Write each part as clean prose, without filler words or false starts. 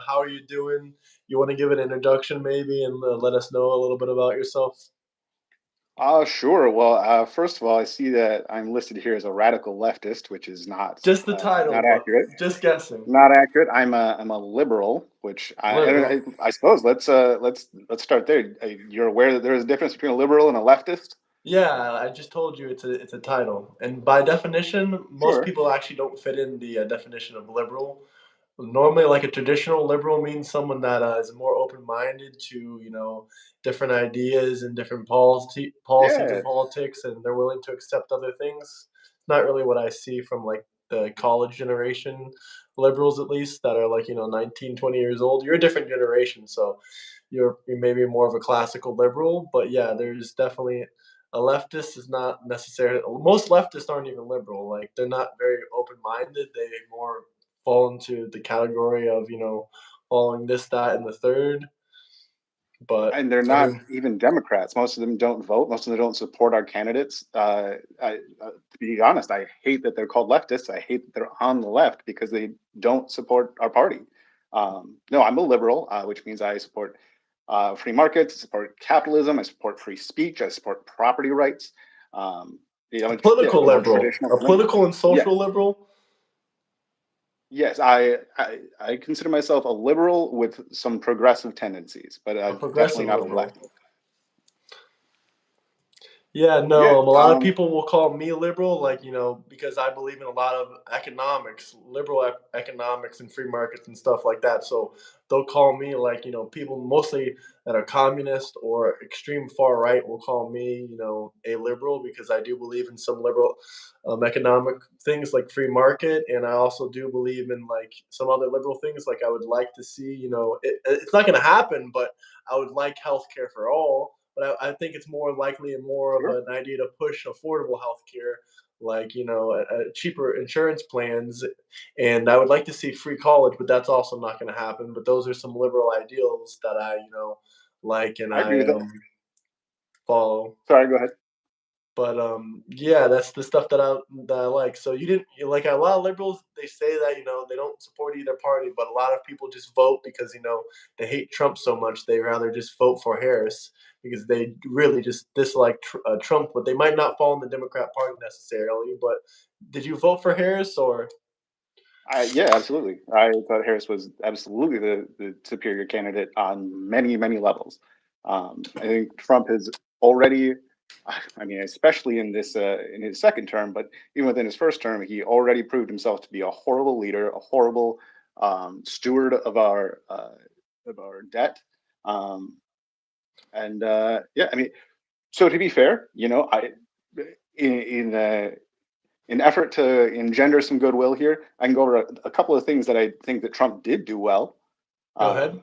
How are you doing? You want to give an introduction maybe and let us know a little bit about yourself? Sure. Well, first of all, I see that I'm listed here as a radical leftist, which is Just the title, not but accurate. just guessing. Not accurate. I'm a liberal, which Liberal. I suppose let's start there. You're aware that there is a difference between a liberal and a leftist? Yeah, I just told you it's a title, and by definition, most Sure. people actually don't fit in the definition of liberal. Normally, like a traditional liberal means someone that is more open-minded to different ideas and different policies and Yeah. politics, and they're willing to accept other things. Not really what I see from like the college generation liberals, at least that are like 19, 20 years old. You're a different generation, so you're maybe more of a classical liberal, but yeah, there's definitely a leftist is not necessarily most leftists aren't even liberal. Like they're not very open-minded. They more fall into the category of following this, that, and the third. But And they're I not mean, even Democrats. Most of them don't vote. Most of them don't support our candidates. To be honest, I hate that they're called leftists. I hate that they're on the left because they don't support our party. No, I'm a liberal, which means I support free markets, I support capitalism, I support free speech, I support property rights. a Yeah, political more liberal, traditional a things. political and Yes, social liberal, yes, I consider myself a liberal with some progressive tendencies, but a definitely progressive not a liberal. leftist. Yeah, Yeah, no, a lot of people will call me liberal, like, because I believe in a lot of economics, liberal economics and free markets and stuff like that. So they'll call me like, people mostly that are communist or extreme far right will call me, a liberal because I do believe in some liberal economic things like free market. And I also do believe in like some other liberal things. Like I would like to see, it's not going to happen, but I would like healthcare for all, but I think it's more likely and more of sure. an idea to push affordable healthcare, like cheaper insurance plans. And I would like to see free college, but that's also not going to happen. But those are some liberal ideals that I like and I agree I with that. follow. Sorry, go ahead. But yeah, that's the stuff that I like. So you didn't like a lot of liberals. They say that they don't support either party, but a lot of people just vote because they hate Trump so much. They rather just vote for Harris because they really just dislike Trump. But they might not fall in the Democrat Party necessarily. But did you vote for Harris or Yeah, absolutely. I thought Harris was absolutely the superior candidate on many, many levels. I think Trump has already, I mean, especially in his second term, but even within his first term, he already proved himself to be a horrible leader, a horrible steward of our debt. Um, and Yeah, I mean, so to be fair, in in uh, in effort to engender some goodwill here, I can go over a couple of things that I think that Trump did do well. go ahead? Um,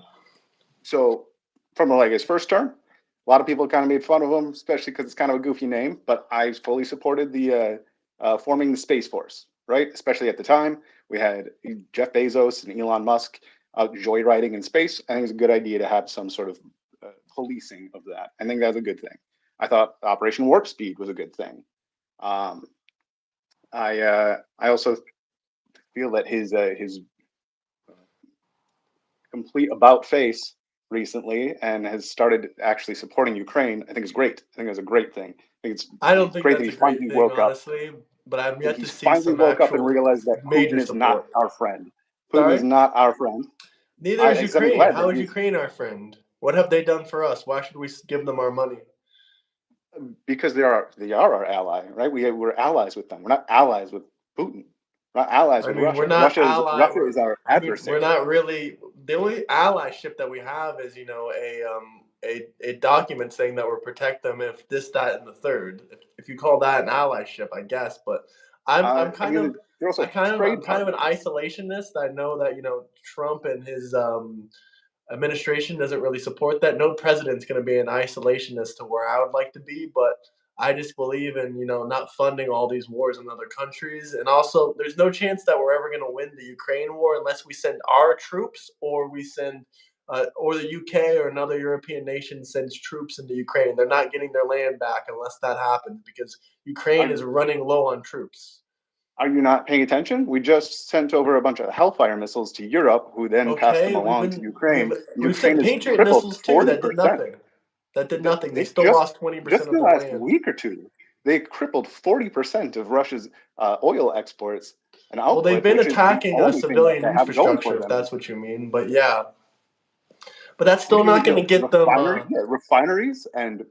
so, from like his first term, a lot of people kind of made fun of him, especially because it's kind of a goofy name. But I fully supported the forming the Space Force, right? Especially at the time, we had Jeff Bezos and Elon Musk out joyriding in space. I think it's a good idea to have some sort of policing of that. I think that's a good thing. I thought Operation Warp Speed was a good thing. Um, I also feel that his complete about face recently and has started actually supporting Ukraine, I think is great. I think it's a great thing. I think I don't it's think great that that's he a great finally thing, woke up. honestly. But I've That yet to he's see finally some woke up and actual realized that major Putin is not support. our friend. Putin is Sorry. not our friend. Neither is I guess I'm Ukraine. glad that How is he's Ukraine our friend? What have they done for us? Why should we give them our money? because they are our ally, right? We're allies with them. We're not allies with Putin. We're not allies I with mean, we're Russia. not ally. Russia is our I mean, we're adversary. not really. The only allyship that we have is, a document saying that we'll protect them if this, that, and the third. If you call that an allyship, I guess. But I'm I kind mean, of, they're also I'm trade kind of an partners. isolationist. I know that Trump and his administration doesn't really support that. No president's going to be an isolationist to where I would like to be, but I just believe in not funding all these wars in other countries, and also there's no chance that we're ever going to win the Ukraine war unless we send our troops or we send. Or the UK or another European nation sends troops into Ukraine. They're not getting their land back unless that happens because Ukraine I is running low on troops. Are you not paying attention? We just sent over a bunch of Hellfire missiles to Europe, who then passed them Okay, along to Ukraine. we've Ukraine sent has Patriot crippled missiles too. That did 40%. nothing. That did nothing. They They still lost 20% just in of the their last land. week or two, they crippled 40% of Russia's oil exports and Well, they've output, been which is the attacking only thing that civilian they have going infrastructure, for if them. that's what you mean. But yeah, but that's What still do you not mean? going to get them. Refineries and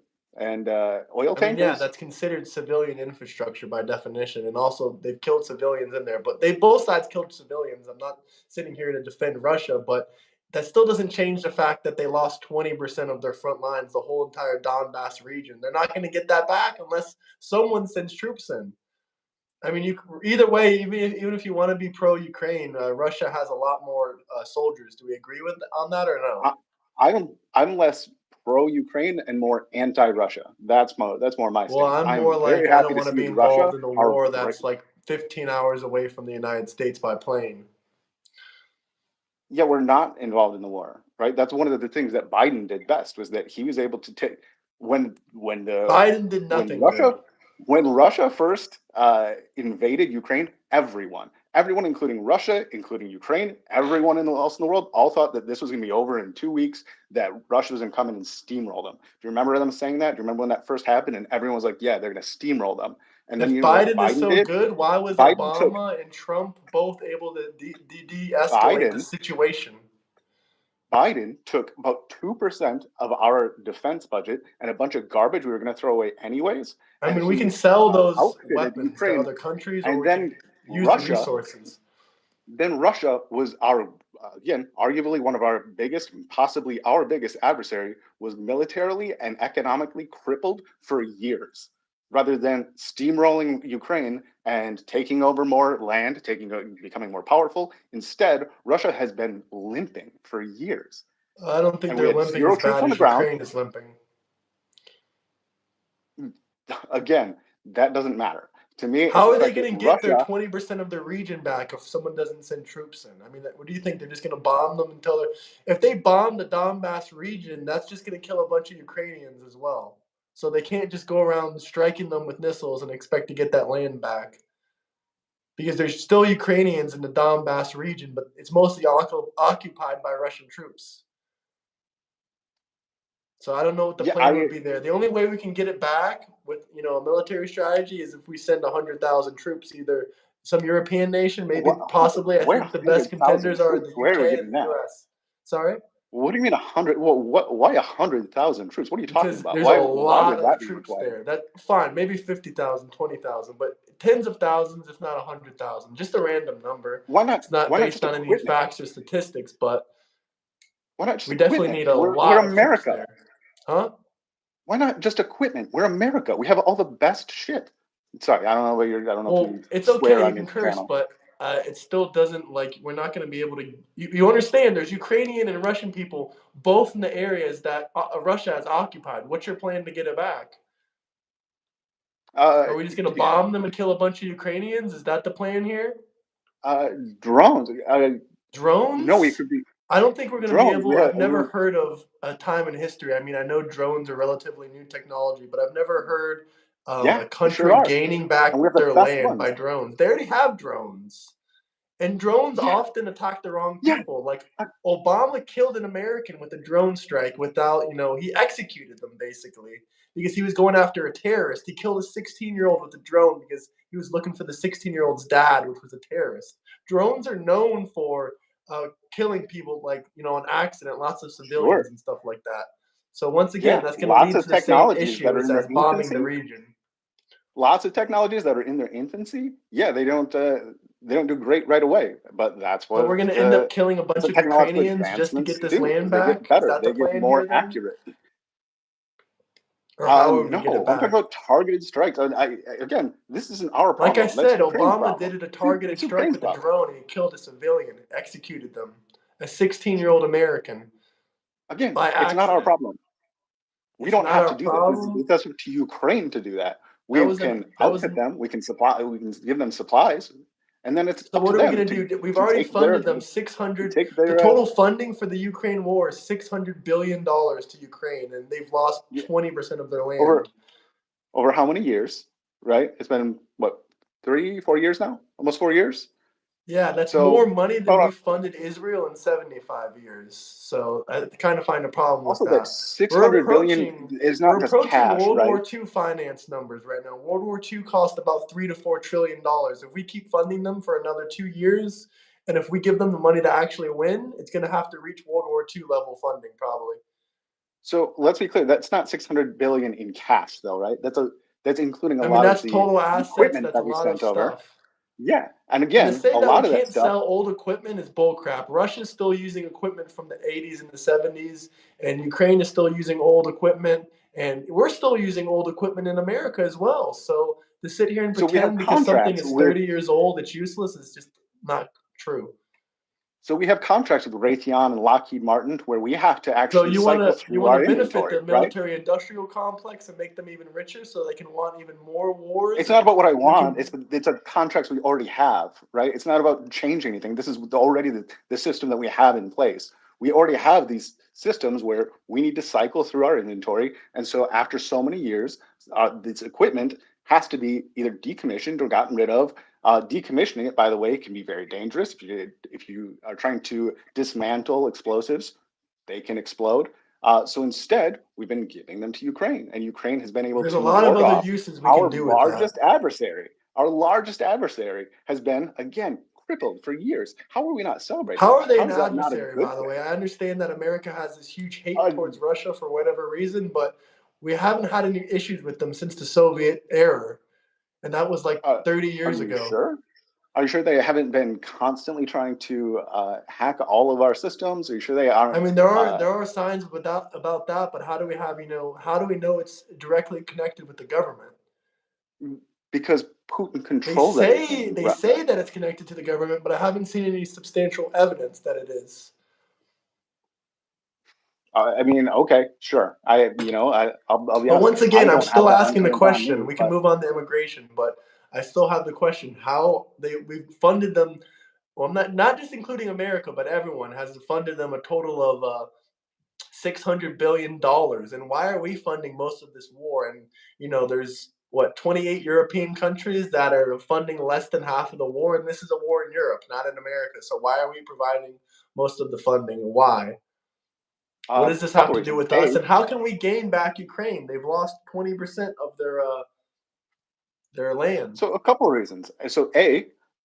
oil I mean, yeah, tankers? that's considered civilian infrastructure by definition, and also they've killed civilians in there. But they both sides killed civilians. I'm not sitting here to defend Russia, but that still doesn't change the fact that they lost 20% of their front lines, the whole entire Donbass region. They're not going to get that back unless someone sends troops in. I mean, you either way, even if you want to be pro-Ukraine, Russia has a lot more soldiers. Do we agree with on that or no? I, I'm less pro Ukraine and more anti Russia. That's more my Well, stance. I'm more I'm very like I happy don't to want to see be Russia involved in a are war right. that's like 15 hours away from the United States by plane. Yeah, we're not involved in the war, right? That's one of the things that Biden did best, was that he was able to take when the Biden did when nothing Russia good. when Russia first invaded Ukraine, everyone, including Russia, including Ukraine, everyone else in the world, all thought that this was going to be over in 2 weeks. That Russia was going to come in and steamroll them. Do you remember them saying that? Do you remember when that first happened? And everyone was like, "Yeah, they're going to steamroll them." And then If you know what Biden is Biden so did? good, why was Biden took Obama and Trump both able to de-escalate the Biden situation? Biden took about 2% of our defense budget and a bunch of garbage we were going to throw away anyways, I and mean, we he can sell those outfitted weapons to Ukraine. other countries, or And we can then use the Russia, resources. Russia was our, again, arguably one of our biggest, possibly our biggest adversary, was militarily and economically crippled for years. Rather than steamrolling Ukraine and taking over more land, becoming more powerful, instead, Russia has been limping for years. I don't think And we they're had limping zero as troops bad on the as ground. Ukraine is limping. Again, that doesn't matter. To me, it's How the are they fact that going to get their Russia, 20% of their region back if someone doesn't send troops in? I mean, what do you think? They're just going to bomb them until they're. If they bomb the Donbass region, that's just going to kill a bunch of Ukrainians as well. So they can't just go around striking them with missiles and expect to get that land back. Because there's still Ukrainians in the Donbass region, but it's mostly occupied by Russian troops. So I don't know what the yeah, plan would be there. The only way we can get it back with a military strategy is if we send 100,000 troops, either some European nation, maybe possibly. I where think the best 100,000 contenders are troops? the Where are we UK and getting the that? US. Sorry, What do you mean 100? Well, why 100,000 troops? What are you talking because about? there's a Why lot would of that be troops required? there. That fine, maybe 50,000, 20,000, but tens of thousands, if not 100,000. Just a random number. It's not Why not based just on any equipment? facts or statistics, but Why not just we definitely equipment? need a We're lot of troops America. there. Huh? Why not just equipment? We're America. We have all the best shit. Sorry, I don't know what you're. I don't know if Well, you it's swear okay. You on can your curse, channel. but it still doesn't like we're not going to be able to. You understand? There's Ukrainian and Russian people both in the areas that Russia has occupied. What's your plan to get it back? Uh, Are we just going to bomb them and kill a bunch of Ukrainians? Is that the plan here? uh, drones. No, it Drones? could be I don't think we're going to be drones. able. I've never heard of a time in history. I mean, I know drones are relatively new technology, but I've never heard of Yeah, a they sure country are, gaining and back we have the their best land by ones. drones. They already have drones. And drones Yeah, often attack the wrong yeah. people. Like uh, Obama killed an American with a drone strike without, he executed them basically because he was going after a terrorist. He killed a 16-year-old with a drone because he was looking for the 16-year-old's dad, which was a terrorist. Drones are known for killing people, like, on accident, lots of civilians Sure. and stuff like that. So once again, Yeah, that's going to lots lead of to the same technologies that are issues in as their bombing the infancy. region. Lots of technologies that are in their infancy. Yeah, they don't do great right away, but that's But we're what going to end the up killing a that's bunch what of technological Ukrainians just to advancements get this do. land Is they get back. Is better, that the they get plan more here then? accurate. Or how would we get it No, I'm talking back? about targeted strikes. Again, this isn't our Like I problem. That's said, Ukraine's Obama did problem. it a targeted It's strike Ukraine's with a problem. drone and he killed a civilian, executed them, a 16-year-old American Again, by it's not our accident. problem. We It's don't not have our to do that. problem. That's up to Ukraine to do that. That We was can that was outfit them. We can give them supplies, and then it's So up to what are we them going to do? We've to already take their funded them to 600. take The their total funding for the Ukraine war is $600 billion to Ukraine, and they've lost yeah, 20% of their over land. over how many years, right? It's been what 4 years now, almost 4 years. Yeah, that's more So, money than we funded Israel in 75 years. So I kind of find a problem with also that that. six We're hundred billion approaching is we're not just approaching cash, World right? War II finance numbers right now. World War II cost about $3 to $4 trillion. If we keep funding them for another 2 years, and if we give them the money to actually win, it's going to have to reach World War II level funding probably. So let's be clear, that's not 600 billion in cash though, right? That's including a I mean, lot of that's the total assets. equipment That's a that we lot of sent over. stuff. Yeah. And And to again, say a that we lot of that can't stuff. sell old equipment is bullcrap. Russia's still using equipment from the 80s and the 70s, and Ukraine is still using old equipment, and we're still using old equipment in America as well. So to sit here and So we have pretend because something contracts is with 30 years old, it's useless, is just not true. so we have contracts with Raytheon and Lockheed Martin where we have to So actually you want cycle to you through want to our benefit inventory, the right? military industrial complex and make them even richer so they can want even more wars It's not and about what I we want. can. It's a contracts we already have, right? It's not about changing anything. This is already the system that we have in place. We already have these systems where we need to cycle through our inventory, and so after so many years, this equipment has to be either decommissioned or gotten rid of. Decommissioning it, by the way, can be very dangerous if you are trying to dismantle explosives. They can explode. So instead, we've been giving them to Ukraine, and Ukraine has been able There's a to lot of ward other off uses we can our do with that. largest adversary. Our largest adversary has been, again, crippled for years. How are we not celebrating How are that? they How an is that not a adversary, good by the thing? way? I understand that America has this huge hate Uh, towards Russia for whatever reason, but we haven't had any issues with them since the Soviet era, and that was like uh, 30 are years you ago. sure? Are you sure they haven't been constantly trying to hack all of our systems? Are you sure they I aren't? mean, there are signs about that, but how do we have how do we know it's directly connected with the government? Because Putin They controls everything. say they say that it's connected to the government, but I haven't seen any substantial evidence that it is. I mean, okay, sure. I'll be But honest. once I again, I'm don't have still that asking the evidence on question. me, We can but move on to immigration, but I still have the question: how we've funded them. Well, not just including America, but everyone has funded them a total of $600 billion, and why are we funding most of this war? And there's what 28 European countries that are funding less than half of the war, and this is a war in Europe, not in America. So why are we providing most of the funding? Why? What a does this have couple to do reasons. with us? And how can we gain back Ukraine? They've lost 20% of their land. So a couple of reasons. So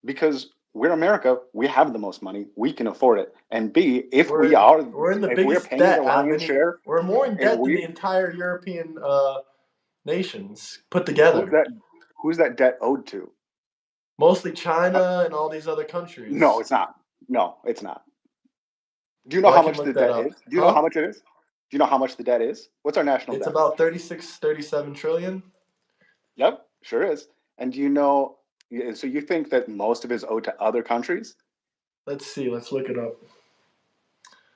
because we're America, we have the most money, we can afford it. And B, We're in the if we're biggest paying the debt out of lion's any. share, We're more in if debt than we the entire European nations put who's together. that who's that debt owed to? Mostly Uh, China and all these other no, countries. it's not. No, it's not. Do you know Well, I how can much the look that debt up. is? Do you know how Huh? much it is? Do you know how much the debt is? What's our national It's debt? about 36, 37 trillion. Yep, sure is. And do you know, so you think that most of it is owed to other countries? Let's see. Let's look it up.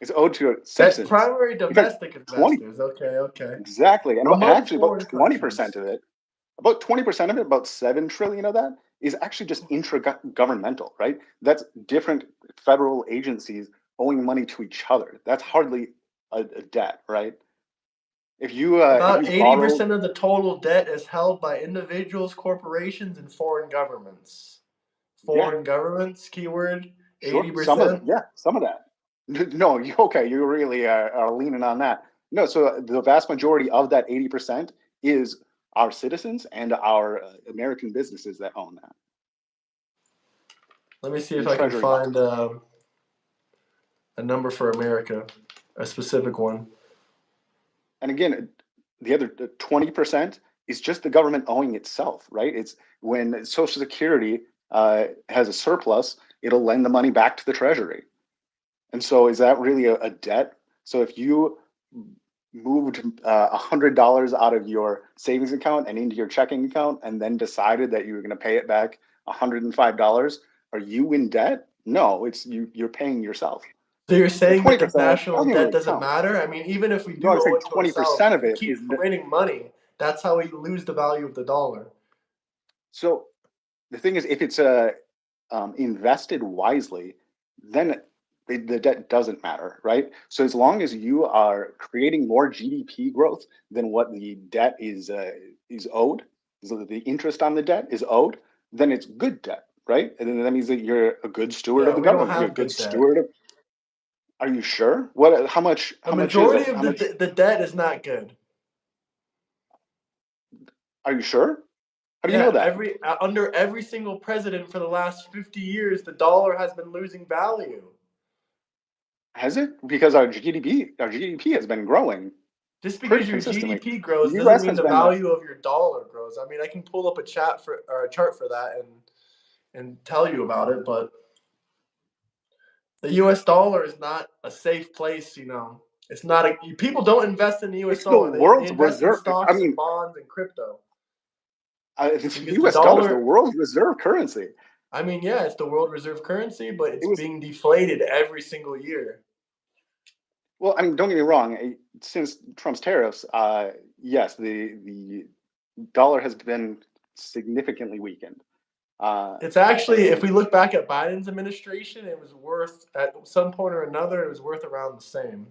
It's owed to That citizens. primary In fact, domestic 20, investors. Okay, okay. exactly. And Among actually about foreign 20% countries. of it, about 20% of it, about 7 trillion of that is actually just intra-governmental, right? That's different federal agencies owing money to each other. That's hardly a debt, right? If About you borrow, 80% of the total debt is held by individuals, corporations, and foreign governments. yeah, Foreign governments, keyword, sure, 80%. some of that. No, okay, you really are leaning on that. No, so the vast majority of that 80% is our citizens and our American businesses that own that, Let me see if and I can treasury find bonds. a number for America, a specific one. And again, the other 20% is just the government owing itself, right? It's when Social Security has a surplus, it'll lend the money back to the treasury. And so is that really a debt? So if you moved $100 out of your savings account and into your checking account and then decided that you were going to pay it back $105, are you in debt? No, it's you're paying yourself. So you're The saying that the 20% national doesn't debt really doesn't count. matter? I mean, even if we No, do I'm owe saying it to ourselves, 20% if of we it keep is printing money, that's how we lose the value of the dollar. so the thing is if it's invested wisely, then the debt doesn't matter, right? So as long as you are creating more GDP growth than what the debt is owed, so the interest on the debt is owed, then it's good debt, right? And then that means that you're a good steward Yeah, of the we don't government. You're a have good good debt. steward of. Are you sure? What? How much? The How much is majority it? of How much? the debt is not good. Are you sure? How do you know Yeah, that? every under every single president for the last 50 years, the dollar has been losing value. Has it? Because our GDP has been growing Just pretty because your consistently. GDP The grows doesn't U.S. mean has the been. value of your dollar grows. I mean, I can pull up a chat for or a chart for that and tell you about it, but the US dollar is not a safe place, you know. It's not a people don't invest in the US It's the dollar. They world's invest in reserve. I stocks and mean, bonds and crypto the because the U.S. dollar is the dollar world's reserve currency. I mean, yeah, it's the world reserve currency, but It it's was being deflated every single year. well. I mean, don't get me wrong. Since Trump's tariffs, yes, the dollar has been significantly weakened. It's actually, if And we look back at Biden's administration, it was worth at some point or another, it was worth around the same.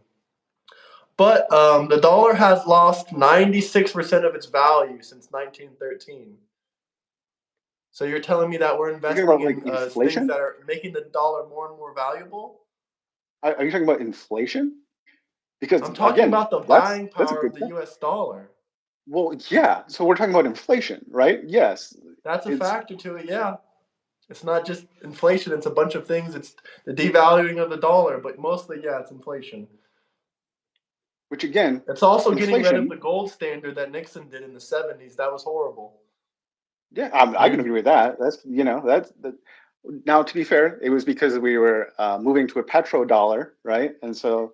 But the dollar has lost 96% of its value since 1913. So you're telling me that we're you're talking investing about like in things inflation? that are making the dollar more and more valuable? Are you talking about inflation? Because I'm talking again, about the that's buying that's a power good of the thing. US dollar. Well, yeah. So we're talking about inflation, right? Yes. That's a It's factor to it, yeah. It's not just inflation, it's a bunch of things. It's the devaluing of the dollar, but mostly, yeah, it's inflation. which again, It's also getting rid of inflation. the gold standard that Nixon did in the 70s. That was horrible. Yeah, I can Getting agree with that. That's that. Now, to be fair, it was because we were moving to a petrodollar, right? And so,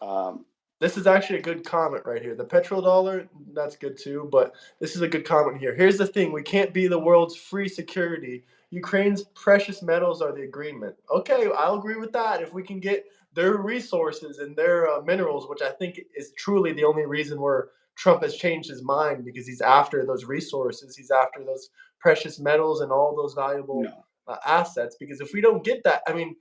um, This is actually a good comment right here. The petrodollar, that's good too, but this is a good comment here. Here's the thing, we can't be the world's free security. Ukraine's precious metals are the agreement. Okay, I'll agree with that. If we can get their resources and their minerals, which I think is truly the only reason where Trump has changed his mind because he's after those resources, he's after those precious metals and all those valuable no. assets. Because if we don't get that, I mean,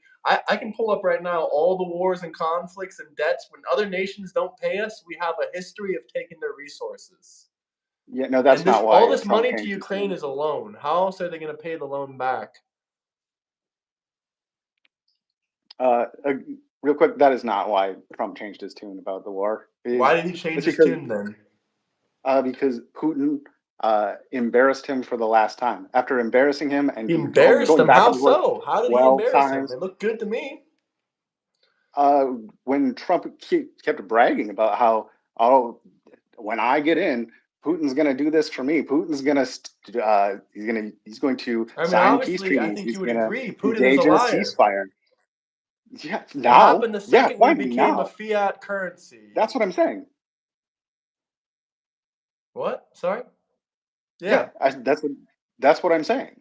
I can pull up right now all the wars and conflicts and debts. When other nations don't pay us, we have a history of taking their resources. Yeah, no, And that's this not all why this Trump money to changed his Ukraine tune. is a loan. How else are they going to pay the loan back? Uh, real quick, that is not why Trump changed his tune about the war. Why did he change It's his because tune then? Putin embarrassed him for the last time. After embarrassing him and He embarrassed going them. back How and forth so? How did he 12 embarrass them? times, It looked good to me. uh, when Trump kept bragging about how, oh, when I get in, Putin's going to do this for me. Putin's going to he's going to I mean, sign peace obviously, I treaties. think you He's would going to agree. Putin is a engage in a liar. ceasefire. Yeah, What now, happened the yeah, second we finally became a now. fiat currency? That's what I'm saying. What? Sorry? Yeah, Yeah. that's what I'm saying.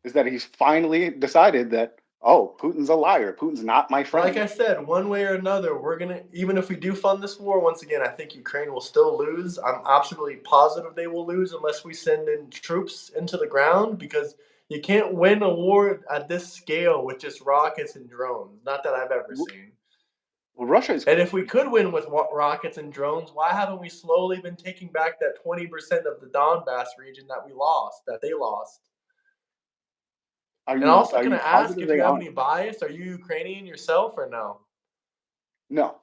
Is that he's finally decided that, oh, Putin's a liar. Putin's not my Like friend. I said, one way or another, we're gonna even if we do fund this war, once again, I think Ukraine will still lose. I'm absolutely positive they will lose unless we send in troops into the ground because you can't win a war at this scale with just rockets and drones. Not that I've ever seen. Well, Russia is. And if we could win with rockets and drones, why haven't we slowly been taking back that 20% of the Donbass region that we lost, that they lost? Are And you also, are can I you ask positive if they you have aren't? any bias? Are you Ukrainian yourself or no? No.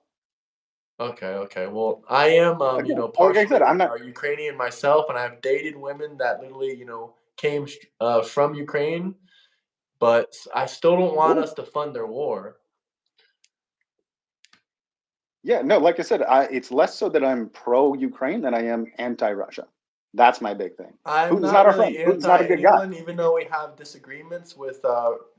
Okay, okay. Well, I am, Again, like I said, partially I'm not. Ukrainian myself, and I've dated women that literally, came from Ukraine. But I still don't want Cool. us to fund their war. Yeah, no, like I said, it's less so that I'm pro Ukraine than I am anti Russia. That's my big thing. I'm Putin's not not our really friend. Putin's not anti a good guy. anyone, even though we have disagreements with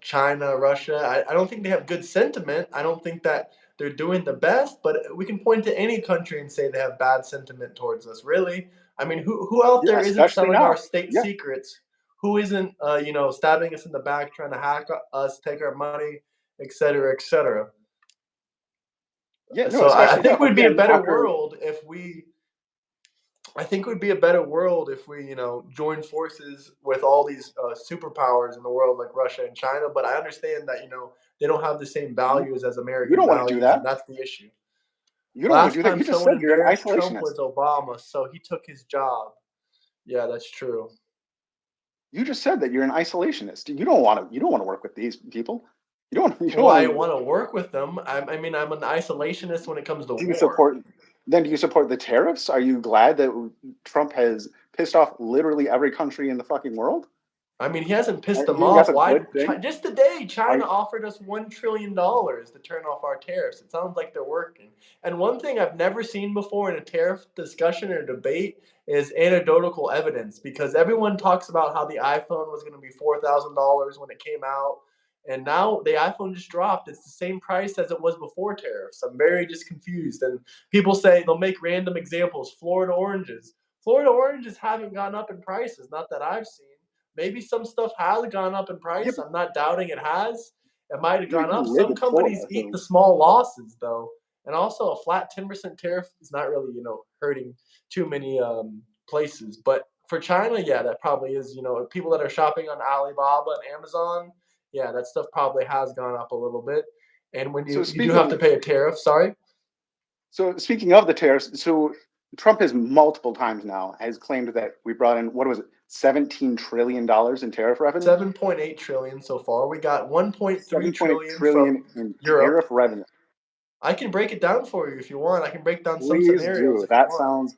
China, Russia. I don't think they have good sentiment. I don't think that they're doing the best, but we can point to any country and say they have bad sentiment towards us, really. I mean, who out Yeah, there isn't especially selling our now. state Yeah, secrets? Who isn't, stabbing us in the back, trying to hack us, take our money, et cetera, et cetera? yeah, no, So I especially now. think we'd be a Again, better after world if we I think it would be a better world if we, join forces with all these superpowers in the world like Russia and China. But I understand that, they don't have the same you values as you American don't want to do values, and that. that's the issue. You don't want to Last do that. time You just someone said you're an embarrassed Trump isolationist. was Obama, so he took his job. Yeah, that's true. You just said that you're an isolationist. You don't want to. You don't want to work with these people. You don't. You don't Well, I want to. want to work with them. I mean, I'm an isolationist when it comes to Do you war. support? Then do you support the tariffs? Are you glad that Trump has pissed off literally every country in the fucking world? I mean, he hasn't pissed Do them you think that's off. a Why? good thing? Just today, Are China offered us $1 trillion to turn off our tariffs. It sounds like they're working. And one thing I've never seen before in a tariff discussion or debate is anecdotal evidence, because everyone talks about how the iPhone was going to be $4,000 when it came out. And now the iPhone just dropped. It's the same price as it was before tariffs. I'm very just confused. And people say they'll make random examples. Florida oranges. Florida oranges haven't gone up in prices, not that I've seen. Maybe some stuff has gone up in yeah, price. but I'm not doubting it has. It might have gone you up. live Some in Florida, companies eat so the small losses though. And also a flat 10% tariff is not really, hurting too many places. But for China, yeah, that probably is, people that are shopping on Alibaba and Amazon, yeah, that stuff probably has gone up a little bit. And when so you do have to speaking pay a tariff, sorry. so speaking of the tariffs, so Trump has multiple times now has claimed that we brought in what was it, $17 trillion in tariff revenue, 7.8 trillion so far. We got 1.3 7.8 trillion trillion from in Europe. tariff revenue. I can break it down for you if you want. I can break down some Please scenarios do. if you want. That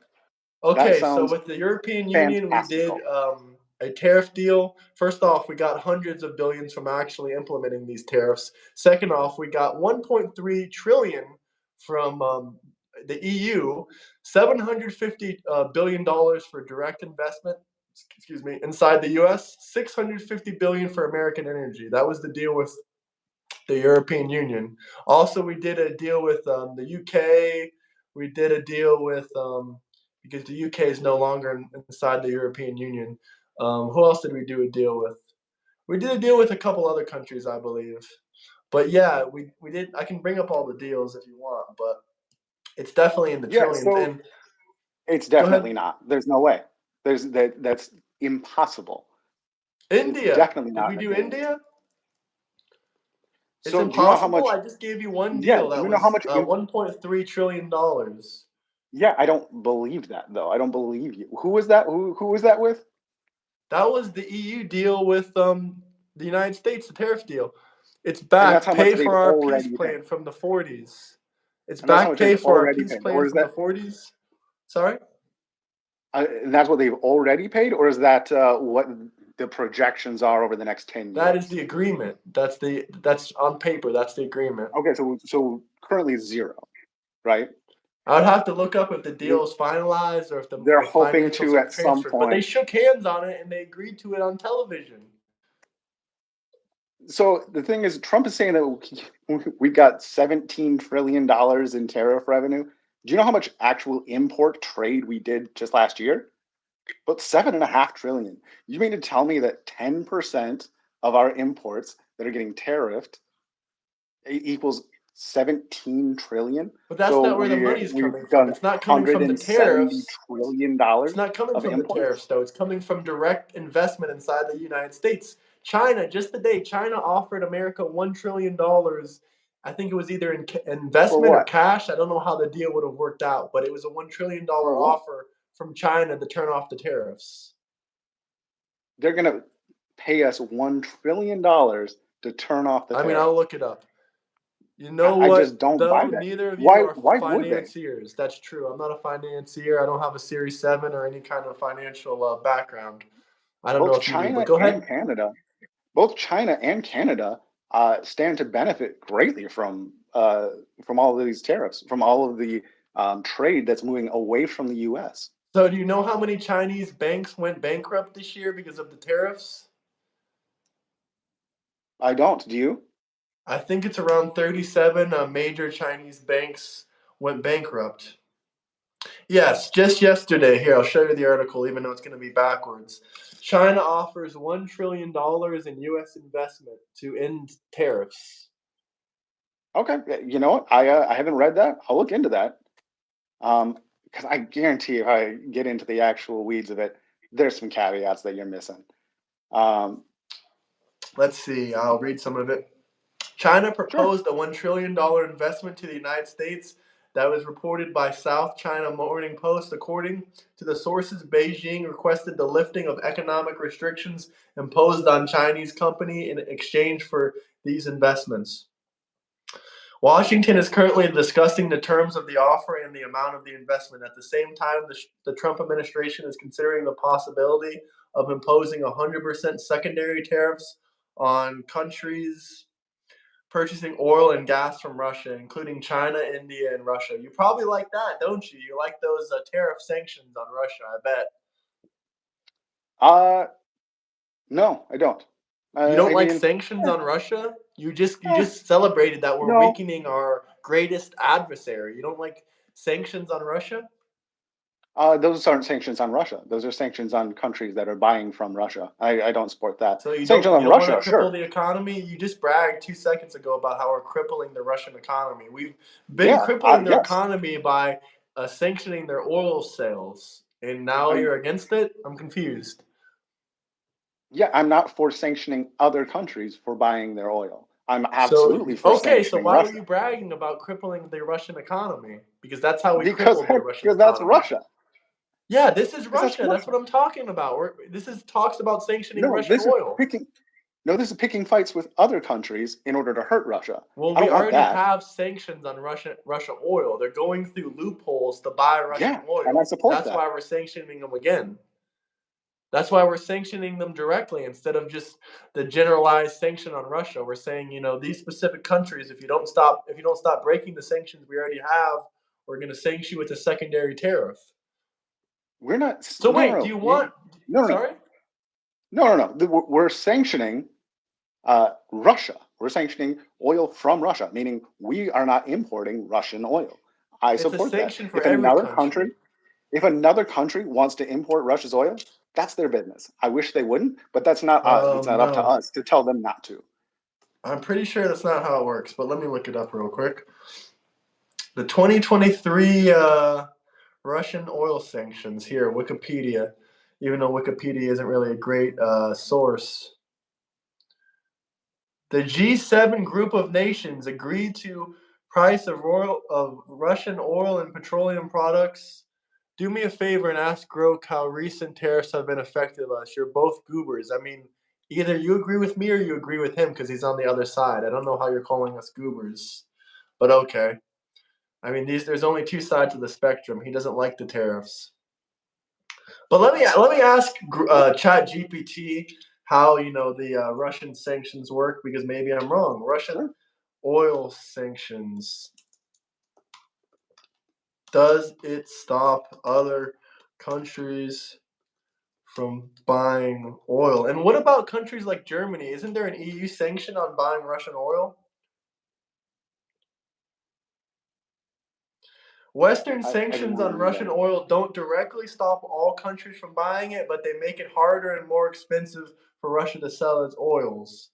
Okay, so sounds with the European Union, we did fantastical. a tariff deal. First off, we got hundreds of billions from actually implementing these tariffs. Second off, we got 1.3 trillion from the EU, 750 billion dollars for direct investment. Excuse me, inside the U.S., 650 billion for American energy. That was the deal with the European Union. Also, we did a deal with the UK. We did a deal with because the UK is no longer inside the European Union. Who else did we do a deal with? We did a deal with a couple other countries, I believe. But yeah, we did. I can bring up all the deals if you want, but it's definitely in the Yeah, trillions. so And it's go ahead. definitely not. There's no way. That's impossible. It's India. definitely Did not we in the do trillions. India? It's So do you know how impossible. much? I just gave you one Yeah, deal do that you know how was much? 1.3 trillion dollars. Yeah, I don't believe that though. I don't believe you. Who was that? Who was that with? That was the EU deal with the United States, the tariff deal. It's And that's back how much pay they've for our peace already paid. plan from the 40s. It's And that's how back much they've pay for our already peace paid. plan from the 40s. Sorry? And that's what they've already paid, or is that what the projections are over the next 10 That is years? the agreement. That's on paper. That's the agreement. Okay, so currently zero, right? I would have to look up if the They're deal is finalized or if they're the hoping financials to are at some transferred. But they point. shook hands on it and they agreed to it on television. So the thing is, Trump is saying that we got $17 trillion in tariff revenue. Do you know how much actual import trade we did just last year? But 7.5 trillion. You mean to tell me that 10% of our imports that are getting tariffed equals 17 trillion? But that's So not where the money's we've coming from. done It's not coming from the 170 tariffs. trillion It's dollars not coming of from the imports. tariffs, though. It's coming from direct investment inside the United States. China, just today, China offered America $1 trillion. I think it was either in For investment or what? cash. I don't know how the deal would have worked out, but it was a $1 trillion For what? offer from China to turn off the tariffs. They're going to pay us $1 trillion to turn off the I mean, I'll tariffs. look it up. You know I what, just don't buy though? that. Neither of you Why? are Why would they? financiers. That's true. I'm not a financier. I don't have a Series 7 or any kind of financial background. I don't know Both if you do, but China go and ahead. Canada, both China and Canada stand to benefit greatly from all of these tariffs, from all of the trade that's moving away from the U.S. So, do you know how many Chinese banks went bankrupt this year because of the tariffs? I don't. Do you? I think it's around 37 major Chinese banks went bankrupt. Yes, just yesterday. Here, I'll show you the article, even though it's going to be backwards. China offers $1 trillion in U.S. investment to end tariffs. Okay. You know what? I haven't read that. I'll look into that. Because I guarantee if I get into the actual weeds of it, there's some caveats that you're missing. Um, Let's see, I'll read some of it. China sure. proposed a $1 trillion investment to the United States That was reported by South China Morning Post. According to the sources, Beijing requested the lifting of economic restrictions imposed on Chinese company in exchange for these investments. Washington is currently discussing the terms of the offer and the amount of the investment. At the same time, the Trump administration is considering the possibility of imposing 100% secondary tariffs on countries purchasing oil and gas from Russia, including China, India, and Russia. You probably like that, don't you? You like those tariff sanctions on Russia, I bet. Uh, no, I don't. You don't I like mean, sanctions on Russia? You eh, just celebrated that we're no. weakening our greatest adversary. You don't like sanctions on Russia? Those aren't sanctions on Russia. Those are sanctions on countries that are buying from Russia. I don't support that. So Sanctions you on don't want to Russia, cripple sure. the economy? You just bragged 2 seconds ago about how we're crippling the Russian economy. We've been Yeah, crippling their yes. economy by sanctioning their oil sales, and now I you're against it? I'm confused. Yeah, I'm not for sanctioning other countries for buying their oil. I'm So absolutely for okay, so sanctioning why were Russia you bragging about crippling the Russian economy? Because that's how we because crippled the Russian because that's economy. Russia. Yeah, this is Because that's Russia. That's Russia. what I'm talking about. This is talks about sanctioning No, Russian oil. this is picking fights with other countries in order to hurt Russia. Well, I we don't want already that. have sanctions on Russia oil. They're going through loopholes to buy Russian Yeah, and I oil. support That's that. why we're sanctioning them again. That's why we're sanctioning them directly instead of just the generalized sanction on Russia. We're saying, these specific countries, if you don't stop breaking the sanctions we already have, we're going to sanction you with a secondary tariff. We're not. So No, wait, no, do no, you want? no, no, Sorry. no, no, no. We're sanctioning Russia. We're sanctioning oil from Russia, meaning we are not importing Russian oil. I It's a support that. sanction for every country. If another country wants to import Russia's oil, that's their business. I wish they wouldn't, but that's not up to No, us to tell them not to. I'm pretty sure that's not how it works. But let me look it up real quick. The 2023 Russian oil sanctions here, Wikipedia. Even though Wikipedia isn't really a great source, the G7 group of nations agreed to price of Russian oil and petroleum products. Do me a favor and ask Grok how recent tariffs have been affected us. You're both goobers. I mean, either you agree with me or you agree with him because he's on the other side. I don't know how you're calling us goobers, but okay. I mean, there's only two sides of the spectrum. He doesn't like the tariffs. But let me ask Chat GPT how the Russian sanctions work because maybe I'm wrong. Russian Sure. oil sanctions, does it stop other countries from buying oil? And what about countries like Germany? Isn't there an EU sanction on buying Russian oil? Western I did sanctions not on know Russian that. oil don't directly stop all countries from buying it, but they make it harder and more expensive for Russia to sell its oils.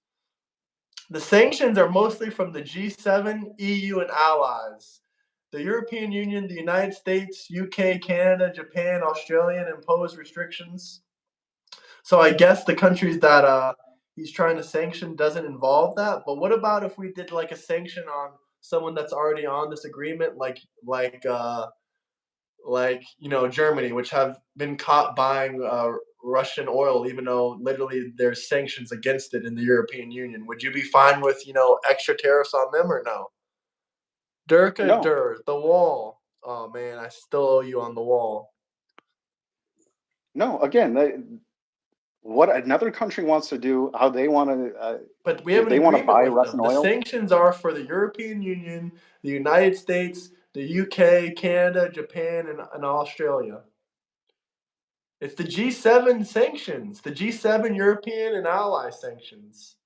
The sanctions are mostly from the G7, EU, and allies. The European Union, the United States, UK, Canada, Japan, Australia impose restrictions. So I guess the countries that he's trying to sanction doesn't involve that. But what about if we did like a sanction on someone that's already on this agreement, like Germany, which have been caught buying Russian oil, even though literally there's sanctions against it in the European Union. Would you be fine with extra tariffs on them or no? Durka No, Dur, the wall. Oh man, I still owe you on the wall. no. Again, what another country wants to do, how they want to, But we have if an they want to agreement buy with them. Russian The oil, sanctions are for the European Union, the United States, the UK, Canada, Japan, and Australia. It's the G7 sanctions, the G7 European and ally sanctions.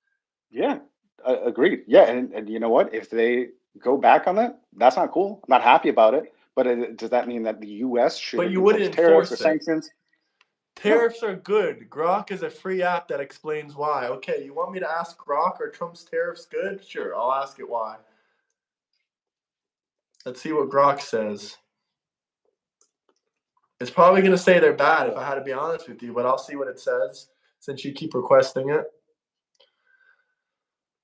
yeah, agreed. Yeah, and you know what? If they go back on that, that's not cool. I'm not happy about it. But does that mean that the U.S. But should you wouldn't impose tariffs or enforce it. sanctions? No, Tariffs are good. Grok is a free app that explains why. Okay, you want me to ask Grok are Trump's tariffs good? Sure, I'll ask it why. Let's see what Grok says. It's probably going to say they're bad if I had to be honest with you, but I'll see what it says since you keep requesting it.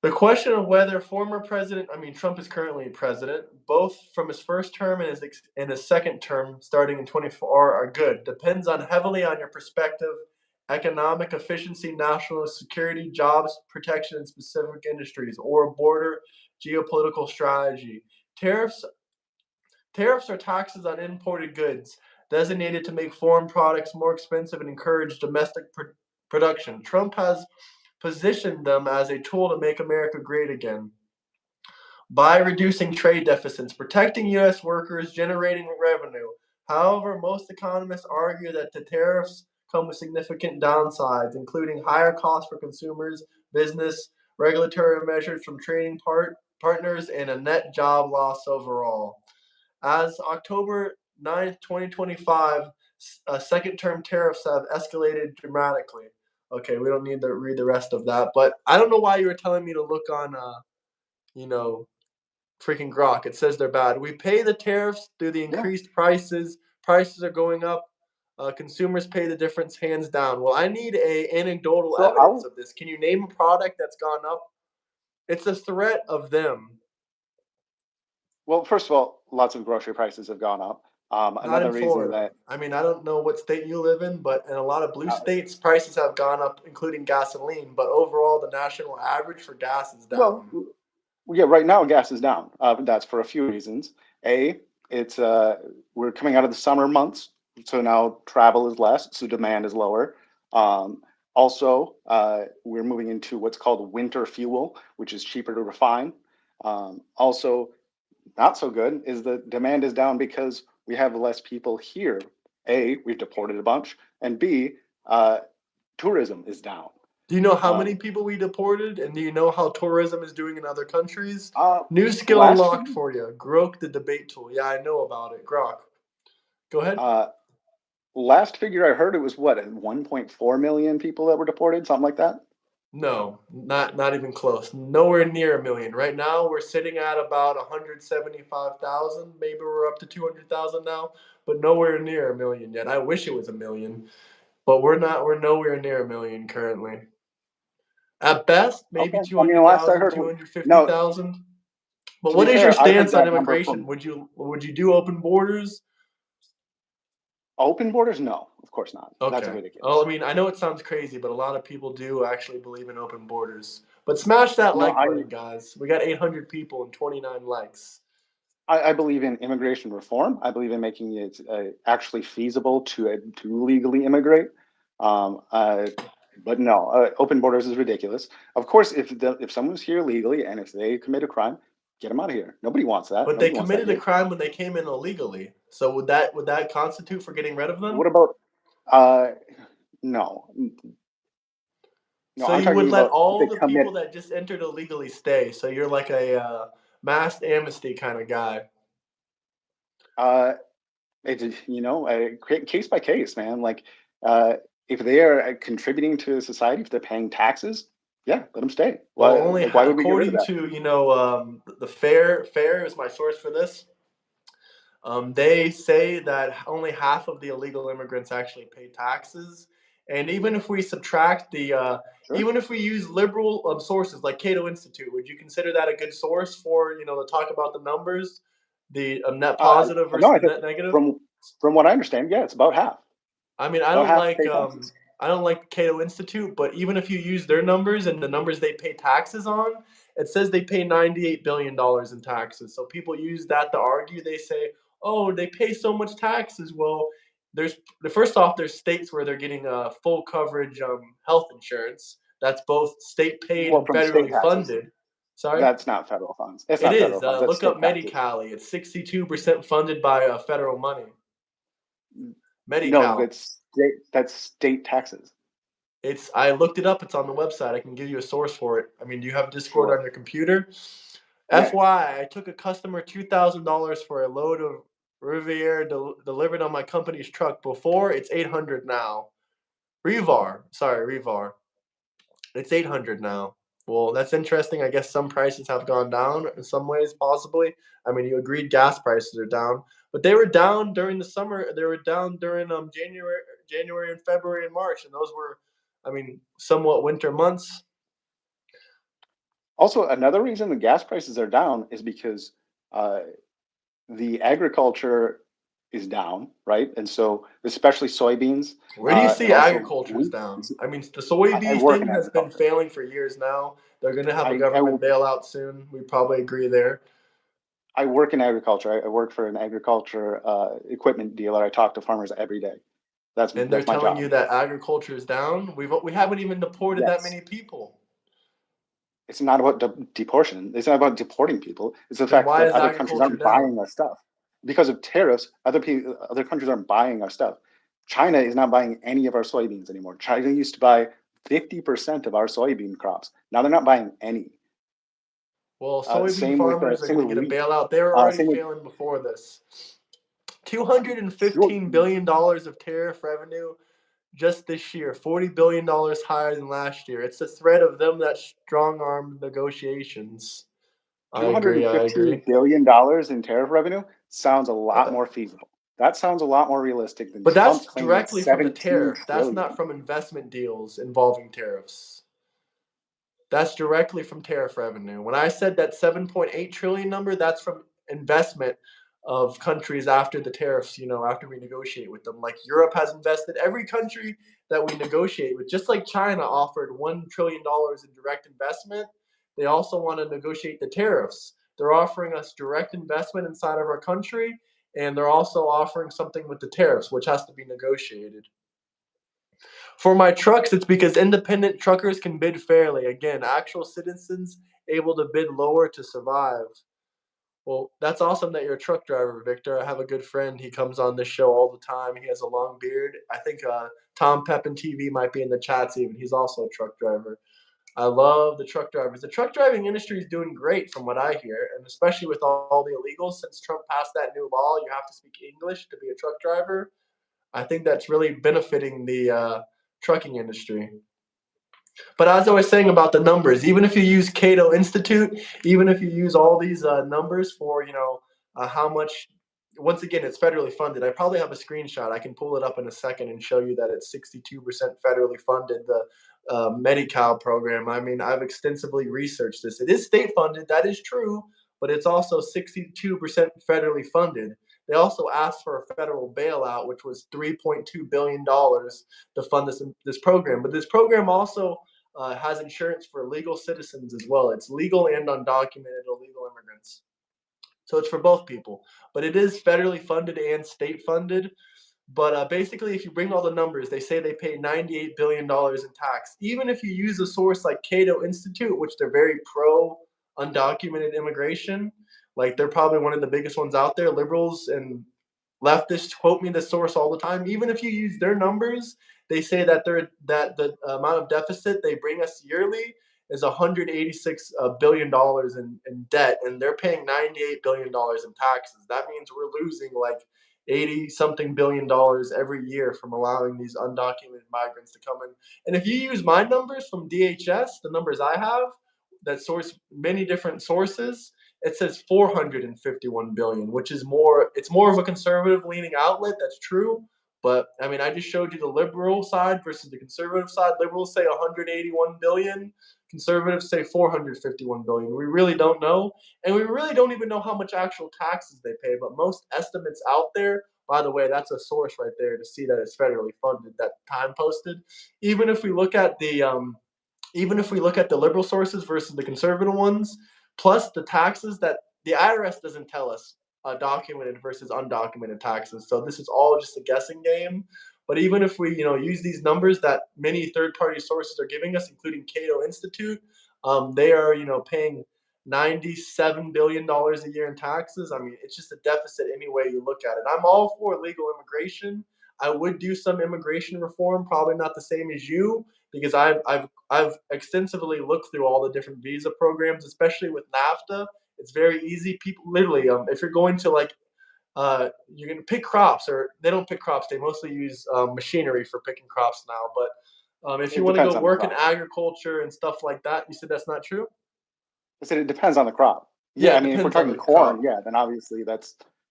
The question of whether former president, I mean, Trump is currently president, both from his first term and his second term, starting in 24, are good. Depends on heavily on your perspective, economic efficiency, national security, jobs protection in specific industries, or border geopolitical strategy. Tariffs Tariffs are taxes on imported goods, designated to make foreign products more expensive and encourage domestic production. Trump has positioned them as a tool to make America great again by reducing trade deficits, protecting U.S. workers, generating revenue. However, most economists argue that the tariffs come with significant downsides, including higher costs for consumers, business, regulatory measures from trading partners, and a net job loss overall. As October 9th, 2025, second term tariffs have escalated dramatically. Okay, we don't need to read the rest of that, but I don't know why you were telling me to look on, you know, freaking Grok. It says they're bad. We pay the tariffs through the Yeah. increased prices. Prices are going up. Consumers pay the difference hands down. Well, I need a anecdotal So evidence of this. Can you name a product that's gone up? It's a threat of them. first of all, lots of grocery prices have gone up. Not in Another reason Florida. that I mean, I don't know what state you live in, but in a lot of blue uh, states, prices have gone up, including gasoline. But overall, the national average for gas is well, down. yeah, right now gas is down. That's for a few reasons. A, it's we're coming out of the summer months, so now travel is less, so demand is lower. Also, we're moving into what's called winter fuel, which is cheaper to refine. Also, not so good is the demand is down because we have less people here. A, we've deported a bunch, and B, uh, tourism is down. Do you know how many Um, people we deported? And do you know how tourism is doing in other countries? uh, New skill last unlocked figure, for you. Grok the debate tool. Yeah, I know about it. Grok. Go ahead. uh, last figure I heard it was what 1.4 million people that were deported, something like that. No, not even close. Nowhere near a million. Right now, we're sitting at about 175,000. Maybe we're up to 200,000 now, but nowhere near a million yet. I wish it was a million, but we're not. We're nowhere near a million currently. At best, Okay, maybe I mean, the last I 200,000, heard, two hundred fifty no. thousand. But To be what is your fair, I heard stance on that number immigration? from Would you do open borders? open borders. No, of course not. That's Okay. Well, ridiculous. I mean, I know it sounds crazy, but a lot of people do actually believe in open borders. But smash that No, like button, guys. We got 800 people and 29 likes. I believe in immigration reform. I believe in making it actually feasible to legally immigrate. Um, uh, but no, open borders is ridiculous. Of course, if someone's here legally and if they commit a crime, get them out of here. Nobody wants that. But they Nobody wants that committed a here. crime when they came in illegally. So would that constitute for getting rid of What them? about uh, no, no? So I'm you would talking let about if all they the commit. people that just entered illegally stay. So you're like a mass amnesty kind of guy. Uh, case by case, man. Like, uh, if they are contributing to society, if they're paying taxes, yeah, let them stay. Well, Why, like, why would we get rid of according that? to the fair is my source for this. They say that only half of the illegal immigrants actually pay taxes, and even if we subtract Sure. even if we use liberal sources like Cato Institute, would you consider that a good source for to talk about the numbers, the net Uh, positive no, versus I the think net negative? from from what I understand, yeah, it's about half. I mean, About half pay taxes. I don't like Cato Institute, but even if you use their numbers and the numbers they pay taxes on, it says they pay $98 billion in taxes. So people use that to argue. They say, "Oh, they pay so much taxes." Well, there's first off, there's states where they're getting full coverage health insurance. That's both state paid Well, and from state federally taxes, funded. Sorry, that's not federal funds. It's it not is. federal funds. That's Look up state taxes. Medi-Cali. It's 62% funded by federal money. No, Medi-Cal. that's state taxes. I looked it up. It's on the website. I can give you a source for it. I mean, do you have Discord on Sure. your computer? Yeah. FYI, I took a customer $2,000 for a load of Riviera delivered on my company's truck. Before it's 800 now. Revar. It's 800 now. Well, that's interesting. I guess some prices have gone down in some ways, possibly. I mean, you agreed gas prices are down, but they were down during the summer. They were down during January and February and March, and those were, I mean, somewhat winter months. Also, another reason the gas prices are down is because uh, the agriculture is down, right? And so, especially soybeans Where do you and see also agriculture's wheat. down? I mean, the I soybean work thing in has been agriculture. failing for years now. They're going to have a I government bailout soon. We probably agree there. I work in agriculture. I work for an agriculture equipment dealer. I talk to farmers every day. And they're That's my telling job. you that agriculture is down. We haven't even deported that Yes, many people. it's not about deportation. It's not about deporting people. It's the Then fact why that is other countries agriculture aren't down? buying our stuff because of tariffs. Other countries aren't buying our stuff. China is not buying any of our soybeans anymore. China used to buy 50% of our soybean crops. Now they're not buying any. Well, soybean Same with farmers are same going to with get a wheat. bailout. They were already Same with failing before this. $215 sure, billion of tariff revenue just this year, $40 billion higher than last year. It's a threat of them that strong armed negotiations. I agree. I agree. $215 billion in tariff revenue sounds a lot more feasible. That sounds a lot more realistic than But Trump that's claiming directly from the 17 tariff. That's not billion. from investment deals involving tariffs. That's directly from tariff revenue. When I said that 7.8 trillion number, that's from investment of countries after the tariffs, after we negotiate with them. Like Europe has invested, every country that we negotiate with, just like China offered $1 trillion in direct investment, they also want to negotiate the tariffs. They're offering us direct investment inside of our country, and they're also offering something with the tariffs, which has to be negotiated. For my trucks, it's because independent truckers can bid fairly. Again, actual citizens able to bid lower to survive. Well, that's awesome that you're a truck driver, Victor. I have a good friend. He comes on this show all the time. He has a long beard. I think Tom Pepin TV might be in the chats even. He's also a truck driver. I love the truck drivers. The truck driving industry is doing great from what I hear, and especially with all the illegals. Since Trump passed that new law, you have to speak English to be a truck driver. I think that's really benefiting the trucking industry. But as I was saying about the numbers, even if you use Cato Institute, even if you use all these numbers for how much, once again, it's federally funded. I probably have a screenshot. I can pull it up in a second and show you that it's 62% federally funded. The Medi-Cal program. I mean, I've extensively researched this. It is state funded. That is true, but it's also 62% federally funded. They also asked for a federal bailout, which was $3.2 billion to fund this program. But this program also has insurance for legal citizens as well. It's legal and undocumented illegal immigrants. So it's for both people. But it is federally funded and state funded. But basically, if you bring all the numbers, they say they pay $98 billion in tax. Even if you use a source like Cato Institute, which they're very pro undocumented immigration, like they're probably one of the biggest ones out there. Liberals and leftists quote me this source all the time. Even if you use their numbers, they say that the amount of deficit they bring us yearly is $186 billion in debt, and they're paying $98 billion in taxes. That means we're losing like 80 something $billion every year from allowing these undocumented migrants to come in. And if you use my numbers from DHS, the numbers I have that source many different sources, it says 451 billion, which is more, it's more of a conservative leaning outlet. That's true. But I mean, I just showed you the liberal side versus the conservative side. Liberals say 181 billion, conservatives say 451 billion. We really don't know. And we really don't even know how much actual taxes they pay. But most estimates out there, by the way, that's a source right there to see that it's federally funded, that time posted. Even if we look at the even if we look at the liberal sources versus the conservative ones, plus the taxes that the IRS doesn't tell us, documented versus undocumented taxes. So this is all just a guessing game. But even if we, use these numbers that many third-party sources are giving us, including Cato Institute, they are, paying $97 billion a year in taxes. I mean, it's just a deficit any way you look at it. I'm all for legal immigration. I would do some immigration reform, probably not the same as you, because I've extensively looked through all the different visa programs, especially with NAFTA. It's very easy. People literally, if you're going to like, you're gonna pick crops, or they don't pick crops. They mostly use machinery for picking crops now. But if you It want to depends go on the work in crop. agriculture and stuff like that, you said that's not true. I said it depends on the crop. Yeah, Yeah, I it mean, if we're depends on talking the corn, crop. yeah, then obviously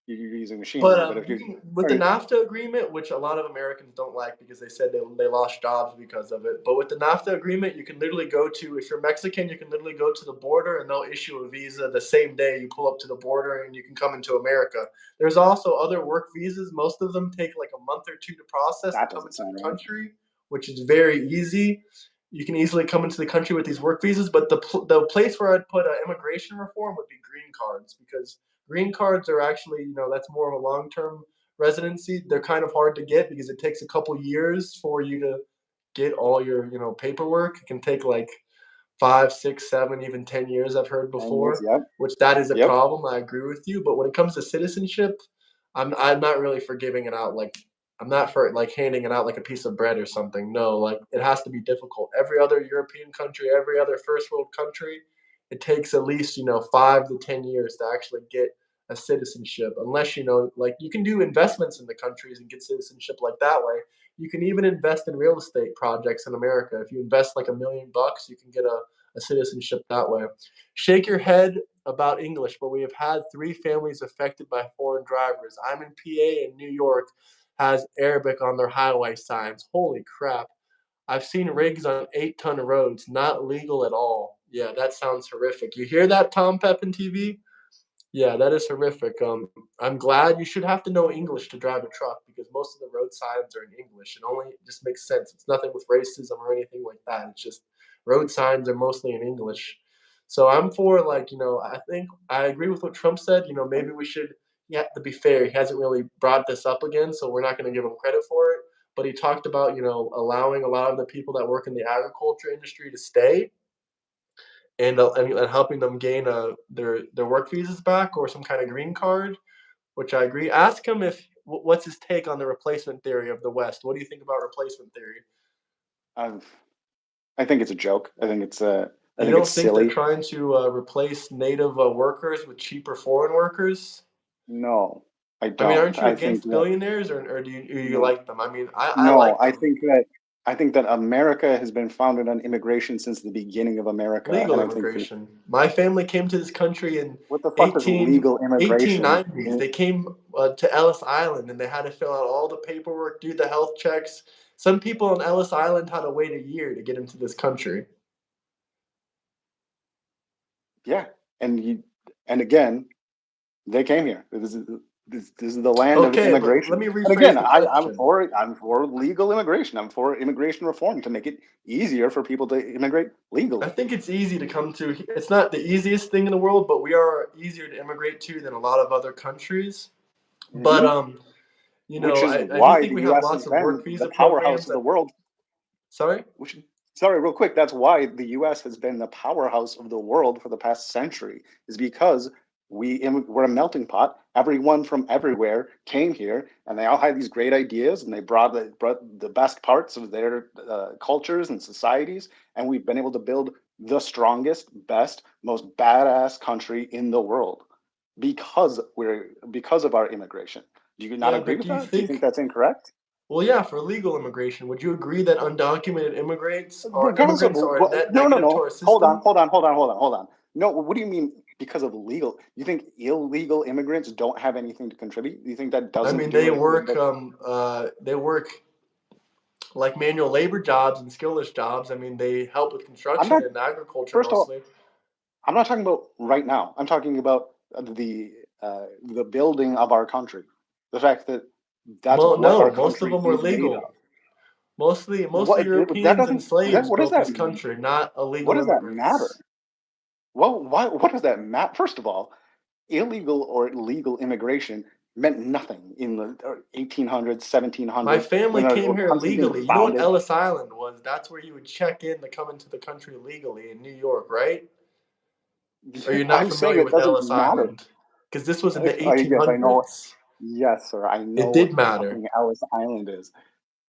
you're using But machinery. But if you you're can, with the or NAFTA agreement, which a lot of Americans don't like because they said they lost jobs because of it. But with the NAFTA agreement, you can literally go to, if you're Mexican, you can literally go to the border and they'll issue a visa the same day you pull up to the border and you can come into America. There's also other work visas. Most of them take like a month or two to process to that come doesn't into the sound right. country, which is very easy. You can easily come into the country with these work visas. But the place where I'd put immigration reform would be green cards, because green cards are actually, that's more of a long term residency. They're kind of hard to get because it takes a couple years for you to get all your, paperwork. It can take like 5, 6, 7, even 10 years, I've heard 10 years. before, Yep. which that is a Yep. problem. I agree with you. But when it comes to citizenship, I'm not really for giving it out like, I'm not for like handing it out like a piece of bread or something. No, like it has to be difficult. Every other European country, every other first world country, it takes at least, 5 to 10 years to actually get a citizenship. Unless, like you can do investments in the countries and get citizenship like that way. You can even invest in real estate projects in America. If you invest like $1 million, you can get a citizenship that way. Shake your head about English, but we have had 3 families affected by foreign drivers. I'm in PA, and New York has Arabic on their highway signs. Holy crap. I've seen rigs on 8-ton roads, not legal at all. Yeah, that sounds horrific. You hear that, Tom Pepin TV? Yeah, that is horrific. I'm glad. You should have to know English to drive a truck because most of the road signs are in English. It only just makes sense. It's nothing with racism or anything like that. It's just road signs are mostly in English. So I'm for, like, I think I agree with what Trump said. Maybe we should. Yeah, to be fair, he hasn't really brought this up again, so we're not going to give him credit for it. But he talked about, allowing a lot of the people that work in the agriculture industry to stay, and helping them gain their work visas back or some kind of green card, which I agree. Ask him if what's his take on the replacement theory of the West. What do you think about replacement theory? I've, I think it's a joke. I You think it's don't think they're silly. trying to replace native workers with cheaper foreign workers? No, I I mean, don't. aren't you I think against that billionaires, or do you no, like them? I mean, I no. like them. I think that America has been founded on immigration since the beginning of America, and Legal I think that immigration. My family came to this country in what the fuck is 18 legal immigration? 1890s. They came to Ellis Island, and they had to fill out all the paperwork, do the health checks. Some people on Ellis Island had to wait a year to get into this country. Yeah, and and again, they came here. This is the land of Okay, but let immigration. me And again, rephrase the question. I'm for legal immigration. I'm for immigration reform to make it easier for people to immigrate I legally. think it's easy to come to. It's not the easiest thing in the world, but we are easier to immigrate to than a lot of other countries. But Hmm. Which is I do why think the we have U.S. has lots of been work the visa powerhouse programs of the that. world. Sorry. Which, sorry, real quick, that's why the U.S. has been the powerhouse of the world for the past century, is because we're a melting pot. Everyone from everywhere came here, and they all had these great ideas, and they brought the best parts of their cultures and societies, and we've been able to build the strongest, best, most badass country in the world because of our immigration. Do you not Yeah, agree but with do you that? Do you think think? that's incorrect? Well, yeah, for legal immigration, would you agree that undocumented Regardless of immigrants are a what, net no, no, negative to no. our Hold on, system? hold on, hold on, hold on, hold on. No, what do you mean because of legal? You think illegal immigrants don't have anything to contribute? You think that I doesn't mean, do anything? That they work like manual labor jobs and skillless jobs. I mean, they help with I'm construction not. and agriculture First of all, mostly. I'm not talking about right now. I'm talking about the building of our country. The fact that that's Well, what our no, most of country them were is made of. legal. Mostly What that Europeans and doesn't that slaves what does built that this country, not what illegal does that matter? immigrants. Well, why? What does that matter? First of all, illegal or legal immigration meant nothing in the 1800s, My 1700s family when came our here country being legally. You know what founded. Ellis Island was? That's where you would check in to come into the country legally in New York, right? Or you're not I'm saying familiar it with doesn't Ellis matter. Island? Because this was in the Yes, I know. 1800s. Yes, sir. I know It did what matter. fucking Ellis Island is.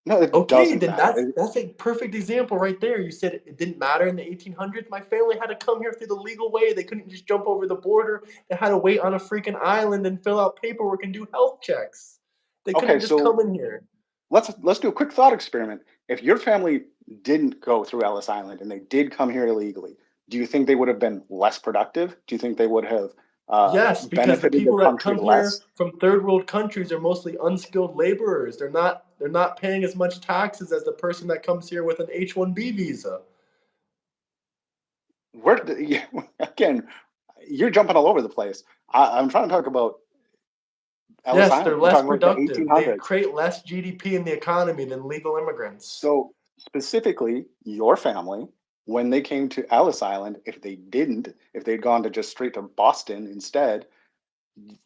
No, it Okay, doesn't then matter. that's a perfect example right there. You said it didn't matter in the 1800s. My family had to come here through the legal way. They couldn't just jump over the border. They had to wait on a freaking island and fill out paperwork and do health checks. They Okay, couldn't just so come in here. let's do a quick thought experiment. If your family didn't go through Ellis Island and they did come here illegally, do you think they would have been less productive? Do you think they would have Yes, because the benefited the people that country come here less? from third world countries are mostly unskilled laborers. They're not paying as much taxes as the person that comes here with an H-1B visa. Again, you're jumping all over the place. I'm trying to talk about Ellis Yes, they're Island. We're less talking about the productive. They 1800s. create less GDP in the economy than legal immigrants. So specifically, your family, when they came to Ellis Island, if they'd gone to just straight to Boston instead,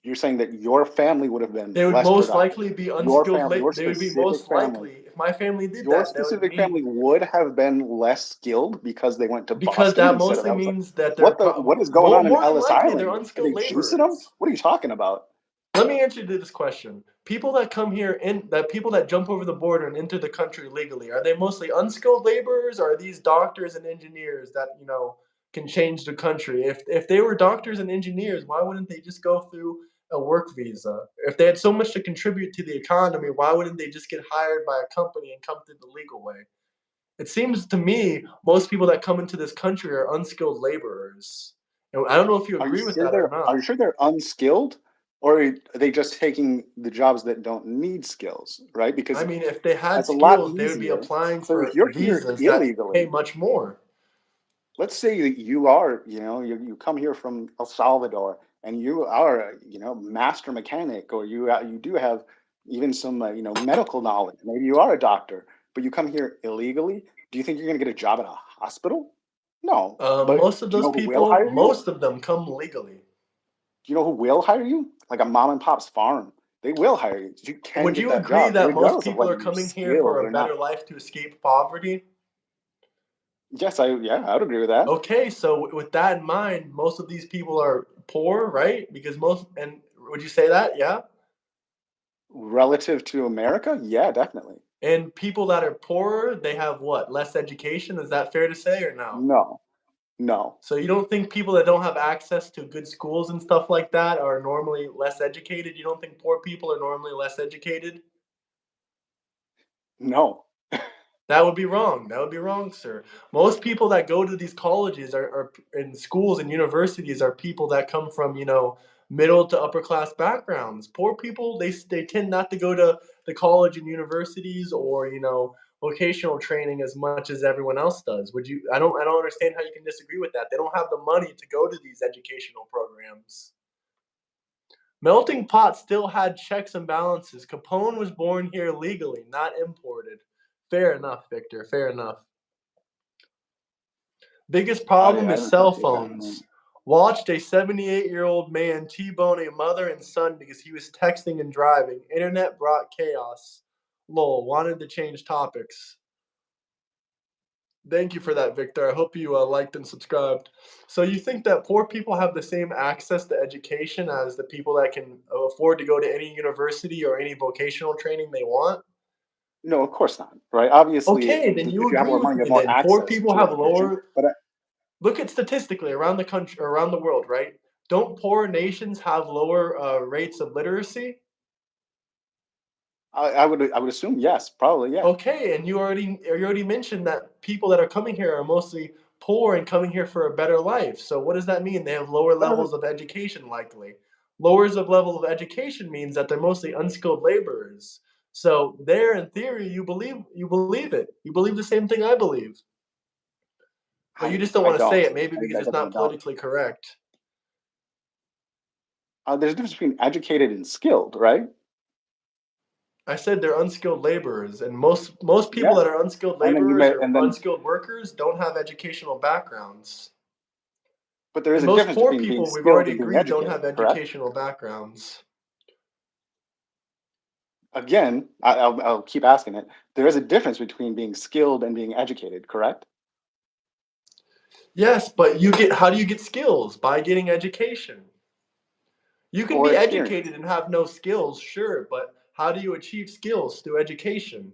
you're saying that your family would have been They would less most productive. likely be unskilled they would be most Family, likely if my family did your that, they would specific need family would have been less skilled because they went to because Boston that instead of mostly Ellis Island. means that they're What is going on in more than Ellis likely they're Island? Are unskilled they juicing them? laborers. What are you talking about? Let me answer this question. People that come here in that people that jump over the border and enter the country legally, are they mostly unskilled laborers or are these doctors and engineers that, can change the country? If they were doctors and engineers, why wouldn't they just go through a work visa? If they had so much to contribute to the economy, why wouldn't they just get hired by a company and come through the legal way? It seems to me most people that come into this country are unskilled laborers. And I don't know if you agree with that or Are not. you sure they're unskilled, or are they just taking the jobs that don't need skills, right? I Because mean, if they had that's a lot skills, they would be easier. applying So if for you're here visas that pay illegally, much more. let's say that you are, you come here from El Salvador and you are, master mechanic, or you do have even some, medical knowledge. Maybe you are a doctor, but you come here illegally. Do you think you're going to get a job at a hospital? No. But Most of do you those know who will people, hire you? most of them come legally. Do you know who will hire you? Like a mom and pop's farm. They will hire you. You can Would get you that agree job, that most regardless of people whether are you're coming here for skilled a or not. better life to escape poverty? Yes, I would agree with that. Okay, so with that in mind, most of these people are poor, right? Because and would you say that? Yeah. Relative to America, yeah, definitely. And people that are poorer, they have what? Less education? Is that fair to say or no? No, no, So you don't think people that don't have access to good schools and stuff like that are normally less educated? You don't think poor people are normally less educated? no. That would be wrong. That would be wrong, sir. Most people that go to these colleges are in schools and universities are people that come from, middle to upper class backgrounds. Poor people, they tend not to go to the college and universities or, vocational training as much as everyone else does. I don't understand how you can disagree with that. They don't have the money to go to these educational programs. Melting Pot still had checks and balances. Capone was born here legally, not imported. Fair enough, Victor. Fair enough. Biggest problem I is don't cell appreciate that. I mean, phones. Watched a 78-year-old man T-bone a mother and son because he was texting and driving. Internet brought chaos. Lol, wanted to change topics. Thank you for that, Victor. I hope you liked and subscribed. So you think that poor people have the same access to education as the people that can afford to go to any university or any vocational training they want? no, of course not, right? Obviously, Okay, then you if you have agree more money, with you have me more then. Poor access people to have education. lower But look at statistically around the country around the world, right? Don't poor nations have lower rates of literacy? I would assume yes, probably yeah. Okay, and you already mentioned that people that are coming here are mostly poor and coming here for a better life. So what does that mean? They have lower That doesn't. levels of education likely. Lowers of level of education means that they're mostly unskilled laborers. So there in theory you believe it. You believe the same thing I believe. But you just don't I want to say don't. it maybe I because it's definitely not don't. politically correct. There's a difference between educated and skilled, right? I said they're unskilled laborers, and most people Yeah. that are unskilled And then laborers or and then, unskilled workers don't have educational backgrounds. but there is And a most difference poor between being people, we've skilled already and being agreed, don't educated, have correct? educational backgrounds. Again, I'll keep asking it. There is a difference between being skilled and being educated, correct? Yes, but how do you get skills? By getting education. You can Or be experience educated and have no skills, sure, but how do you achieve skills through education?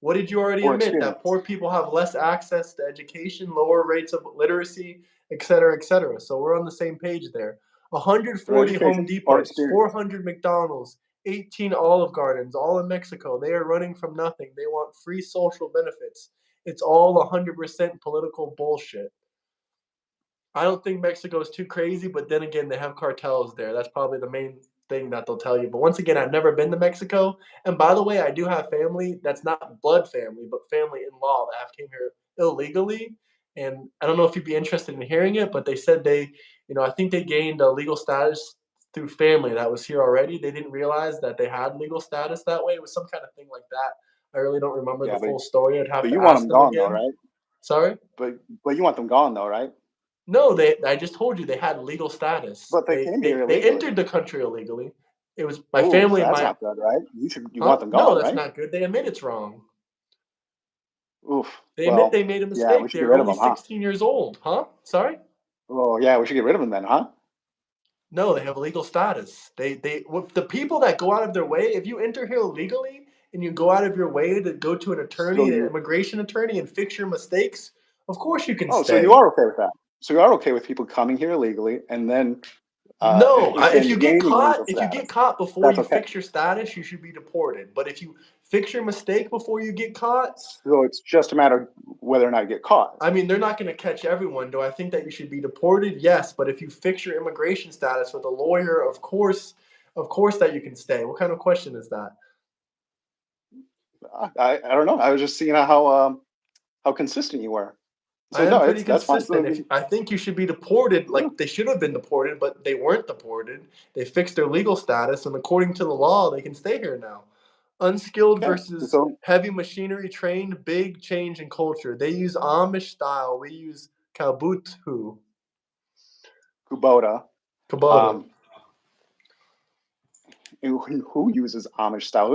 What did you already or admit? That experience poor people have less access to education, lower rates of literacy, et cetera, et cetera. So we're on the same page there. or 140 Home education or Depots, experience. 400 McDonald's, 18 Olive Gardens, all in Mexico. They are running from nothing. They want free social benefits. It's all 100% political bullshit. I don't think Mexico is too crazy, but then again, they have cartels there. That's probably the main thing that they'll tell you. But once again, I've never been to Mexico. And by the way, I do have family that's not blood family, but family in law that have came here illegally. And I don't know if you'd be interested in hearing it, but they said I think they gained a legal status through family that was here already. They didn't realize that they had legal status that way. It was some kind of thing like that. I really don't remember the Yeah, full story. I'd have but to you want ask them them gone though, again. right? Sorry? But you want them gone though, right? No, I just told you they had legal status. But they came here They illegally. entered the country illegally. It was my Oh, family and that's my not good, right? You want huh? them No, gone, that's right? not good. They admit it's wrong. Oof. They admit Well, they made a yeah, we mistake. should They get were rid of only them, huh? 16 years old. Huh? Sorry? Oh, yeah, we should get rid of them then, huh? No, they have legal status. The people that go out of their way, if you enter here illegally and you go out of your way to go to an So attorney, an you, immigration attorney, and fix your mistakes, of course you can oh, so you stay. are okay with that? So you are okay with people coming here illegally and then No, and gaining legal if you get status? caught before That's you okay. fix your status, you should be deported. But if you fix your mistake before you get caught, So it's just a matter of whether or not you get caught. I mean, they're not going to catch everyone. Do I think that you should be deported? Yes, but if you fix your immigration status with a lawyer, of course that you can stay. What kind of question is that? I don't know. I was just seeing how consistent you were. I So am no, pretty it's that's fine. So consistent. If I think you should be deported, yeah, like they should have been deported, but they weren't deported. They fixed their legal status, and according to the law, they can stay here now. Unskilled okay. versus So heavy machinery trained, big change in culture. They use Amish style. We use Kabutu, Kubota. Kubota. Um, who uses Amish style?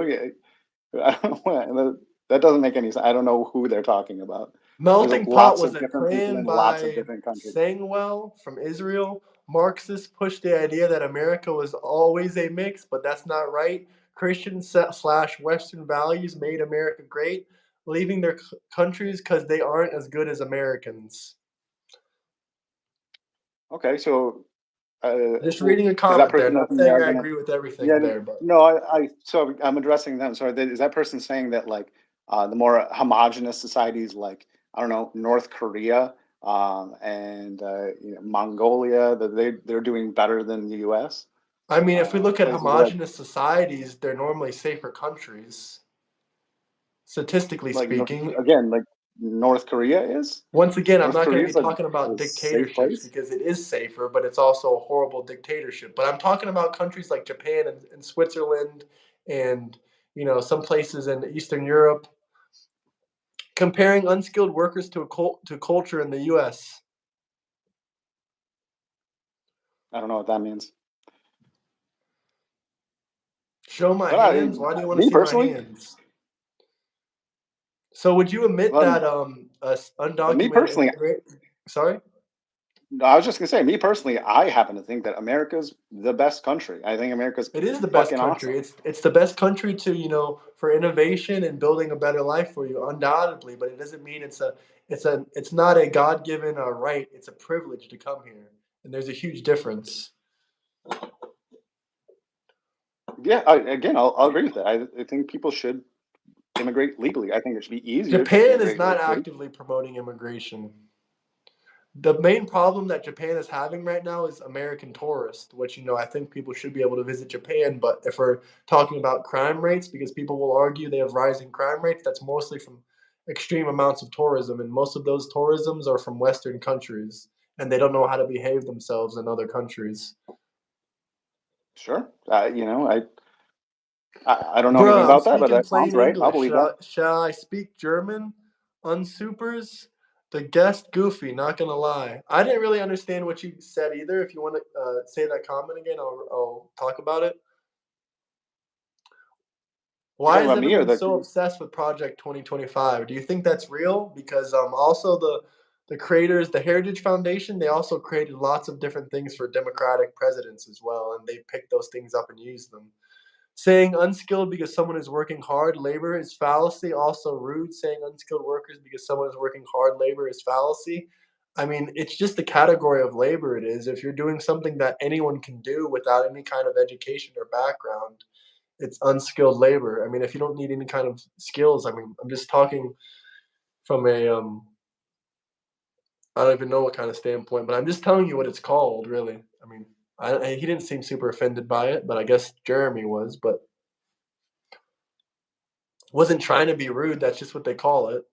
That doesn't make any sense. I don't know who they're talking about. There's Melting Pot lots was of a different people plan in lots of by different countries. Sangwell from Israel. Marxists pushed the idea that America was always a mix, but that's not right. Christian slash Western values made America great, leaving their countries because they aren't as good as Americans. Okay, so Just who reading a is that comment there, person not making the saying I argument? agree with Yeah, everything there, but no, so I'm addressing them. So is that person saying that like the more homogenous societies like I don't know North Korea and Mongolia that they're doing better than the U.S. I mean, if we look at Places like homogenous societies, they're normally safer countries, statistically like speaking. again like North Korea is. Once again, I'm North not going Korea to be is talking a about safe dictatorships place. because it is safer, but it's also a horrible dictatorship. But I'm talking about countries like Japan and Switzerland and some places in Eastern Europe, comparing unskilled workers to culture in the U.S. I don't know what that means, Show my but hands. Why do you want to me see my personally, hands? So would you admit well, that me undocumented personally, immigrant? Sorry. no, I was just gonna say, me personally, I happen to think that America's the best country. I think America's It is the best fucking country. awesome. It's the best country to, for innovation and building a better life for you, undoubtedly. But it doesn't mean it's not a God given right. It's a privilege to come here, and there's a huge difference. Yeah, again, I'll agree with that. I think people should immigrate legally. I think it should be easier to Japan is immigrate not legally. actively promoting immigration. The main problem that Japan is having right now is American tourists, which I think people should be able to visit Japan. But if we're talking about crime rates, because people will argue they have rising crime rates, that's mostly from extreme amounts of tourism, and most of those tourisms are from Western countries, and they don't know how to behave themselves in other countries. Sure, I don't know anything Bruh, I'm about that, but speaking that plain sounds right. I'll English. believe that. Shall I speak German? Unsupers? The guest goofy, not gonna lie. I didn't really understand what you said either. If you want to say that comment again, I'll talk about it. You're Why talking is about me or everyone the? so obsessed with Project 2025? Do you think that's real? Because also the creators, the Heritage Foundation, they also created lots of different things for Democratic presidents as well, and they picked those things up and used them. Saying unskilled because someone is working hard labor is fallacy. Also rude. Saying unskilled workers because someone is working hard labor is fallacy. I mean, it's just the category of labor it is. If you're doing something that anyone can do without any kind of education or background, it's unskilled labor. I mean, if you don't need any kind of skills, I mean, I'm just talking from I don't even know what kind of standpoint, but I'm just telling you what it's called, really. I mean, he didn't seem super offended by it, but I guess Jeremy was, but wasn't trying to be rude. That's just what they call it.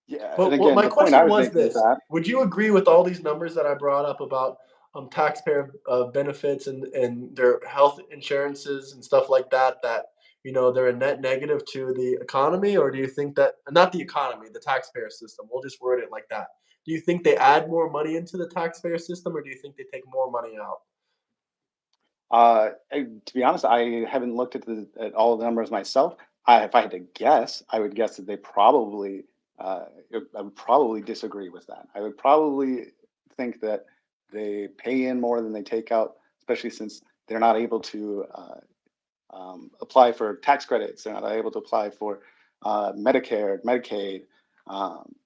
Yeah, and But what again, my the point I question was was making with this: that, would you agree with all these numbers that I brought up about taxpayer benefits and their health insurances and stuff like that? That they're a net negative to the economy, or do you think that not the economy, the taxpayer system? We'll just word it like that. Do you think they add more money into the taxpayer system, or do you think they take more money out? to be honest, I haven't looked at all the numbers myself. If I had to guess, I would guess that they probably, I would probably disagree with that. I would probably think that they pay in more than they take out, especially since they're not able to apply for tax credits. They're not able to apply for Medicare, Medicaid,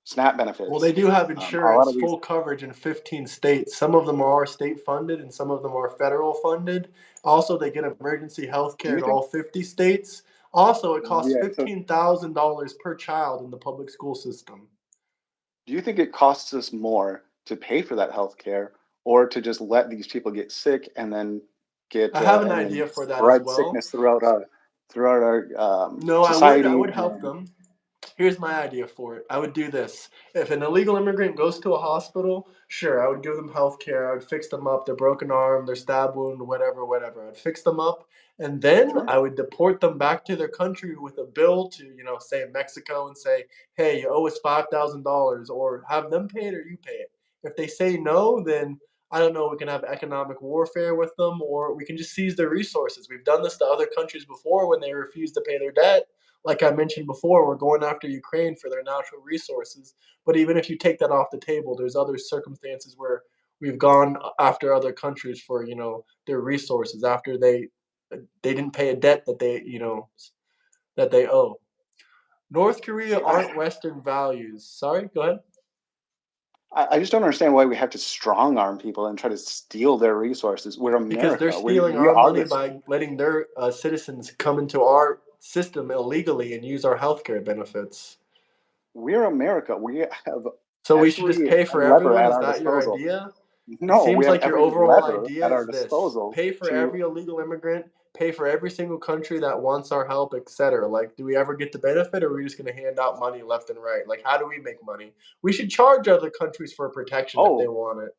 SNAP Well, they benefits. do have A lot insurance, of these, full coverage in 15 states. Some of them are state funded and some of them are federal funded. Also, they get emergency health do care you in think? all 50 states. Also, it costs Yeah. So, $15,000 per child in the public school system. do you think it costs us more to pay for that health care or to just let these people get sick and then I have an and then idea for that as spread well. sickness throughout our No, I society? would help And them. Here's my idea for it. I would do this. If an illegal immigrant goes to a hospital, sure, I would give them health care. I would fix them up, their broken arm, their stab wound, whatever, whatever. I'd fix them up. And then sure, I would deport them back to their country with a bill to, say Mexico and say, hey, you owe us $5,000, or have them pay it or you pay it. If they say no, then I don't know, we can have economic warfare with them or we can just seize their resources. We've done this to other countries before when they refuse to pay their debt. Like I mentioned before, we're going after Ukraine for their natural resources. But even if you take that off the table, there's other circumstances where we've gone after other countries for their resources after they didn't pay a debt that that they owe. North Korea see, aren't Western values. Sorry, go ahead. I just don't understand why we have to strong arm people and try to steal their resources. We're Because they're America. stealing We our are money this. by letting their citizens come into our system illegally and use our healthcare benefits. We're America. We have So we should just every pay for lever everyone? at Is our that your disposal. idea? It No, we seems have like your every overall lever idea at our is this: disposal pay for to. every illegal immigrant, pay for every single country that wants our help, etc. Like, do we ever get the benefit, or are we just going to hand out money left and right? Like, how do we make money? We should charge other countries for protection if they Oh, want it.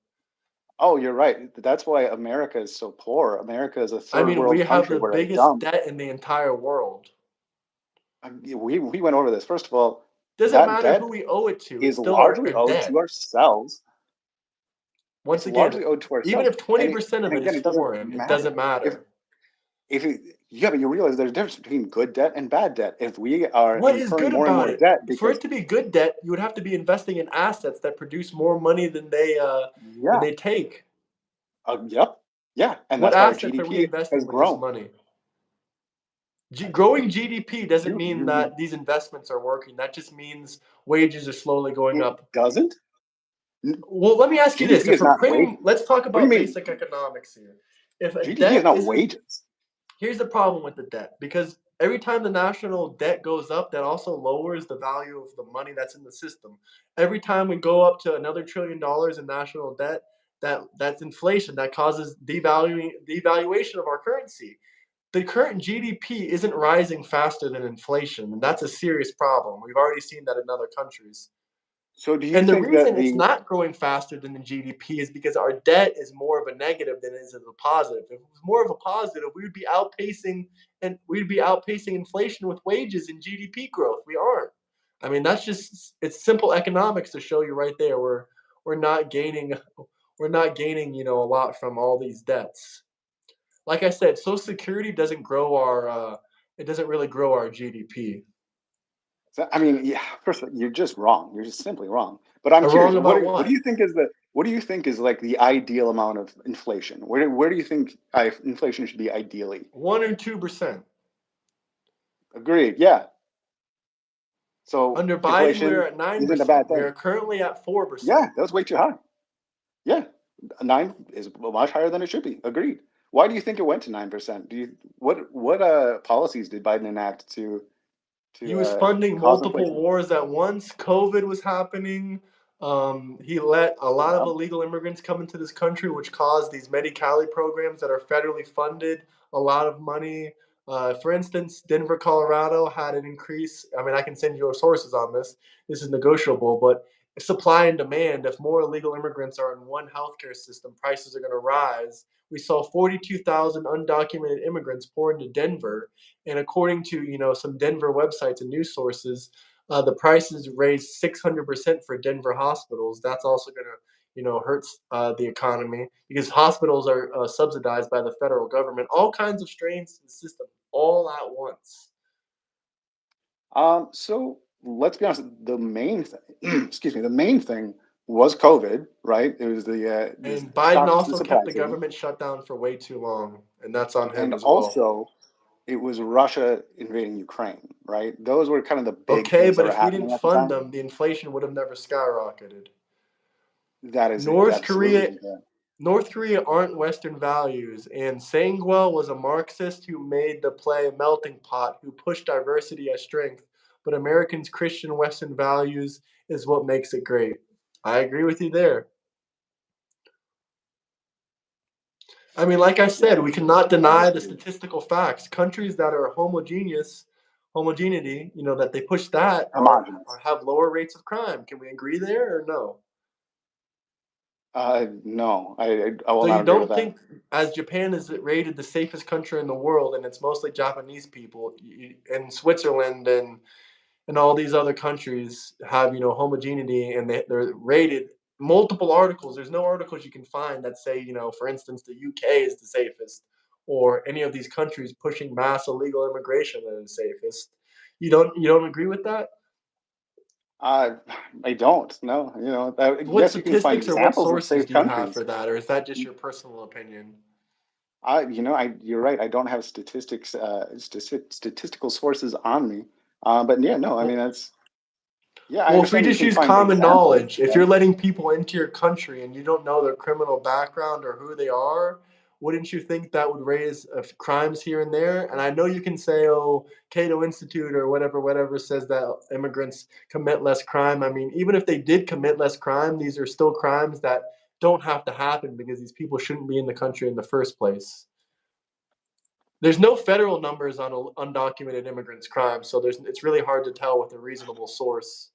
oh, you're right. That's why America is so poor. America is a I third mean, we world have country. the We're a biggest dump. debt in the entire world. We went over this. First of all, Doesn't that matter who debt we owe it to; it's is still largely a owed to debt. ourselves. It's Once again, largely owed to even ourselves, if twenty and percent of and it is again, it doesn't foreign, it matter doesn't if matter. yeah, but you realize there's a difference between good debt and bad debt. If we are What is incurring good more and about more it? debt For because it to be good debt, you would have to be investing in assets that produce more money than yeah, they take. yep, yeah, and What that's why our assets are we GDP has investing with this grown. money? Growing GDP doesn't mean You that these investments are working. That just means wages are slowly going it up. doesn't. N- Well, let me ask you this: GDP if is we're not printing, wages. let's talk What do you about mean? basic economics here. If a GDP is debt not isn't wages. Here's the problem with the debt, because every time the national debt goes up, that also lowers the value of the money that's in the system. Every time we go up to another $1 trillion in national debt, that's inflation that causes devaluation of our currency. The current GDP isn't rising faster than inflation, and that's a serious problem. We've already seen that in other countries. So do you And the think that reason the it's not growing faster than the GDP is because our debt is more of a negative than it is of a positive. If it was more of a positive, we'd be outpacing inflation with wages and GDP growth. We aren't. I mean, it's simple economics to show you right there. We're not gaining we're not gaining, a lot from all these debts. Like I said, Social Security doesn't really grow our GDP. I mean, yeah, first of all, you're just wrong. You're just simply wrong. But I'm curious, Wrong about what do what? you think is what do you think is like the ideal amount of inflation? Where do you think inflation should be ideally? 1 or 2%. Agreed. Yeah. So Under Biden, we inflation are at nine isn't a bad percent. We thing. are currently at 4%. Yeah, that was way too high. Yeah, nine is much higher than it should be. Agreed. Why do you think it went to 9%? Do you what policies did Biden enact He to was funding cause multiple inflation? wars at once. COVID was happening. He let a lot of Well, illegal immigrants come into this country, which caused these Medi-Cali programs that are federally funded a lot of money. For instance, Denver, Colorado had an increase. I mean, I can send you sources on this. This is negotiable, but supply and demand. If more illegal immigrants are in one healthcare system, prices are going to rise. We saw 42,000 undocumented immigrants pour into Denver, and according to some Denver websites and news sources, the prices raised 600% for Denver hospitals. That's also going to hurts the economy because hospitals are subsidized by the federal government. All kinds of strains to the system all at once. so let's be honest. The main thing, excuse me, the main thing was COVID, right? It was the And Biden shock to the also supply kept the chain, government shut down for way too long, and that's on him and as well. also it was Russia invading Ukraine, right? Those were kind of the big Okay, things that but were if we didn't happening at the fund time. them, the inflation would have never skyrocketed. That is North Korea absolutely correct. North Korea aren't Western values, and Sangwell was a Marxist who made the play Melting Pot, who pushed diversity as strength, but Americans' Christian Western values is what makes it great. I agree with you there. I mean, like I Yeah, said, we cannot I deny the disagree. statistical facts. Countries that are homogeneity, that they push that are Homogenous. have lower rates of crime. Can we agree there or no? No, I will So not you agree with don't that. think, as Japan is rated the safest country in the world, and it's mostly Japanese people, and Switzerland and all these other countries have homogeneity, and they're rated multiple articles. There's no articles you can find that say for instance, the UK is the safest, or any of these countries pushing mass illegal immigration are the safest. You don't agree with that? Uh, I don't. No, What yes, you can find statistics or what examples of sources safe do you have countries. for that, or is that just your personal opinion? You're right. I don't have statistical sources on me. But yeah, no, I Well, mean yeah, I Well, if we understand you just can use find common examples, knowledge, if right? you're letting people into your country and you don't know their criminal background or who they are, wouldn't you think that would raise crimes here and there? And I know you can say, "Oh, Cato Institute or whatever says that immigrants commit less crime." I mean, even if they did commit less crime, these are still crimes that don't have to happen because these people shouldn't be in the country in the first place. There's no federal numbers on undocumented immigrants' crimes, so it's really hard to tell with a reasonable source.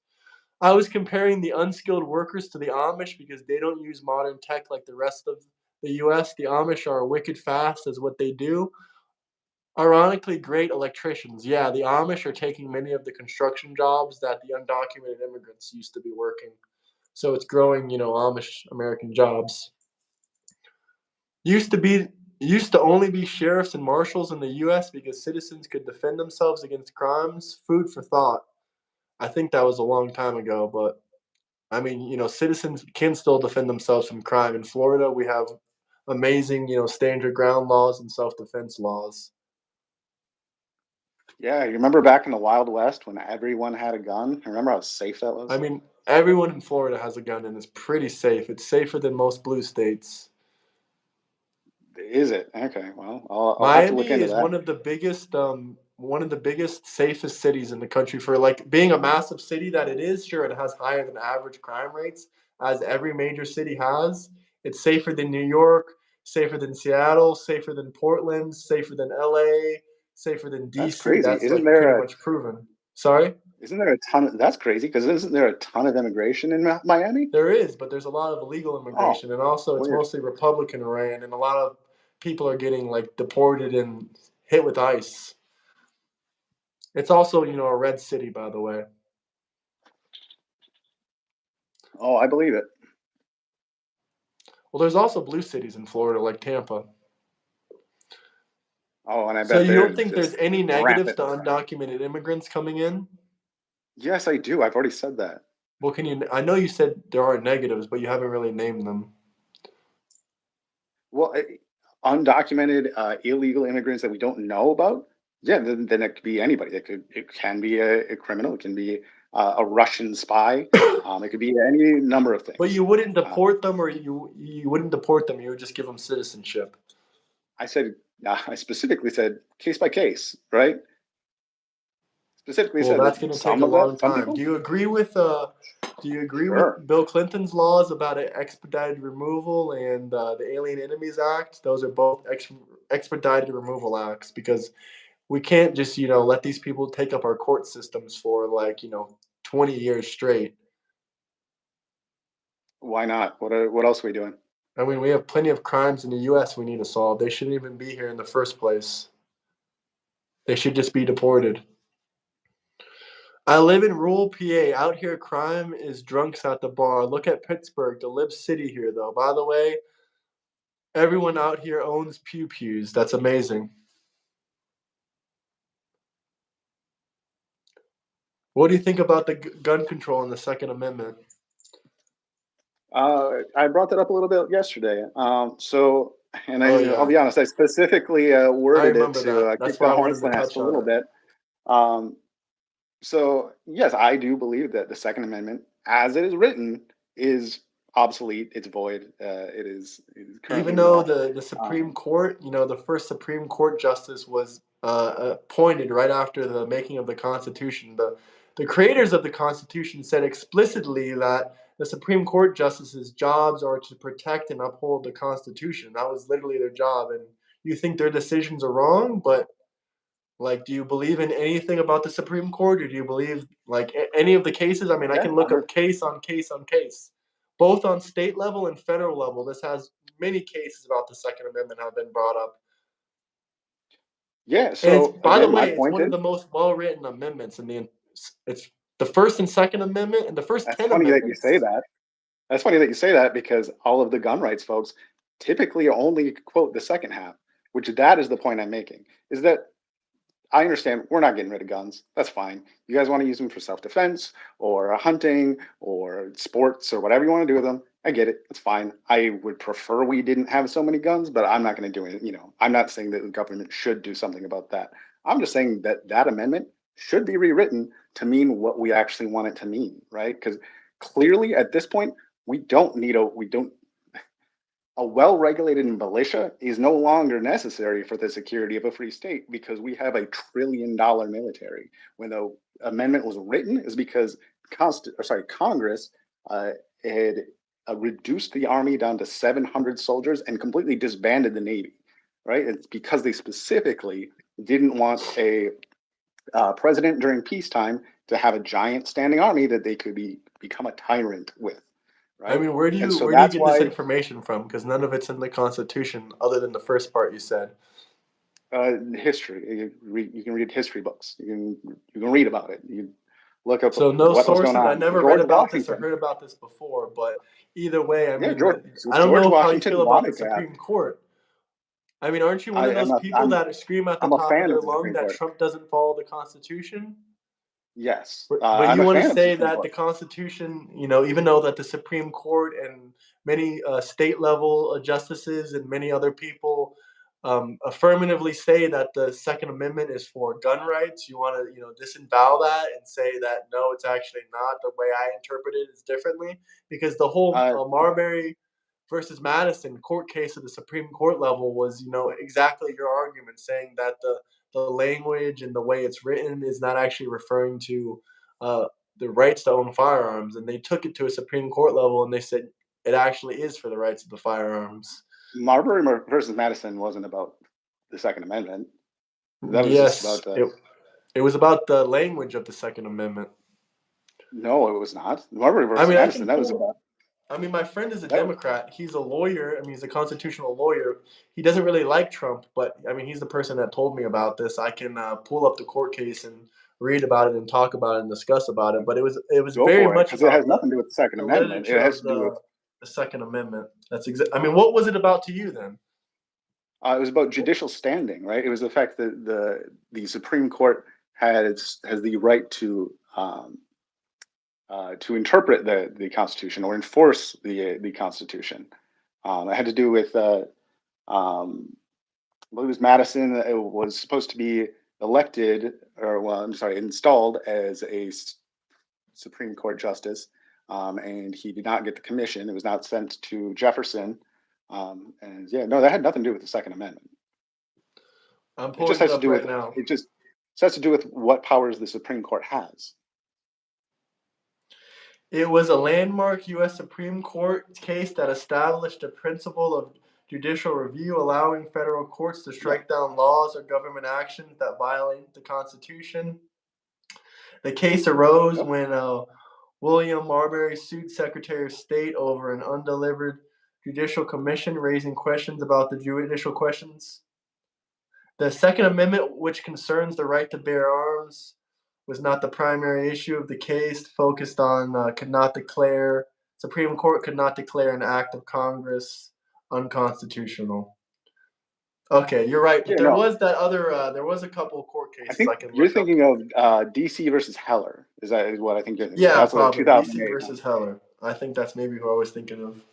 I was comparing the unskilled workers to the Amish because they don't use modern tech like the rest of the US. The Amish are wicked fast as what they do. Ironically, great electricians. Yeah, the Amish are taking many of the construction jobs that the undocumented immigrants used to be working. So it's growing, Amish American jobs. Used to be used to only be sheriffs and marshals in the US because citizens could defend themselves against crimes. Food for thought. I think that was a long time ago, but I mean, citizens can still defend themselves from crime. In Florida, we have amazing, stand your ground laws and self-defense laws. Yeah, you remember back in the Wild West when everyone had a gun? Remember how safe that I was? mean, everyone in Florida has a gun and it's pretty safe. It's safer than most blue states. Is it? Okay, well, I'll have to look Miami into is that. one of the biggest, safest cities in the country for like being a massive city that it is. Sure, it has higher than average crime rates, as every major city has. It's safer than New York, safer than Seattle, safer than Portland, safer than LA, safer than That's DC. crazy. That's like pretty much proven. Sorry? Isn't there a ton of, that's crazy because isn't there a ton of immigration in Miami? There is, but there's a lot of illegal Oh, immigration, and also it's weird. mostly Republican ran, and a lot of people are getting like deported and hit with ICE. It's also, a red city, by the way. Oh, I believe it. Well, there's also blue cities in Florida, like Tampa. Oh, and I So bet you don't there's think there's just any negatives rampant to crime. undocumented immigrants coming in? Yes, I do. I've already said that. Well, I know you said there are negatives, but you haven't really named them. Well, undocumented illegal immigrants that we don't know about. Yeah, then it could be anybody. It can be a criminal. It can be a Russian spy. It could be any number of But things. you wouldn't Um, deport them, or you wouldn't deport them. You would just give them citizenship. I said I specifically said case by case, right? specifically Well, said that's that going to take some a of that, long some time. people, Do you agree sure. with Bill Clinton's laws about an expedited removal and the Alien Enemies Act? Those are both expedited removal acts because we can't just let these people take up our court systems for 20 years straight. Why not? What else are we doing? I mean, we have plenty of crimes in the U.S. we need to solve. They shouldn't even be here in the first place. They should just be deported. I live in rural PA. Out here, crime is drunks at the bar. Look at Pittsburgh, the lib city here, though. By the way, everyone out here owns pew pews. That's amazing. What do you think about the gun control in the Second Amendment? I brought that up a little bit yesterday. And Oh I'll yeah, be honest, I specifically I worded it remember to that. kick That's why the I wanted hornet's to nest touch a on little it. bit. Um, so yes, I do believe that the Second Amendment, as it is written, is obsolete. It's void. It is Even currently though null. the Supreme Um, Court, the first Supreme Court justice was appointed right after the making of the Constitution. The creators of the Constitution said explicitly that the Supreme Court justices' jobs are to protect and uphold the Constitution. That was literally their job. And you think their decisions are wrong, but do you believe in anything about the Supreme Court, or do you believe any of the cases? I mean, I yeah, can look up case on case on case, both on state level and federal level. This has many cases about the Second Amendment have been brought up, yeah. and it's So by the again, my way, it's point one of is, the most well written amendments in the. It's the First and Second Amendment and the first that's ten funny that you say amendments. that. That's funny that you say that because all of the gun rights folks typically only quote the second half, which that is the point I'm making. Is that I understand we're not getting rid of guns. That's fine. You guys want to use them for self defense or hunting or sports or whatever you want to do with them. I get it. It's fine. I would prefer we didn't have so many guns, but I'm not going to do it. I'm not saying that the government should do something about that. I'm just saying that that amendment should be rewritten to mean what we actually want it to mean, right? Because clearly at this point, we don't a well-regulated militia is no longer necessary for the security of a free state because we have $1 trillion military. When the amendment was written, is because Congress uh, had reduced the army down to 700 soldiers and completely disbanded the Navy. Right? It's because they specifically didn't want a president during peacetime to have a giant standing army that they could become a tyrant with. I Right? mean, where do And you so where do you that's get this why information from? Because none of it's in the Constitution, other than the first part you said. history. You can read history books. You can read about it. You look up So no what was going sources. I on. never read George about this or Washington. heard about this before, but either way, I Yeah, mean, So I don't George know how you Washington feel about the wanted to have. Supreme Court. I mean, aren't you one of I am those a people that scream at the I'm a top of fan their of the lung Supreme that Court. Trump doesn't follow the Constitution? Yes, But I'm you a want to fan of the say Supreme that the Court. Constitution, even though that the Supreme Court and many state level justices and many other people affirmatively say that the Second Amendment is for gun rights, you want to, disavow that and say that no, it's actually not. The way I interpret it is differently because the whole Uh, Marbury versus Madison court case at the Supreme Court level was, exactly your argument, saying that the language and the way it's written is not actually referring to uh, the rights to own firearms. And they took it to a Supreme Court level and they said it actually is for the rights of the firearms. Marbury versus Madison wasn't about the Second Amendment. That was just Yes, about it was about the language of the Second Amendment. no, it was not. Marbury I versus mean, I Madison. can That was pull. about I mean, my friend is a that. Democrat. He's a lawyer. I mean, he's a constitutional lawyer. He doesn't really like Trump, but I mean, he's the person that told me about this. I can pull up the court case and read about it and talk about it and discuss about it. But it was Go very for it much because it about has nothing to do with the Second the Amendment. It literature has of to do with the Second Amendment. I mean, what was it about to you then? it was about judicial standing, right? It was the fact that the Supreme Court has the right to interpret the Constitution or enforce the Constitution. It had to do with I believe it was Madison. It was supposed to be elected, or well, I'm sorry, installed as a Supreme Court justice, and he did not get the commission. It was not sent to Jefferson, and yeah, no, that had nothing to do with the Second Amendment. I'm It just pulling it has to up do right with now. it. Just So it has to do with what powers the Supreme Court has. It was a landmark U.S. Supreme Court case that established a principle of judicial review, allowing federal courts to Yeah. strike down laws or government actions that violate the Constitution. The case arose Yep. when William Marbury sued Secretary of State over an undelivered judicial commission, raising questions about the judicial questions. The Second Amendment, which concerns the right to bear arms, was not the primary issue of the case. Focused on could not declare Supreme Court could not declare an act of Congress unconstitutional. Okay, you're right, but Yeah. No. there was a couple of court I cases think I can you're look up. thinking of DC versus Heller. Is what I think you're thinking of. Yeah, That's a probably DC 2008 one. versus Heller. I think that's maybe who I was thinking of.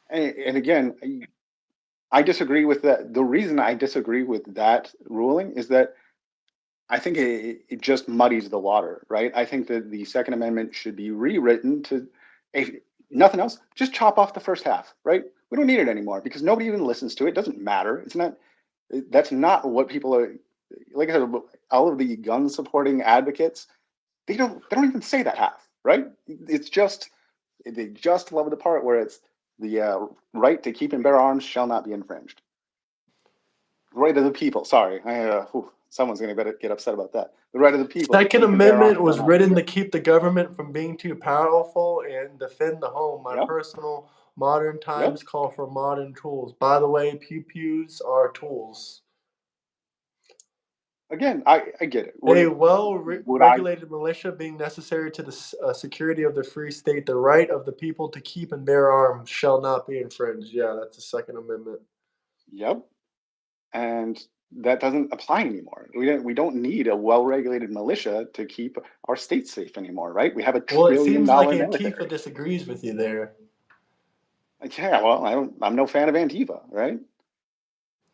And again, I disagree with that. The reason I disagree with that ruling is that I think it just muddies the water, right? I think that the Second Amendment should be rewritten to, if nothing else, just chop off the first half, right? We don't need it anymore because nobody even listens to it. It doesn't matter. It's not. That's not what people are. Like I said, all of the gun supporting advocates, they don't even say that half, right? It's just they just love the part where it's the right to keep and bear arms shall not be infringed. Right of the people. Sorry, someone's going to get upset about that. The right of the people to Second keep and bear arms Amendment shall was not be written to infringed. keep the government from being too powerful and defend the home. My Yep, personal modern yep. times call for modern tools. By the way, pew pews are tools. Again, I get it. A Would I? regulated militia being necessary to the security of the free state, the right of the people to keep and bear arms shall not be infringed. Yeah, that's the Second Amendment. Yep. And that doesn't apply anymore. We don't need a well-regulated militia to keep our state safe anymore, right? We have a Well, it trillion seems like dollar Antifa military. disagrees with you there. Like, yeah, well, I'm no fan of Antifa, right?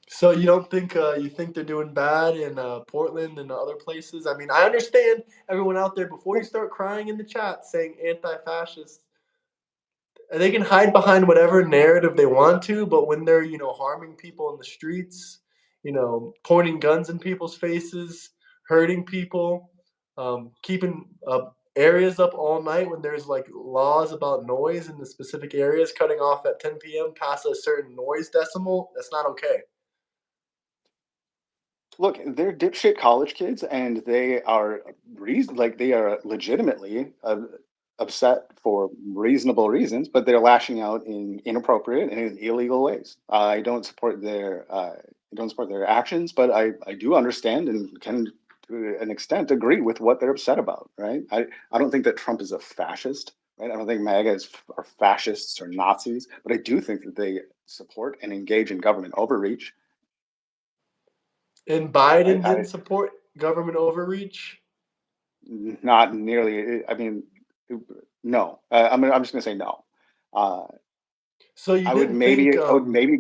So you think they're doing bad in Portland and other places? I mean, I understand everyone out there. Before you Well, start crying in the chat saying anti-fascist, they can hide behind whatever narrative they want to. But when they're harming people in the streets, pointing guns in people's faces, hurting people, keeping areas up all night when there's like laws about noise in the specific areas, cutting off at 10 p.m. past a certain noise decimal, that's not okay. look, they're dipshit college kids, and they are they are legitimately upset for reasonable reasons, but they're lashing out in inappropriate and in illegal ways. I don't support their actions, but I do understand and can to an extent agree with what they're upset about. Right? I don't think that Trump is a fascist. Right? I don't think are fascists or Nazis, but I do think that they support and engage in government overreach. And Right? Biden didn't support government overreach. Not nearly. I mean, no. I'm just going to say no. Uh, So you didn't think I would maybe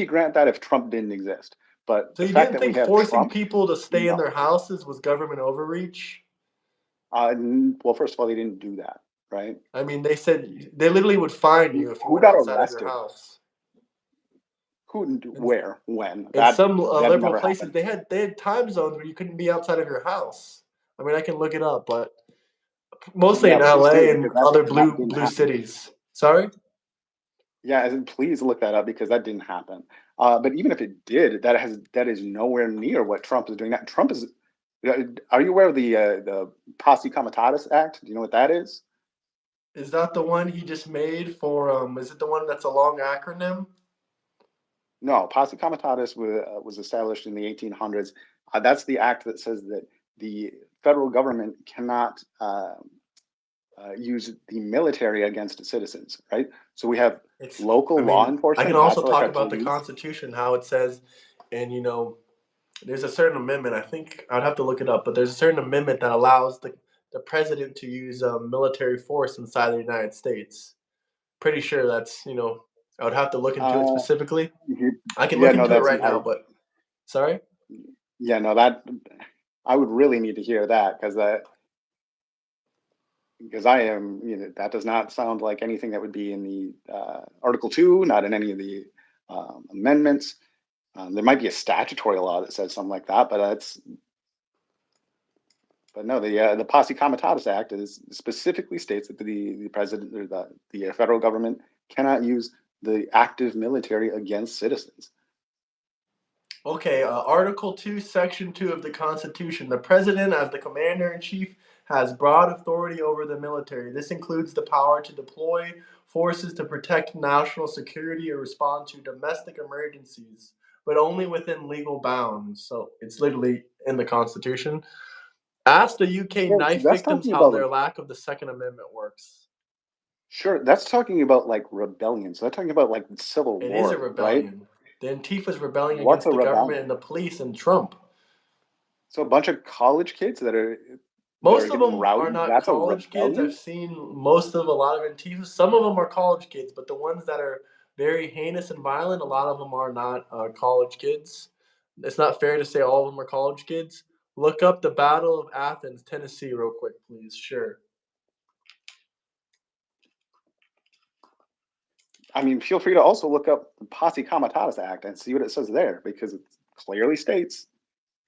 grant that if Trump didn't exist. But so the you fact didn't that we think have forcing Trump, people to stay in no. their houses was government overreach? Well, first of all, they didn't do that, right? I mean, they said they literally would fine you if you Who went got outside of your arrested? house. Who, And where, when? in some That liberal never places, happened. they had time zones where you couldn't be outside of your house. I mean, I can look it up, but mostly Yeah, in please LA do and because other that blue didn't blue happen. cities. Sorry. Yeah, please look that up because that didn't happen. But even if it did, that is nowhere near what Trump is doing. Now, Trump is. Are you aware of the Posse Comitatus Act? Do you know what that is? Is that the one he just made for? Is it the one that's a long acronym? No, Posse Comitatus was established in the 1800s. That's the act that says that the federal government cannot use the military against citizens, right? So we have It's. I local law mean, I can enforcement. also That's like talk our about the police. Constitution, how it says, and there's a certain amendment. I think I'd have to look it up, but there's a certain amendment that allows the president to use military force inside the United States. Pretty sure that's. I would have to look into it Uh, specifically. I can yeah, look no, into it that's right now, but sorry. yeah, no, that I would really need to hear that because I am, that does not sound like anything that would be in the Article 2, not in any of the amendments. There might be a statutory law that says something like that, but But no, the Posse Comitatus Act specifically states that the president or the federal government cannot use the active military against citizens. Okay, Article 2, Section 2 of the Constitution. The President, as the Commander in Chief, has broad authority over the military. This includes the power to deploy forces to protect national security or respond to domestic emergencies, but only within legal bounds. So it's literally in the Constitution. Ask the UK Yeah, knife that's victims talking how about their lack of the Second Amendment works. sure. That's talking about like rebellion. So that's talking about like civil It is a war, right? rebellion. The Antifa's rebelling What's against a the government rebellion? and the police and Trump. So a bunch of college kids that are Most of getting them are rowdy. not That's a college kids. I've rebellion. seen most of a lot of Antifa. Some of them are college kids, but the ones that are very heinous and violent, a lot of them are not college kids. It's not fair to say all of them are college kids. Look up the Battle of Athens, Tennessee, real quick, please. Sure. I mean, feel free to also look up the Posse Comitatus Act and see what it says there, because it clearly states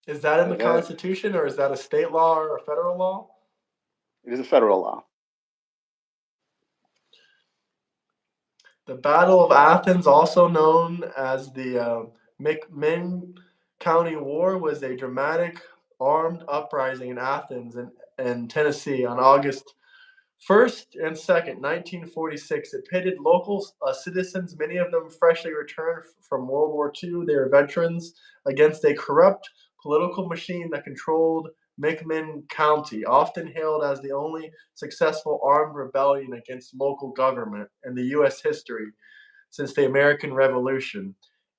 Is that in the that Constitution or is that a state law or a federal law? it is a federal law. The Battle of Athens, also known as the McMinn County War, was a dramatic armed uprising in Athens and Tennessee on August 1st and 2nd, 1946. It pitted local citizens, many of them freshly returned from World War II, they were veterans, against a corrupt political machine that controlled McMinn County, often hailed as the only successful armed rebellion against local government in the U.S. history since the American Revolution.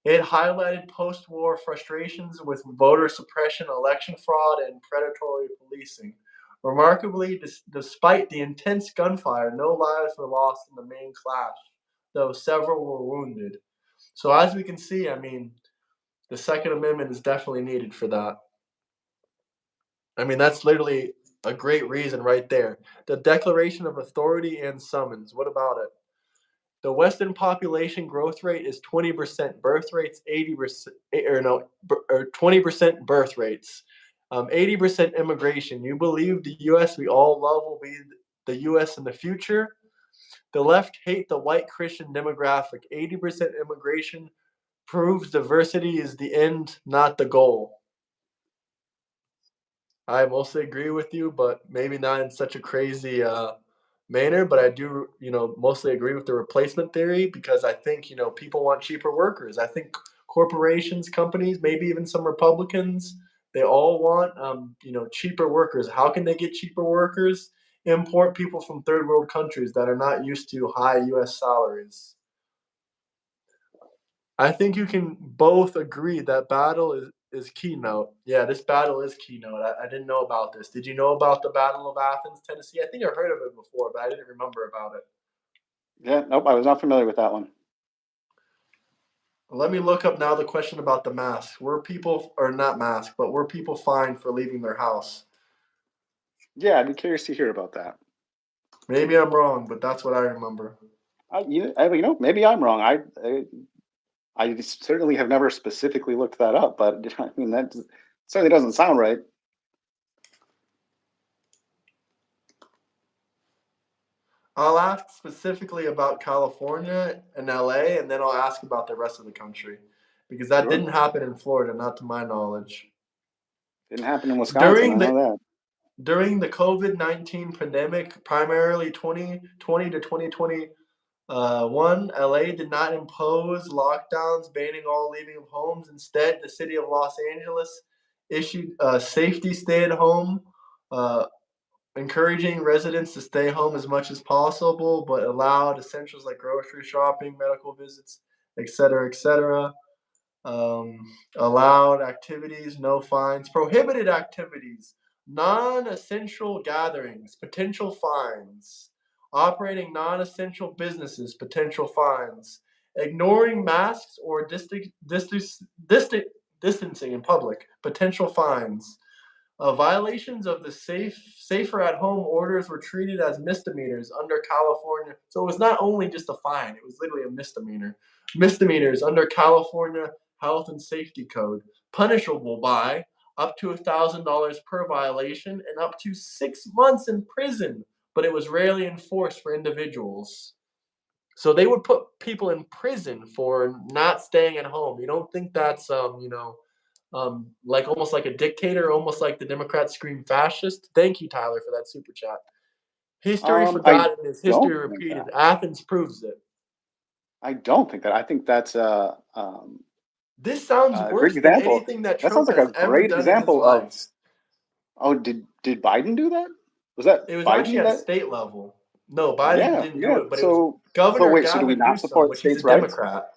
It highlighted post war frustrations with voter suppression, election fraud, and predatory policing. Remarkably, despite the intense gunfire, no lives were lost in the main clash, though several were wounded. So, as we can see, I mean, the Second Amendment is definitely needed for that. I mean, that's literally a great reason right there. The Declaration of Authority and Summons. What about it? The Western population growth rate is 20%. Birth rates 80%, or no, or 20% birth rates. 80% immigration. You believe the U.S. we all love will be the U.S. in the future? The left hate the white Christian demographic. 80% immigration proves diversity is the end, not the goal. I mostly agree with you, but maybe not in such a crazy manner. But I do, mostly agree with the replacement theory because I think, people want cheaper workers. I think corporations, companies, maybe even some Republicans, they all want, cheaper workers. How can they get cheaper workers? Import people from third world countries that are not used to high U.S. salaries. I think you can both agree that battle is keynote. Yeah, this battle is keynote. I didn't know about this. Did you know about the Battle of Athens, Tennessee? I think I heard of it before, but I didn't remember about it. Yeah, nope, I was not familiar with that one. Let me look up now the question about the mask. Were people, or not mask, but were people fined for leaving their house? Yeah, I'd be curious to hear about that. Maybe I'm wrong, but that's what I remember. Maybe I'm wrong. I certainly have never specifically looked that up, but I mean that certainly doesn't sound right. I'll ask specifically about California and LA, and then I'll ask about the rest of the country because that Sure, didn't happen in Florida, not to my knowledge. didn't happen in Wisconsin. I During know the that. during the COVID-19 pandemic, primarily 2020 to 2021, LA did not impose lockdowns banning all leaving of homes. Instead, the city of Los Angeles issued a safety stay at home, uh, encouraging residents to stay home as much as possible, but allowed essentials like grocery shopping, medical visits, etc., etc. Allowed activities, no fines. Prohibited activities, non-essential gatherings, potential fines. Operating non-essential businesses, potential fines. Ignoring masks or distancing in public, potential fines. Violations of the safer at home orders were treated as misdemeanors under California. So it was not only just a fine; it was literally a misdemeanor. Misdemeanors under California Health and Safety Code, punishable by up to $1,000 per violation and up to 6 months in prison, but it was rarely enforced for individuals. So they would put people in prison for not staying at home. You don't think that's like almost like a dictator, almost like the Democrats scream fascist? Thank you, Tyler, for that super chat. History I forgotten is history don't think that. repeated. Athens proves it. I don't think that. I think that's This sounds a great worse than example. anything that That sounds Trump like has a ever great done in his example of. life. Oh, did Biden do that? Was that It was actually Biden at a that? state level. No, Biden Yeah, didn't yeah. do it, but it was So Governor wait. So do we Gavin not Newsom, support which he's a states' rights? Democrat.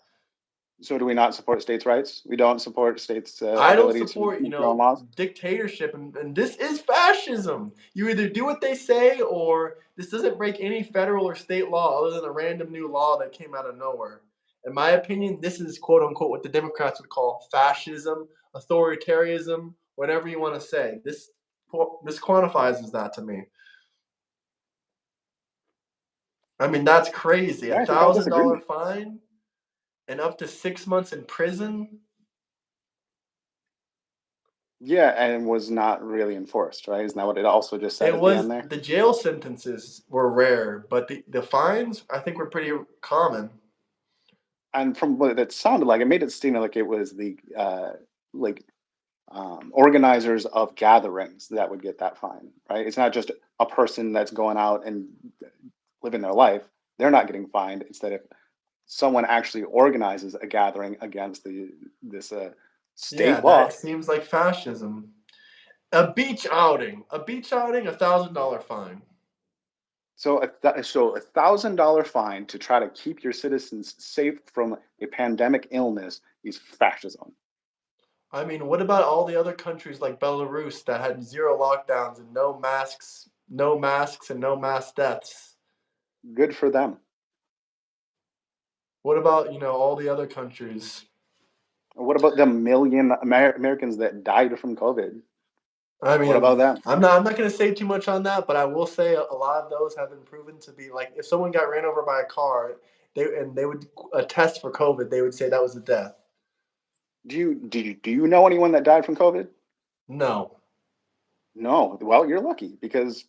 So do we not support states' rights? We don't support states' I don't ability to support, make their own laws. dictatorship, and this is fascism. You either do what they say, or this doesn't break any federal or state law other than a random new law that came out of nowhere. In my opinion, this is quote unquote what the Democrats would call fascism, authoritarianism, whatever you want to say. This quantifies that to me. I mean, that's crazy. A Yeah, I think I'll thousand disagree. dollar fine and up to 6 months in prison. Yeah, and was not really enforced, right? Isn't that what it also just said It at the was end there? the jail sentences were rare, but the fines I think were pretty common. And from what it sounded like, it made it seem like it was the like organizers of gatherings that would get that fine, right? It's not just a person that's going out and living their life; they're not getting fined. Instead, if someone actually organizes a gathering against this Yeah, state that law, seems like fascism. A beach outing, $1,000 fine. so $1,000 fine to try to keep your citizens safe from a pandemic illness is fascism. I mean, what about all the other countries like Belarus that had zero lockdowns and no masks and no mass deaths? Good for them. What about, all the other countries? What about the million Americans that died from COVID? I What about mean, them? I'm not gonna say too much on that, but I will say a lot of those have been proven to be like if someone got ran over by a car, they would test for COVID, they would say that was a death. Do you know anyone that died from COVID? No. No. Well, you're lucky because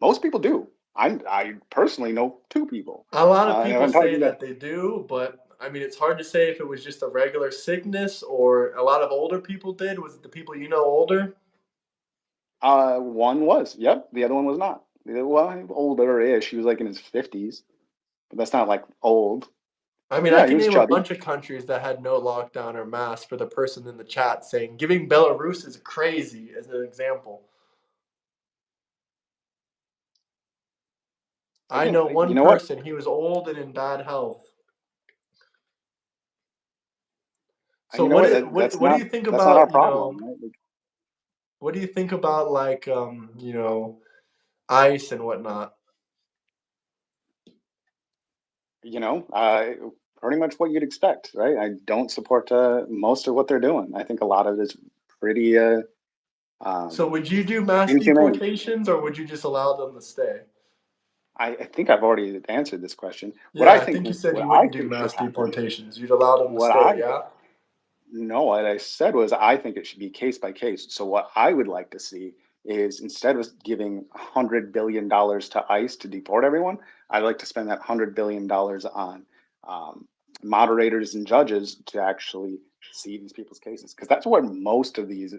most people do. I personally know two people, A lot of and if people I'm say talking about that they do, but I mean, it's hard to say if it was just a regular sickness or a lot of older people did. Was it the people older? one was, yep, the other one was not. Well, older-ish. He was like in his 50s, but that's not like old. I mean, I Yeah, he can was name a chubby. bunch of countries that had no lockdown or mask for the person in the chat saying giving Belarus is crazy as an example. I Again, know you one know what? person, he was old and in bad health. So You know what? what do you think That's not our about, problem, right? Like, what do you think about like ICE and whatnot? you know, pretty much what you'd expect, right? I don't support most of what they're doing. I think a lot of it is pretty So um, would you do mass inhumane. deportations or would you just allow them to stay? I think I've already answered this question. Yeah, I think you said you What I wouldn't do think should mass happen, deportations. You'd allow them to what stay, I yeah? no, what I said was I think it should be case by case. So what I would like to see is instead of giving $100 billion to ICE to deport everyone, I'd like to spend that $100 billion on um, moderators and judges to actually see these people's cases, because that's what most of these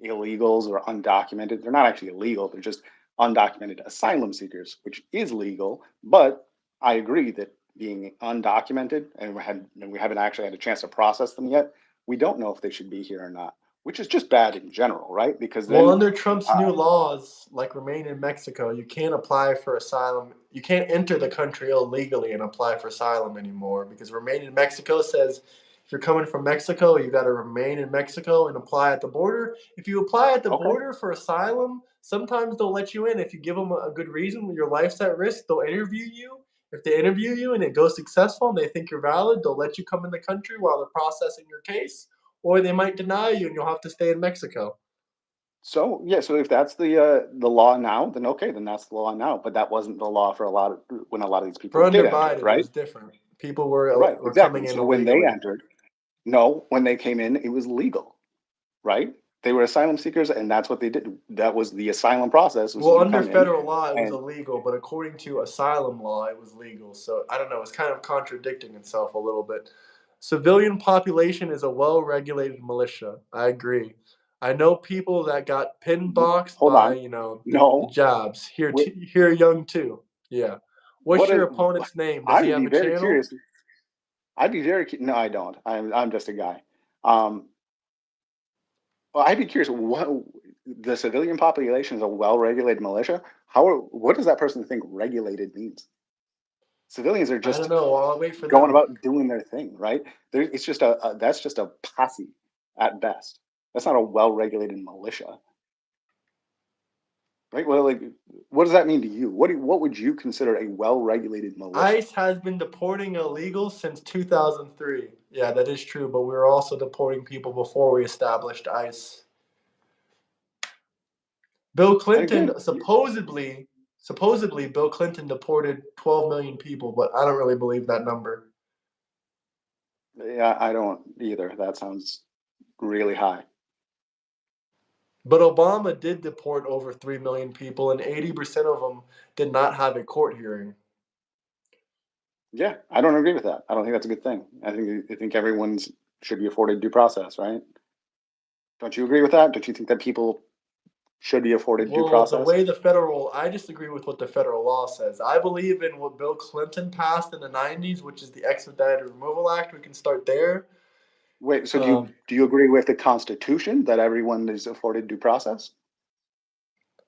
illegals or undocumented. They're not actually illegal; they're just undocumented asylum seekers, which is legal. But I agree that being undocumented and we haven't actually had a chance to process them yet, we don't know if they should be here or not, which is just bad in general, right? Because Well, then, under Trump's uh, new laws, like remain in Mexico, you can't apply for asylum. You can't enter the country illegally and apply for asylum anymore because remain in Mexico says if you're coming from Mexico, you got to remain in Mexico and apply at the border. If you apply at the okay, border for asylum, sometimes they'll let you in if you give them a good reason when your life's at risk. They'll interview you. If they interview you and it goes successful and they think you're valid, they'll let you come in the country while they're processing your case, or they might deny you and you'll have to stay in Mexico. so yeah, so if that's the law now, then okay, then that's the law now. But that wasn't the law for a lot of when a lot of these people For did under enter, Biden, it right? was different. People were Right, were coming exactly. in So when they illegally. entered, no, when they came in, it was legal, right? They were asylum seekers, and that's what they did. That was the asylum process. Was Well, you under come in federal law, it was and illegal, but according to asylum law, it was legal. So I don't know. It's kind of contradicting itself a little bit. Civilian population is a well-regulated militia. I agree. I know people that got pin boxed hold by, on, the no. jabs. What, Here young too. Yeah. What's what your is? opponent's name? Does I he would have be a very channel? curious. I'd be very. No, I don't. I'm just a guy. Um, well, I'd be curious. What the civilian population is a well-regulated militia? What does that person think regulated means? Civilians are I don't just know. I'll wait for going them. about doing their thing, right? It's just that's just a posse at best. That's not a well-regulated militia, right? Well, like, what does that mean to you? What would you consider a well-regulated militia? ICE has been deporting illegals since 2003. Yeah, that is true, but we were also deporting people before we established ICE. Bill And Clinton again, supposedly Bill Clinton deported 12 million people, but I don't really believe that number. yeah, I don't either. That sounds really high. But Obama did deport over 3 million people, and 80% of them did not have a court hearing. Yeah, I don't agree with that. I don't think that's a good thing. I think everyone's should be afforded due process, right? Don't you agree with that? Don't you think that people should be afforded due Well, process? I disagree with what the federal law says. I believe in what Bill Clinton passed in the 90s, which is the Expedited Removal Act. We can start there. Wait, so do you Um, do you agree with the Constitution that everyone is afforded due process?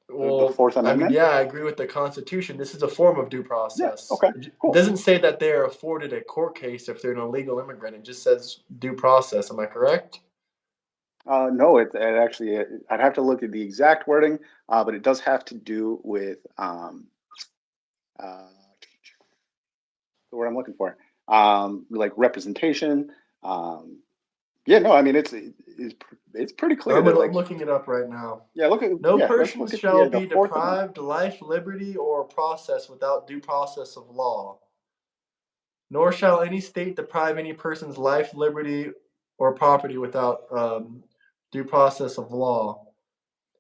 The Well, Fourth I mean, Amendment? yeah, I agree with the Constitution. This is a form of due Yeah. process. Okay. It Cool. doesn't say that they're afforded a court case if they're an illegal immigrant. It just says due process. Am I correct? No, it actually I'd have to look at the exact wording, but it does have to do with uh, the word I'm looking for, like representation. Um, yeah, no, I mean it's pretty clear that I'm like looking it up right now. yeah, look at No yeah, let's person look at shall the be Fourth Amendment. deprived life, liberty, or process without due process of law. Nor shall any state deprive any person's life, liberty, or property without due process of law.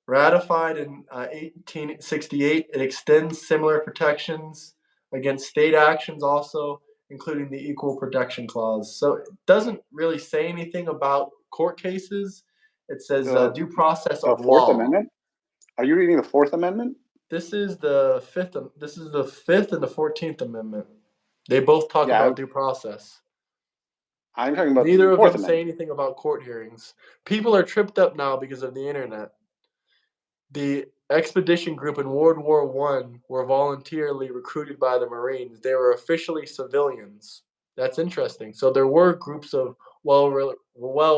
Ratified in 1868, it extends similar protections against state actions also, including the Equal Protection Clause. So it doesn't really say anything about court cases. It says The due process the of Fourth law. Amendment. Are you reading the Fourth Amendment? This is the Fifth and the 14th Amendment. They both talk Yeah, about due process. I'm talking about the Neither of Fourth them say Amendment. anything about court hearings. People are tripped up now because of the internet. The expedition group in World War One were voluntarily recruited by the Marines. They were officially civilians. That's interesting. So there were groups of well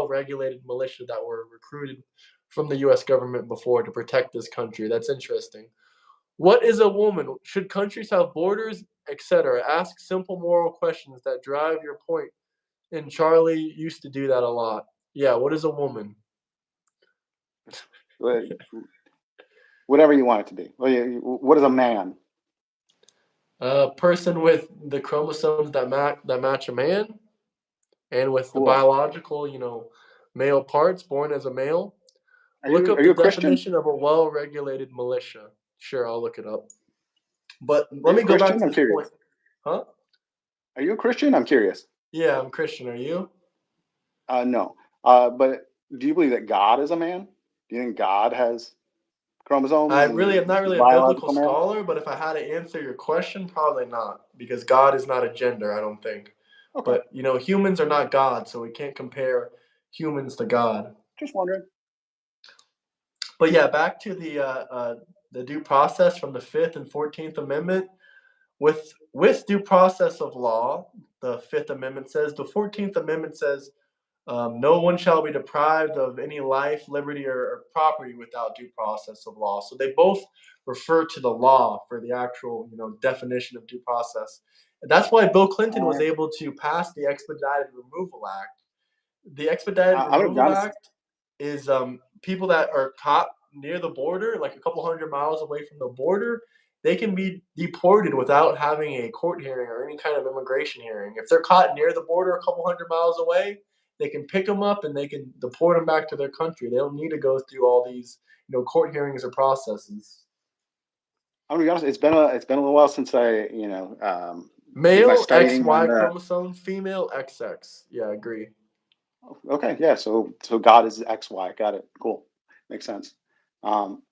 regulated militia that were recruited from the U.S. government before to protect this country. That's interesting. What is a woman? Should countries have borders, etc.? Ask simple moral questions that drive your point. And Charlie used to do that a lot. Yeah, what is a woman? Wha- Whatever you want it to be. What is a man? A person with the chromosomes that match a man, and with the Cool. biological, male parts, born as a male. Are Look you up are the you a Christian? definition of a well-regulated militia. Sure, I'll look it up. But Are let you a me go back Christian? to I'm this point. curious. Huh? Are you a Christian? I'm curious. Yeah, I'm Christian. Are you? No. But do you believe that God is a man? Do you think God has chromosomes and I'm not is really a biblical biological male? scholar, but if I had to answer your question, probably not, because God is not a gender, I don't think. Okay. But humans are not God, so we can't compare humans to God. Just wondering. But yeah, back to the due process from the Fifth and 14th Amendment. With due process of law, the Fifth Amendment says. The 14th Amendment says no one shall be deprived of any life, liberty, or property without due process of law. So they both refer to the law for the actual, definition of due process. And that's why Bill Clinton was Uh, able to pass the Expedited Removal Act. The Expedited I'm gonna be Removal honest. Act is people that are caught near the border, like a couple hundred miles away from the border, they can be deported without having a court hearing or any kind of immigration hearing. If they're caught near the border a couple hundred miles away, they can pick them up and they can deport them back to their country. They don't need to go through all these, court hearings or processes. I'm gonna be honest. It's been a little while since I did my Male studying on XY the. chromosome, female XX. Yeah, I agree. Okay, yeah. So God is XY. Got it. Cool. Makes sense. Um,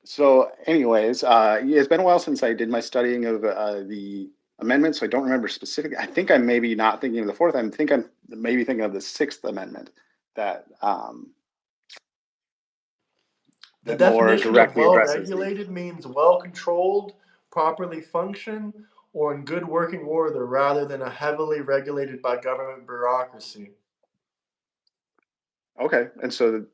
so, anyways, yeah, it's been a while since I did my studying of the amendments. So I don't remember specifically. I think I'm maybe not thinking of the fourth. I'm maybe thinking of the Sixth Amendment that The that more definition of directly well addresses the. regulated means well controlled, properly function, or in good working order rather than a heavily regulated by government bureaucracy. Okay, and so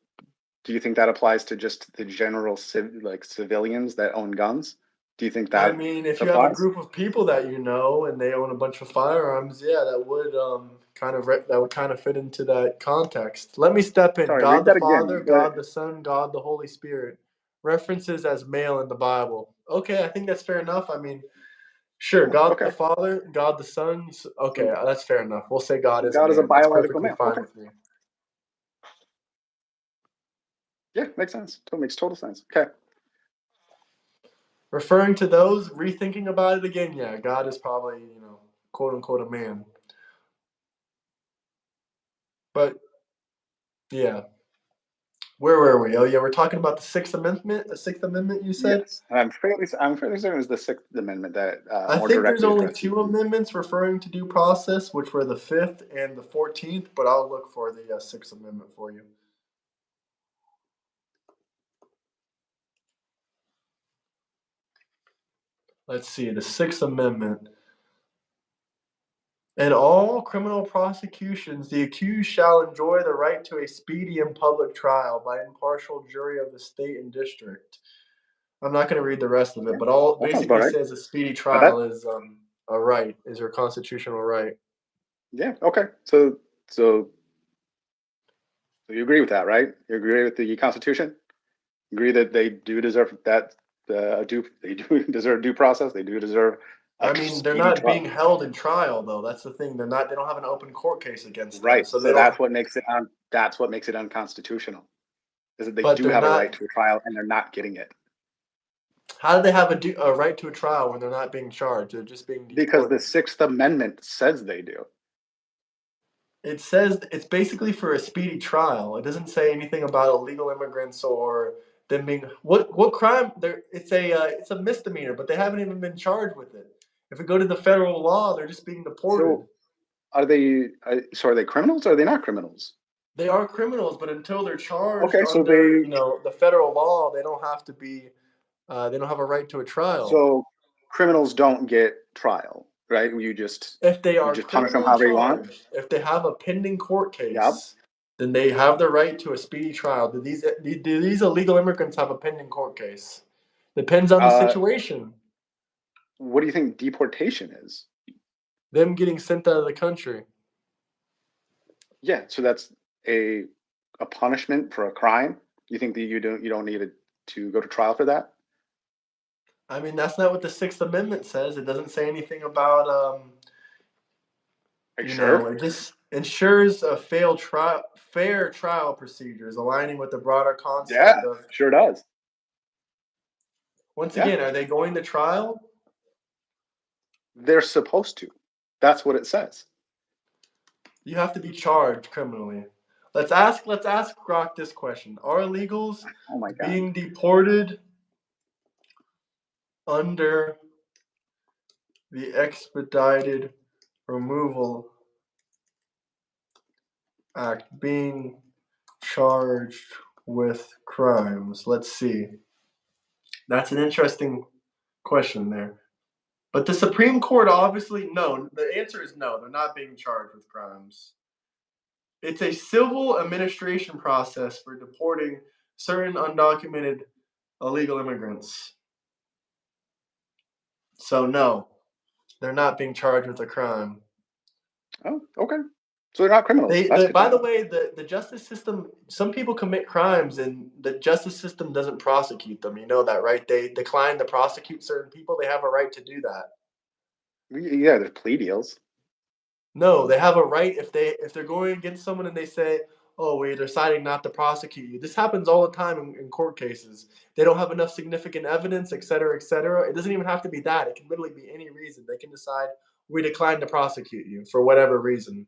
do you think that applies to just the general civilians that own guns? Do you think I that mean, if you have a applies? group of people that you know and they own a bunch of firearms, yeah, that would kind of fit into that context. Let me step in. Sorry, read God the that again. Father, God the Son, God the Holy Spirit. References as male in the Bible. Okay, I think that's fair enough. I mean, sure, Oh, God the okay. Father, God the Son. Okay, So that's fair enough. We'll say God is a God is a man. That's biological perfectly male. fine Okay. with me. Yeah, makes sense. Makes total sense. Okay. Referring to those, rethinking about it again, yeah, God is probably, quote unquote a man. But yeah, where were we? Oh yeah, we're talking about the Sixth Amendment. The Sixth Amendment, you said? Yes, and I'm fairly certain it was the Sixth Amendment that I more think there's directly only addresses two the. amendments referring to due process, which were the Fifth and the 14th. But I'll look for the Sixth Amendment for you. Let's see, the Sixth Amendment. In all criminal prosecutions, the accused shall enjoy the right to a speedy and public trial by impartial jury of the state and district. I'm not going to read the rest of it, Yeah, but all it that sounds about basically right. says a speedy That trial is a right, is your constitutional right. yeah. Okay. So you agree with that, right? You agree with the Constitution? Agree that they do deserve that due they do deserve due process. They do deserve a I mean, they're speedy not being trial. held in trial though. That's the thing. They don't have an open court case against them. Right. So they So don't that's what makes it unconstitutional. Is that they but do they're have a right not to a trial and they're not getting it how do they have a right to a trial when they're not being charged? They're just being because the deported. Sixth Amendment says they do. It says it's basically for a speedy trial. It doesn't say anything about illegal immigrants or them being what crime. There, it's a misdemeanor, but they haven't even been charged with it. If we go to the federal law, they're just being deported. So are they criminals or are they not criminals? They are criminals, but until they're charged Okay, so under they the federal law, they don't have to be. They don't have a right to a trial. so criminals don't get trial, right? If they You are just punish them criminally however you want. charged, if they have a pending court Yep. case, then they have the right to a speedy trial. Do these illegal immigrants have a pending court case? Depends on the Uh, situation. what do you think deportation is? Them getting sent out of the country. Yeah, so that's a a punishment for a crime. You think that you don't need to go to trial for that? I mean, that's not what the Sixth Amendment says. It doesn't say anything about Are you sure? it just ensures a fair trial procedures, aligning with the broader Yeah, concept of. sure does. Once Yeah, again, are they going to trial? they're supposed to. That's what it says. You have to be charged criminally. Let's ask Grok this question. Are illegals Oh my god. being deported under the expedited removal act being charged with crimes? Let's see. That's an interesting question there. But the Supreme Court obviously no. The answer is no. They're not being charged with crimes. It's a civil administration process for deporting certain undocumented illegal immigrants. So no, they're not being charged with a crime. Oh, okay. So they're not criminals. That's good to By the know. way, the justice system. Some people commit crimes, and the justice system doesn't prosecute them. You know that, right? They decline to prosecute certain people. They have a right to do that. Yeah, there's plea deals. No, they have a right if they're going against someone and they say, "Oh, we're deciding not to prosecute you." This happens all the time in court cases. They don't have enough significant evidence, et cetera, et cetera. It doesn't even have to be that. It can literally be any reason. They can decide we decline to prosecute you for whatever reason.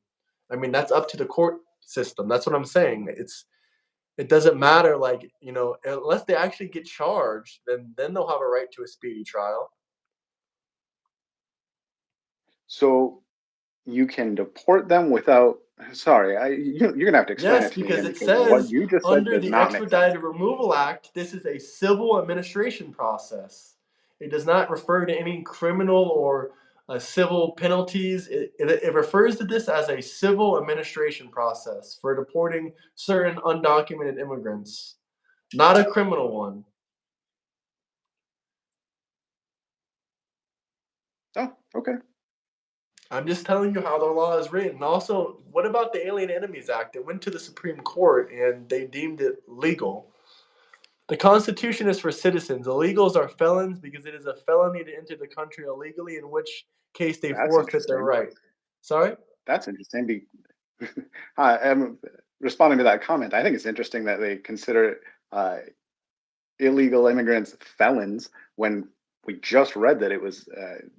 I mean, that's up to the court system. That's what I'm saying. It doesn't matter, like, unless they actually get charged, then they'll have a right to a speedy trial. So you can deport them without. Sorry, you're gonna have to explain Yes, it to me because again it because what says you just said under does the not make sense. Expedited Removal Act, this is a civil administration process. It does not refer to any criminal or civil penalties. It refers to this as a civil administration process for deporting certain undocumented immigrants, not a criminal one. Oh, okay. I'm just telling you how the law is written. Also, what about the Alien Enemies Act? It went to the Supreme Court and they deemed it legal. The Constitution is for citizens. Illegals are felons because it is a felony to enter the country illegally, in which case they That's forfeit their interesting. right. Sorry? That's interesting. Hi, I'm responding to that comment. I think it's interesting that they consider uh, illegal immigrants felons when we just read that it was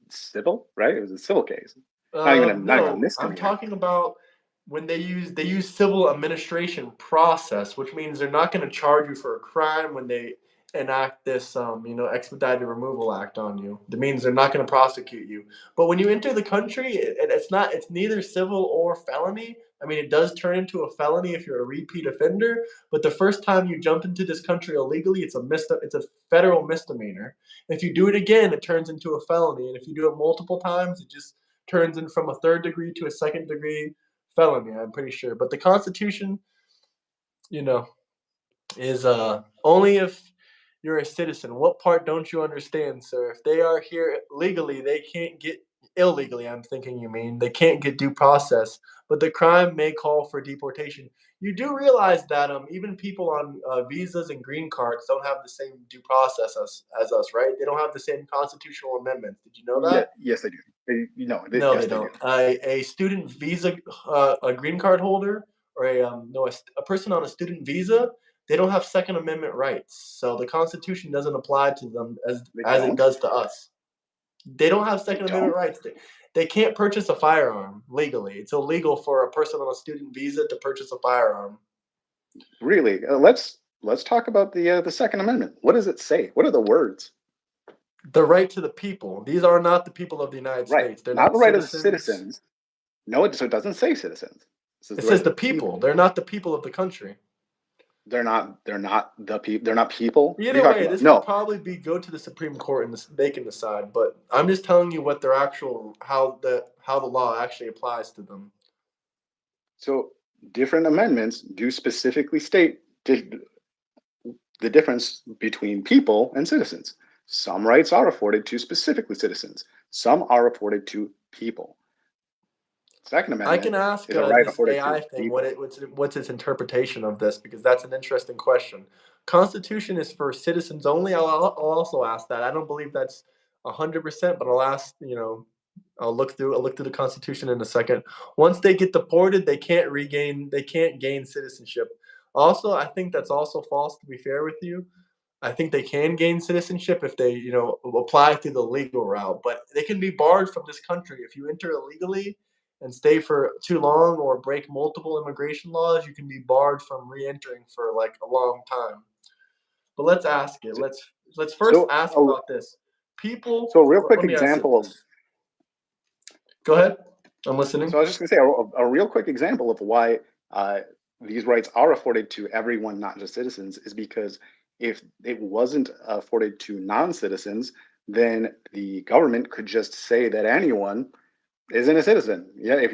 civil, right? It was a civil case, not even a No, I'm misdemeanor. talking about when they use civil administration process, which means they're not going to charge you for a crime when they enact this expedited removal act on you. That means they're not going to prosecute you. But when you enter the country, it's neither civil or felony. I mean, it does turn into a felony if you're a repeat offender, but the first time you jump into this country illegally, it's a federal misdemeanor. If you do it again, it turns into a felony, and if you do it multiple times, it just turns in from a third degree to a second degree felony, I'm pretty sure. But the Constitution, you know, is only if you're a citizen. What part don't you understand, sir? If they are here legally, they can't get illegally, I'm thinking you mean. They can't get due process, but the crime may call for deportation. You do realize that even people on visas and green cards don't have the same due process as us, right? They don't have the same constitutional amendments. Did you know Yeah, that? yes, they do. No, they Yes, they do. don't. A student visa, a green card holder, or a person on a student visa, they don't have Second Amendment rights. So the Constitution doesn't apply to them They as it don't. does to us. They don't have They Second Amendment don't rights. They can't purchase a firearm legally. It's illegal for a person on a student visa to purchase a firearm. really. Let's talk about the Second Amendment. What does it say? What are the words? The right to the people. These are not the people of the United Right, States. They're not not the right of the citizens. citizens. No, so it doesn't say citizens. It says It the right says of the the people. people. They're not the people of the country. They're not. They're not the people. They're not people. What are you Either talking way, about? this could No. probably be go to the Supreme Court and they can decide. But I'm just telling you what their actual how the law actually applies to them. So different amendments do specifically state the difference between people and citizens. Some rights are afforded to specifically citizens. Some are afforded to people. Second I can Amendment ask is a right this afforded to AI thing people. what's its interpretation of this because that's an interesting question. Constitution is for citizens only. I'll also ask that. I don't believe that's 100%, but I'll ask. I'll look through the Constitution in a second. Once they get deported, they can't gain citizenship. Also, I think that's also false. To be fair with you, I think they can gain citizenship if they, apply through the legal route, but they can be barred from this country if you enter illegally and stay for too long or break multiple immigration laws. You can be barred from re-entering for like a long time. But let's ask it. Let's first So, ask a, about this. People, so a real quick let me ask it. example of Go ahead. I'm listening. So I was just going to say a real quick example of why these rights are afforded to everyone, not just citizens, is because if it wasn't afforded to non-citizens, then the government could just say that anyone isn't a citizen. Yeah, if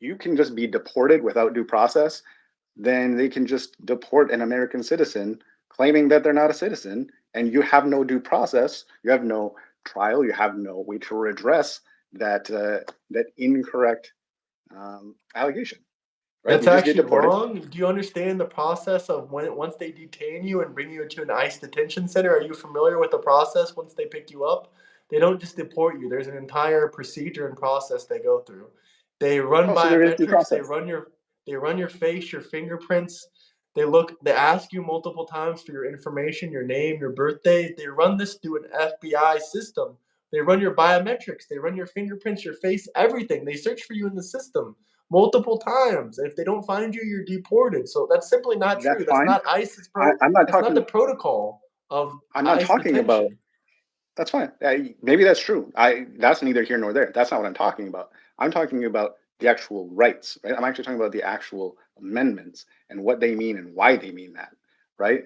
you can just be deported without due process, then they can just deport an American citizen claiming that they're not a citizen, and you have no due process, you have no trial, you have no way to redress that incorrect allegation, right? That's You just get actually deported. wrong. Do you understand the process of when once they detain you and bring you into an ICE detention center? Are you familiar with the process once they pick you up? They don't just deport you. There's an entire procedure and process they go through. They run Oh, so there is due biometrics. process. They run your face, your fingerprints. They ask you multiple times for your information, your name, your birthday. They run this through an FBI system. They run your biometrics. They run your fingerprints, your face, everything. They search for you in the system multiple times. If they don't find you, you're deported. So that's simply not That's true. That's fine. not ICE's pro. I'm not That's not the talking. protocol of I'm not ICE talking about. detention. That's fine. Maybe that's true. That's neither here nor there. That's not what I'm talking about. I'm talking about the actual rights, right? I'm actually talking about the actual amendments and what they mean and why they mean that, right?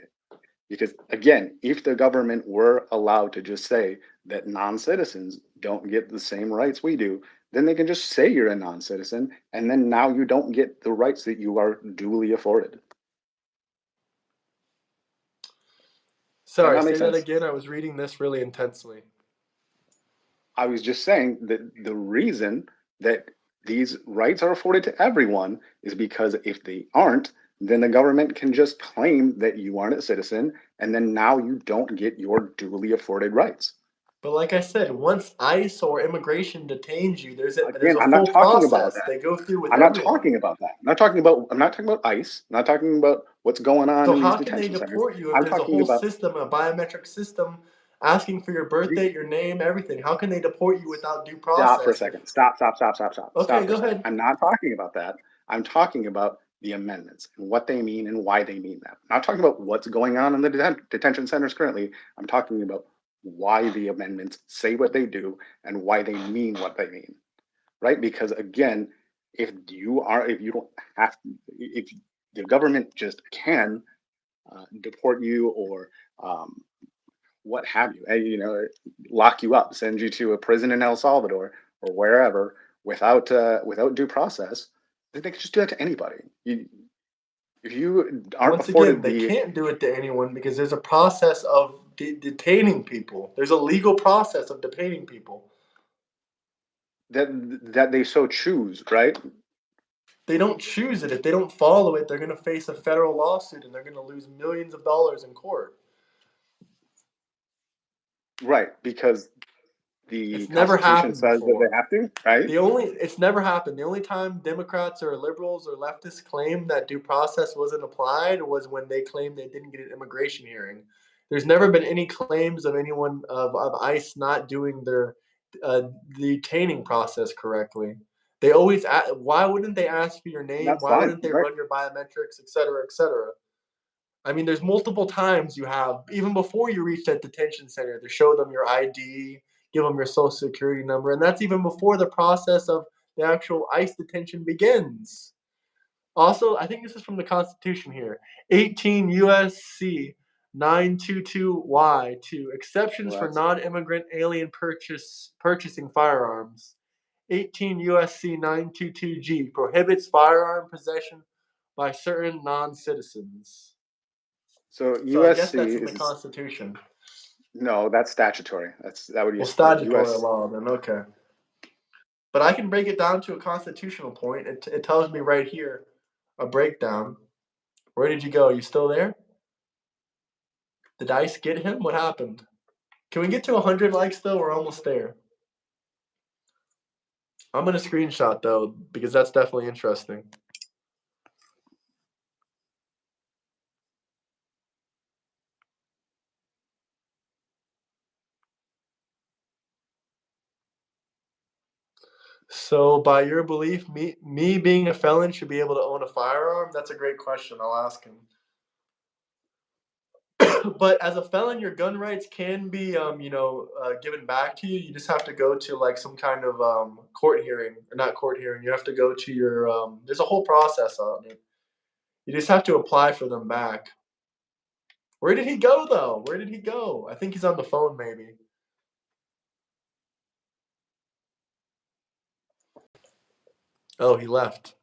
Because again, if the government were allowed to just say that non-citizens don't get the same rights we do, then they can just say you're a non-citizen, and then now you don't get the rights that you are duly afforded. Does that Sorry, not make say that sense? again. I was reading this really intensely. I was just saying that the reason that these rights are afforded to everyone is because if they aren't, then the government can just claim that you aren't a citizen, and then now you don't get your duly afforded rights. But like I said, once ICE or immigration detains you, there's Again, a I'm not full talking about process that. they go through with I'm not everyone. talking about that. I'm not talking about ICE. I'm not talking about what's going on So in these how can they detention centers. deport you if I'm there's a talking whole about system, a biometric system, asking for your you birthday, your name, everything? How can they deport you without due stop for a process? If second. Stop okay, for a go second. ahead. I'm not talking about that. I'm talking about the amendments and what they mean and why they mean that. I'm not talking about what's going on in the detention centers currently. I'm talking about why the amendments say what they do and why they mean what they mean. Right? Because again, if you don't have, if the government just can deport you or um, what have you, lock you up, send you to a prison in El Salvador or wherever without due process, then they can just do that to anybody. If you aren't Once again, afforded they the can't do it to anyone because there's a process of detaining people. There's a legal process of detaining people. that that they so choose, right? They don't choose it. If they don't follow it, they're going to face a federal lawsuit and they're going to lose millions of dollars in court. Right, because the It's never Constitution happened says that they before. have to, right? It's never happened. The only time Democrats or liberals or leftists claimed that due process wasn't applied was when they claimed they didn't get an immigration hearing. There's never been any claims of anyone of ICE not doing their uh, detaining process correctly. They always why wouldn't they ask for your name? That's Why fine, wouldn't they right? run your biometrics, et cetera, et cetera? I mean, there's multiple times you have, even before you reach that detention center, to show them your ID, give them your social security number, and that's even before the process of the actual ICE detention begins. Also, I think this is from the Constitution here 18 USC 922Y2, exceptions Well, for that's non immigrant alien purchasing firearms. 18 USC 922G prohibits firearm possession by certain non citizens. so So I guess USC that's in the is Constitution. no, that's statutory. That would be Well, the statutory US. law then, okay. But I can break it down to a constitutional point. It tells me right here a breakdown. Where did you go? You still there? Did ICE get him? What happened? Can we get to 100 likes though? We're almost there. I'm gonna screenshot though because that's definitely interesting. So, by your belief, me being a felon should be able to own a firearm? That's a great question. I'll ask him. But as a felon, your gun rights can be, given back to you. You just have to go to like some kind of court hearing, or not court hearing. You have to go to your. There's a whole process on it. You just have to apply for them back. Where did he go though? Where did he go? I think he's on the phone, maybe. Oh, he left.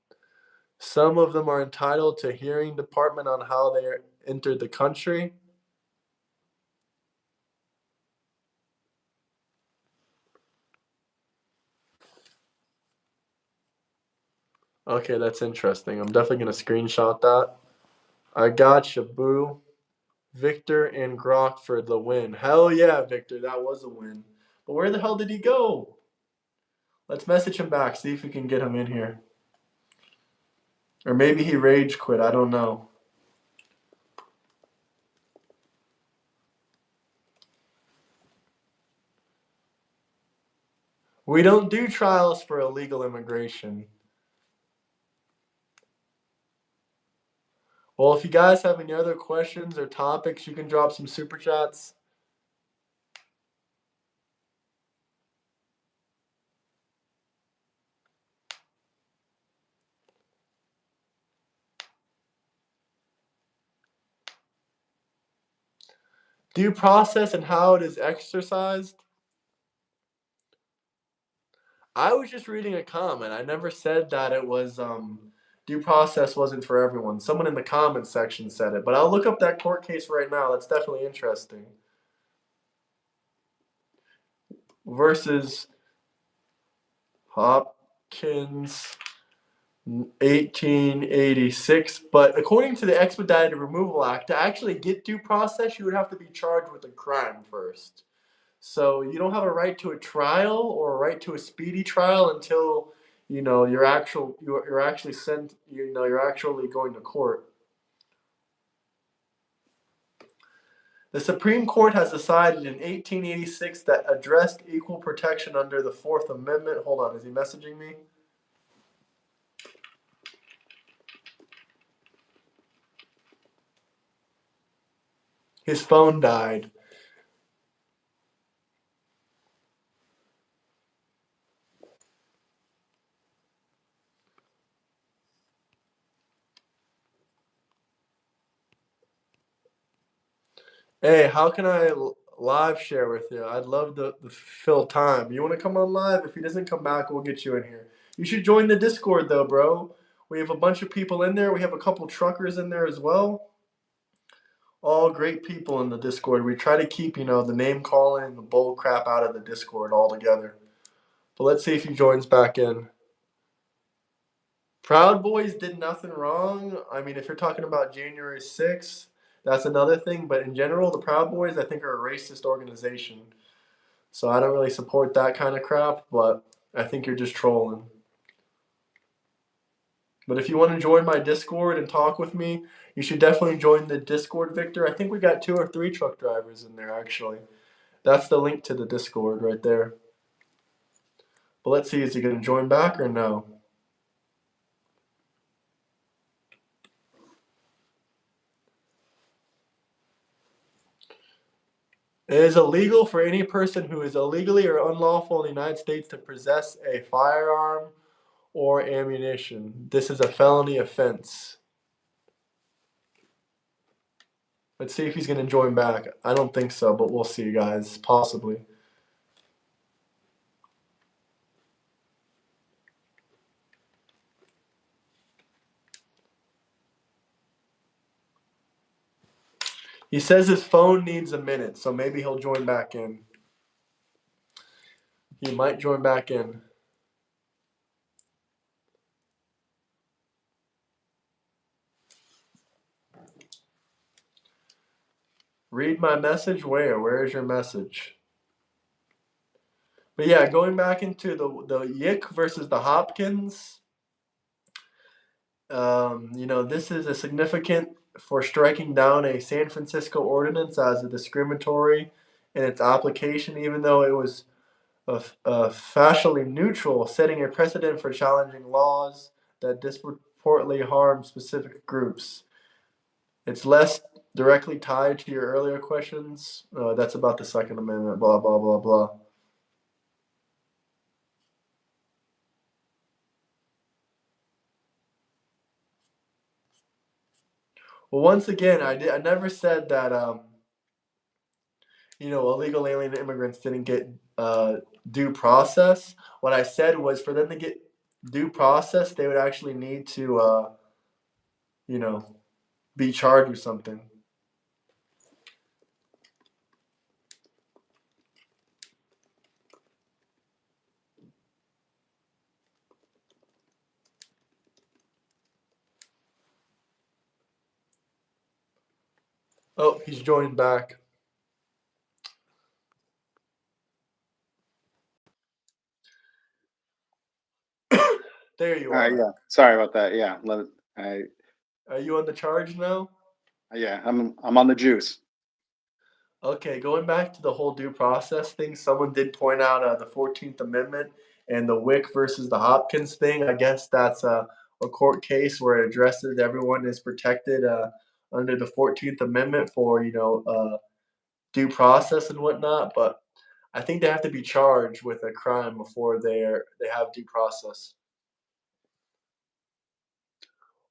Some of them are entitled to hearing department on how they entered the country. Okay, that's interesting. I'm definitely gonna screenshot that. I got you, boo. Victor and Grok for the win. Hell yeah, Victor, that was a win. But where the hell did he go? Let's message him back, see if we can get him in here. Or maybe he rage quit, I don't know. We don't do trials for illegal immigration. Well, if you guys have any other questions or topics, you can drop some super chats. Due process and how it is exercised. I was just reading a comment. I never said that it was due process wasn't for everyone. Someone in the comments section said it, but I'll look up that court case right now. That's definitely interesting. Versus Hopkins 1886. But according to the Expedited Removal Act, to actually get due process, you would have to be charged with a crime first. So you don't have a right to a trial or a right to a speedy trial until you're actually sent. You're actually going to court. The Supreme Court has decided in 1886 that addressed equal protection under the Fourth Amendment. Hold on, is he messaging me? His phone died. Hey, how can I live share with you? I'd love to fill time. You want to come on live? If he doesn't come back, we'll get you in here. You should join the Discord though, bro. We have a bunch of people in there. We have a couple truckers in there as well. All great people in the Discord. We try to keep, the name calling and the bull crap out of the Discord altogether. But let's see if he joins back in. Proud Boys did nothing wrong. I mean, if you're talking about January 6th, that's another thing. But in general, the Proud Boys, I think, are a racist organization. So I don't really support that kind of crap, but I think you're just trolling. But if you want to join my Discord and talk with me, you should definitely join the Discord, Victor. I think we got 2 or 3 truck drivers in there, actually. That's the link to the Discord right there. But let's see, is he going to join back or no? It is illegal for any person who is illegally or unlawful in the United States to possess a firearm or ammunition. This is a felony offense. Let's see if he's going to join back. I don't think so, but we'll see, guys. Possibly. He says his phone needs a minute, so maybe he'll join back in. He might join back in. Read my message? Where? Where is your message? But yeah, going back into the Yick versus the Hopkins, this is a significant for striking down a San Francisco ordinance as a discriminatory in its application, even though it was facially neutral, setting a precedent for challenging laws that disproportionately harm specific groups. It's less directly tied to your earlier questions. That's about the Second Amendment, blah, blah, blah, blah. Well, once again, I never said that illegal alien immigrants didn't get due process. What I said was for them to get due process, they would actually need to be charged with something. Oh, he's joined back. There you are. Yeah. Sorry about that. Yeah. I, Are you on the charge now? yeah. I'm on the juice. Okay, going back to the whole due process thing, someone did point out the 14th Amendment and the Wick versus the Hopkins thing. I guess that's a court case where it addresses everyone is protected under the 14th Amendment for, due process and whatnot. But I think they have to be charged with a crime before they have due process.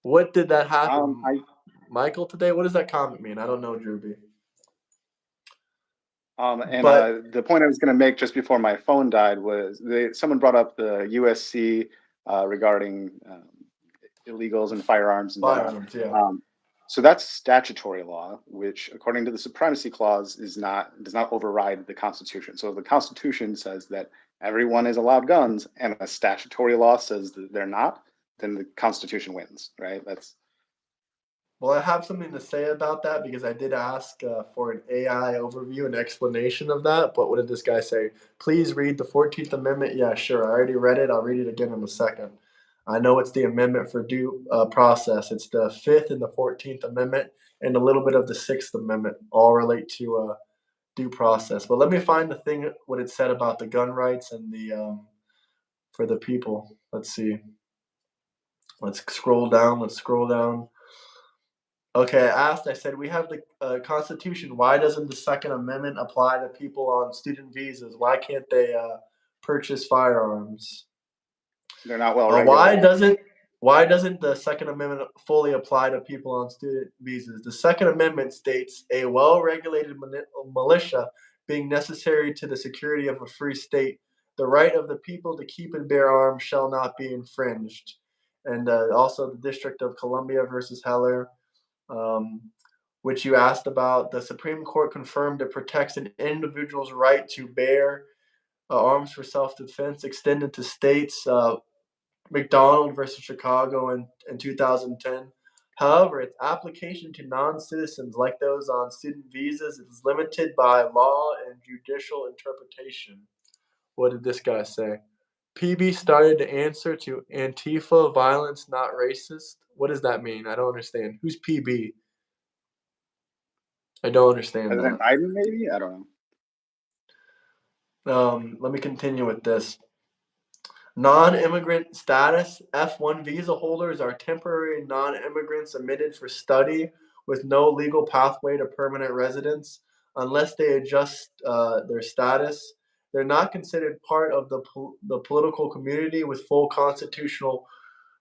What did that happen, I Michael, today? What does that comment mean? I don't know, Drewby. and But the point I was going to make just before my phone died was someone brought up the USC regarding illegals and firearms and whatnot. firearms, yeah. Um, so that's statutory law, which, according to the Supremacy Clause, does not override the Constitution. So if the Constitution says that everyone is allowed guns, and a statutory law says that they're not, then the Constitution wins, right? That's Well, I have something to say about that because I did ask for an AI overview and explanation of that. But what did this guy say? Please read the 14th Amendment. Yeah, sure. I already read it. I'll read it again in a second. I know it's the amendment for due process. It's the 5th and the 14th Amendment and a little bit of the 6th Amendment all relate to due process. But let me find the thing, what it said about the gun rights and the for the people. Let's see. Let's scroll down. Let's scroll down. Okay, I said, we have the Constitution. Why doesn't the Second Amendment apply to people on student visas? Why can't they purchase firearms? they're not well Uh, why regulated. doesn't why doesn't the Second Amendment fully apply to people on student visas? The Second Amendment states a well-regulated militia being necessary to the security of a free state. The right of the people to keep and bear arms shall not be infringed. And also the District of Columbia versus Heller, um, which you asked about. The Supreme Court confirmed it protects an individual's right to bear arms for self-defense, extended to states. McDonald versus Chicago in 2010. However, its application to non-citizens like those on student visas is limited by law and judicial interpretation. What did this guy say? PB started to answer to Antifa violence, not racist. What does that mean? I don't understand. Who's PB? I don't understand President that. Biden, maybe? I don't Let me continue with this. Non-immigrant status F1 visa holders are temporary non-immigrants admitted for study with no legal pathway to permanent residence. Unless they adjust their status, they're not considered part of the political community with full constitutional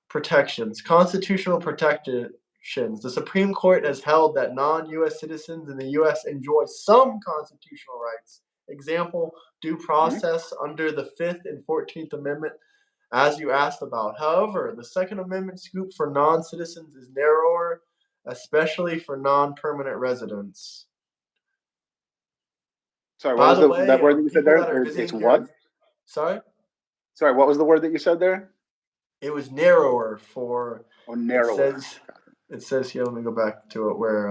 protections. Constitutional protections. The Supreme Court has held that non-U.S. citizens in the U.S. enjoy some constitutional rights. Example, due know. process under the Fifth and 14th Amendment, as you asked about. However, the Second Amendment scope for non-citizens is narrower, especially for non-permanent residents. Sorry, what By was the that way, word that you said people there? that are It's visiting what? here, sorry, Sorry, what was the word that you said there? it was narrower for. Oh, It narrower. says. It says here. Let me go back to it. Where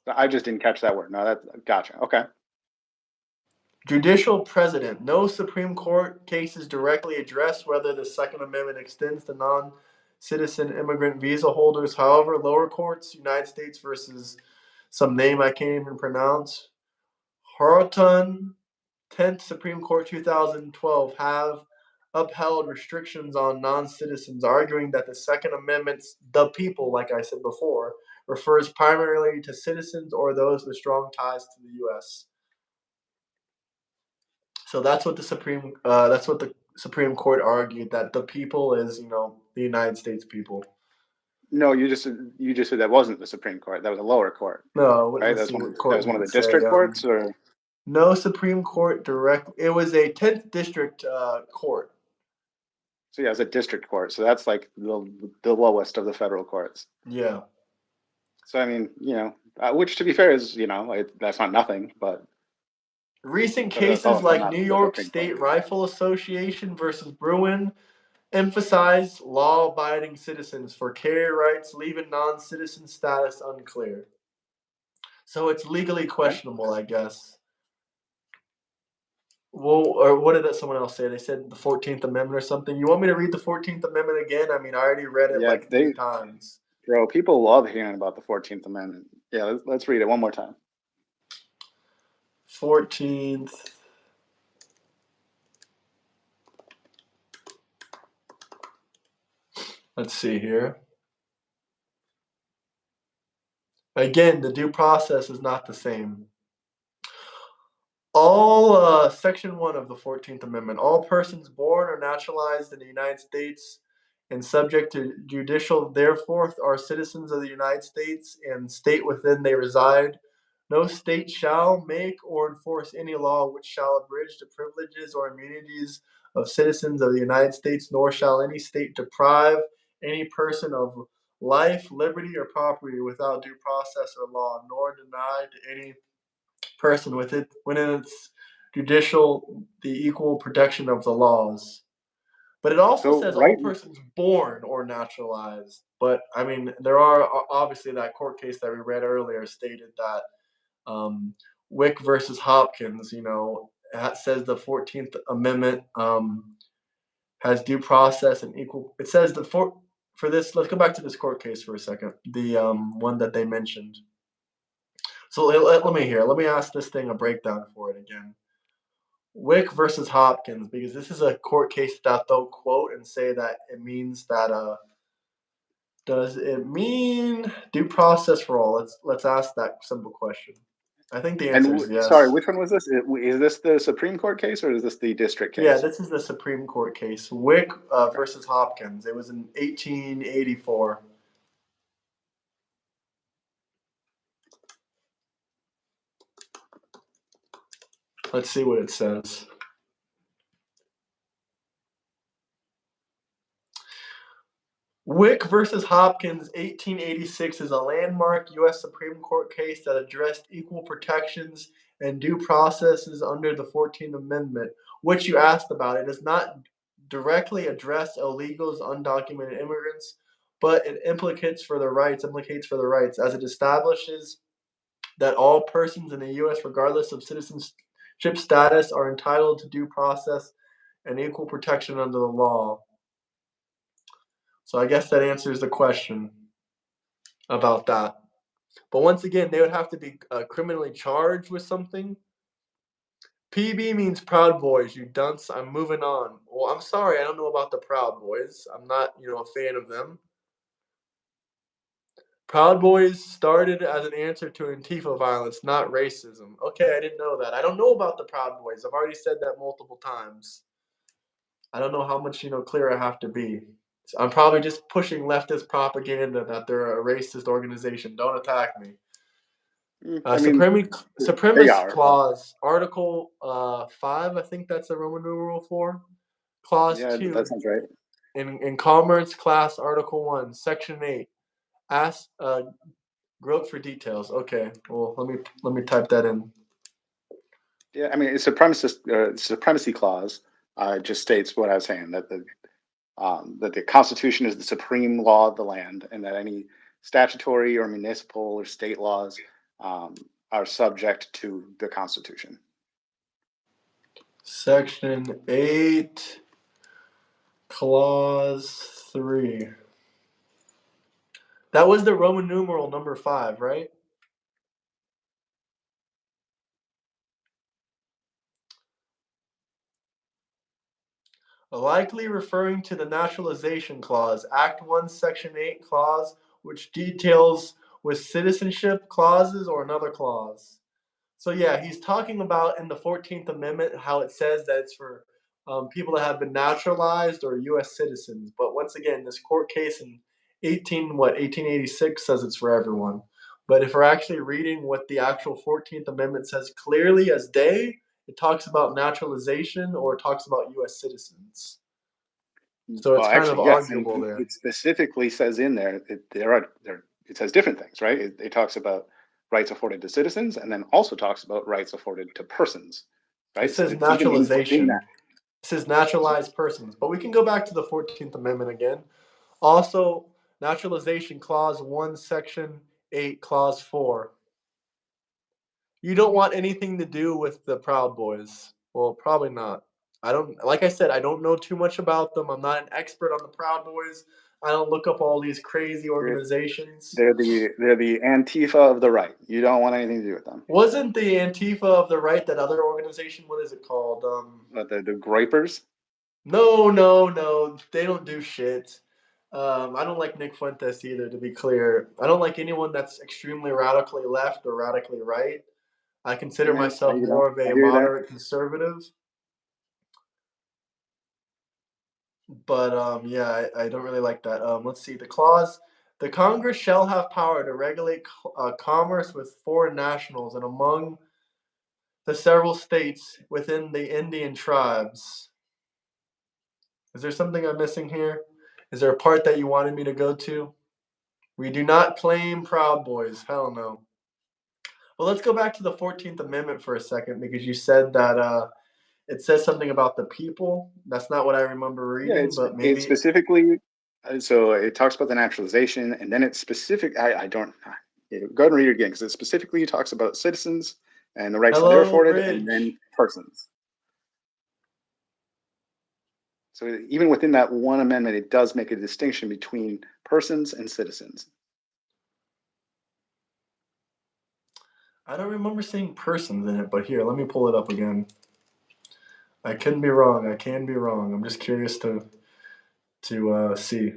I just didn't catch that word. No, that gotcha. Okay. judicial president. No Supreme Court cases directly address whether the Second Amendment extends to non-citizen immigrant visa holders. However, lower courts, United States versus some name I can't even pronounce, Harton, 10th Supreme Court 2012, have upheld restrictions on non-citizens, arguing that the Second Amendment's "the people," like I said before, refers primarily to citizens or those with strong ties to the U.S. So that's what the Supreme Court argued, that the people is, the United States people. No, you just said that wasn't the Supreme Court. That was a lower court, No, right? let's see what That court was did one of it the say. district courts, or No Supreme Court direct. It was a 10th district court. so yeah, it's a district court. So that's like the lowest of the federal courts. Yeah. So I mean, which to be fair is that's not nothing, but Recent that's cases also like not New the York Supreme Court. State Rifle Association versus Bruin emphasize law-abiding citizens for carrier rights, leaving non-citizen status unclear. So it's legally Okay. questionable, I guess. Well, or what did someone else say? They said the 14th Amendment or something. You want me to read the 14th Amendment again? I mean, I already read it Yeah, like three times. bro, people love hearing about the 14th Amendment. Yeah, let's read it one more time. 14th. Let's see here. Again, the due process is not the same. Section 1 of the 14th Amendment. All persons born or naturalized in the United States and subject to judicial therefore are citizens of the United States and state within they reside. No state shall make or enforce any law which shall abridge the privileges or immunities of citizens of the United States, nor shall any state deprive any person of life, liberty, or property without due process or law, nor deny to any person within its judicial the equal protection of the laws. But it also So says right, all persons born or naturalized. But I mean, there are obviously that court case that we read earlier stated that Wick versus Hopkins, that says the 14th Amendment has due process and equal. It says for this. Let's go back to this court case for a second. The one that they mentioned. So let me hear. Let me ask this thing a breakdown for it again. Wick versus Hopkins, because this is a court case that they'll quote and say that it means that does it mean due process for all? Let's ask that simple question. I think the and answer is sorry, yes. which one was this? Is this the Supreme Court case or is this the district Yeah, case? this is the Supreme Court case. Wick Okay. versus Hopkins. It was in 1884. Let's see what it says. Wick versus Hopkins, 1886, is a landmark U.S. Supreme Court case that addressed equal protections and due processes under the 14th Amendment, which you asked about. It does not directly address illegals, undocumented immigrants, but it implicates for the rights, as it establishes that all persons in the U.S., regardless of citizenship status, are entitled to due process and equal protection under the law. So I guess that answers the question about that. But once again, they would have to be criminally charged with something. PB means Proud Boys, you dunce. I'm moving on. Well, I'm sorry, I don't know about the Proud Boys. I'm not, a fan of them. Proud Boys started as an answer to Antifa violence, not racism. Okay, I didn't know that. I don't know about the Proud Boys. I've already said that multiple times. I don't know how much, clear I have to be. I'm probably just pushing leftist propaganda that they're a racist organization. Don't attack me. I mean, they Supremacist are, but clause, Article 5. I think that's a Roman numeral 4. Clause yeah, that 2 sounds right. in Commerce Class Article 1, Section 8. Ask Growth for details. Okay. Well, let me type that in. Yeah, I mean, supremacy clause just states what I was saying, that the Constitution is the supreme law of the land, and that any statutory or municipal or state laws are subject to the Constitution. Section 8, Clause 3. That was the Roman numeral number 5, right? Likely referring to the Naturalization Clause, Act 1, Section 8 clause, which details with citizenship clauses or another clause. So yeah, he's talking about in the 14th Amendment how it says that it's for people that have been naturalized or U.S. citizens. But once again, this court case in 1886 says it's for everyone. But if we're actually reading what the actual 14th Amendment says clearly as day, it talks about naturalization or it talks about U.S. citizens. So Well, it's kind of actually, yes, and arguable there. it specifically says in there it says different things, right? It talks about rights afforded to citizens, and then also talks about rights afforded to persons, It right? So says it's even in within naturalization. that. It says naturalized persons. But we can go back to the 14th Amendment again. Also, Naturalization Clause 1, Section 8, Clause 4. You don't want anything to do with the Proud Boys. Well, probably not. I don't like I said, I don't know too much about them. I'm not an expert on the Proud Boys. I don't look up all these crazy They're organizations. they're the Antifa of the right. You don't want anything to do with them. Wasn't the Antifa of the right that other organization? What is it called? The gripers. No, no, no. They don't do shit. I don't like Nick Fuentes either, to be clear. I don't like anyone that's extremely radically left or radically right. I consider Yeah, myself you know, more of I a hear you there. moderate conservative. But yeah, I don't really like that. Let's see. The clause: the Congress shall have power to regulate commerce with foreign nationals and among the several states within the Indian tribes. Is there something I'm missing here? Is there a part that you wanted me to go to? We do not claim Proud Boys. Hell no. Well, let's go back to the 14th Amendment for a second because you said that it says something about the people. That's not what I remember Yeah, reading, but it's maybe. specifically so it talks about the naturalization, and then it's specific. I don't yeah, go ahead and read it again because it specifically talks about citizens and the rights that they're Hello, afforded, and then Bridge. persons. So even within that one amendment, it does make a distinction between persons and citizens. I don't remember seeing persons in it, but here, let me pull it up again. I can be wrong. I can be wrong. I'm just curious to see.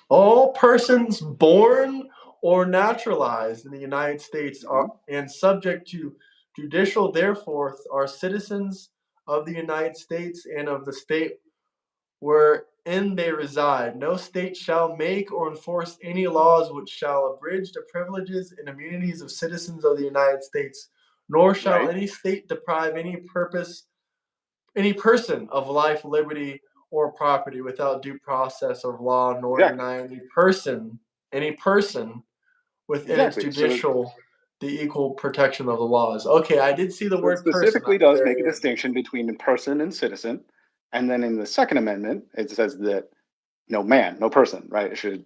All persons born or naturalized in the United States Hmm. are and subject to judicial therefore are citizens of the United States and of the state wherein they reside. No state shall make or enforce any laws which shall abridge the privileges and immunities of citizens of the United States, nor shall Right? any state deprive any person of life, liberty, or property without due process of law, nor Exactly. deny any person within its Exactly. So judicial the equal protection of the laws. Okay, I did see the so it word person specifically at the does make very a end. distinction between the person and citizen, and then in the Second Amendment, it says that no man, no person, right? It should.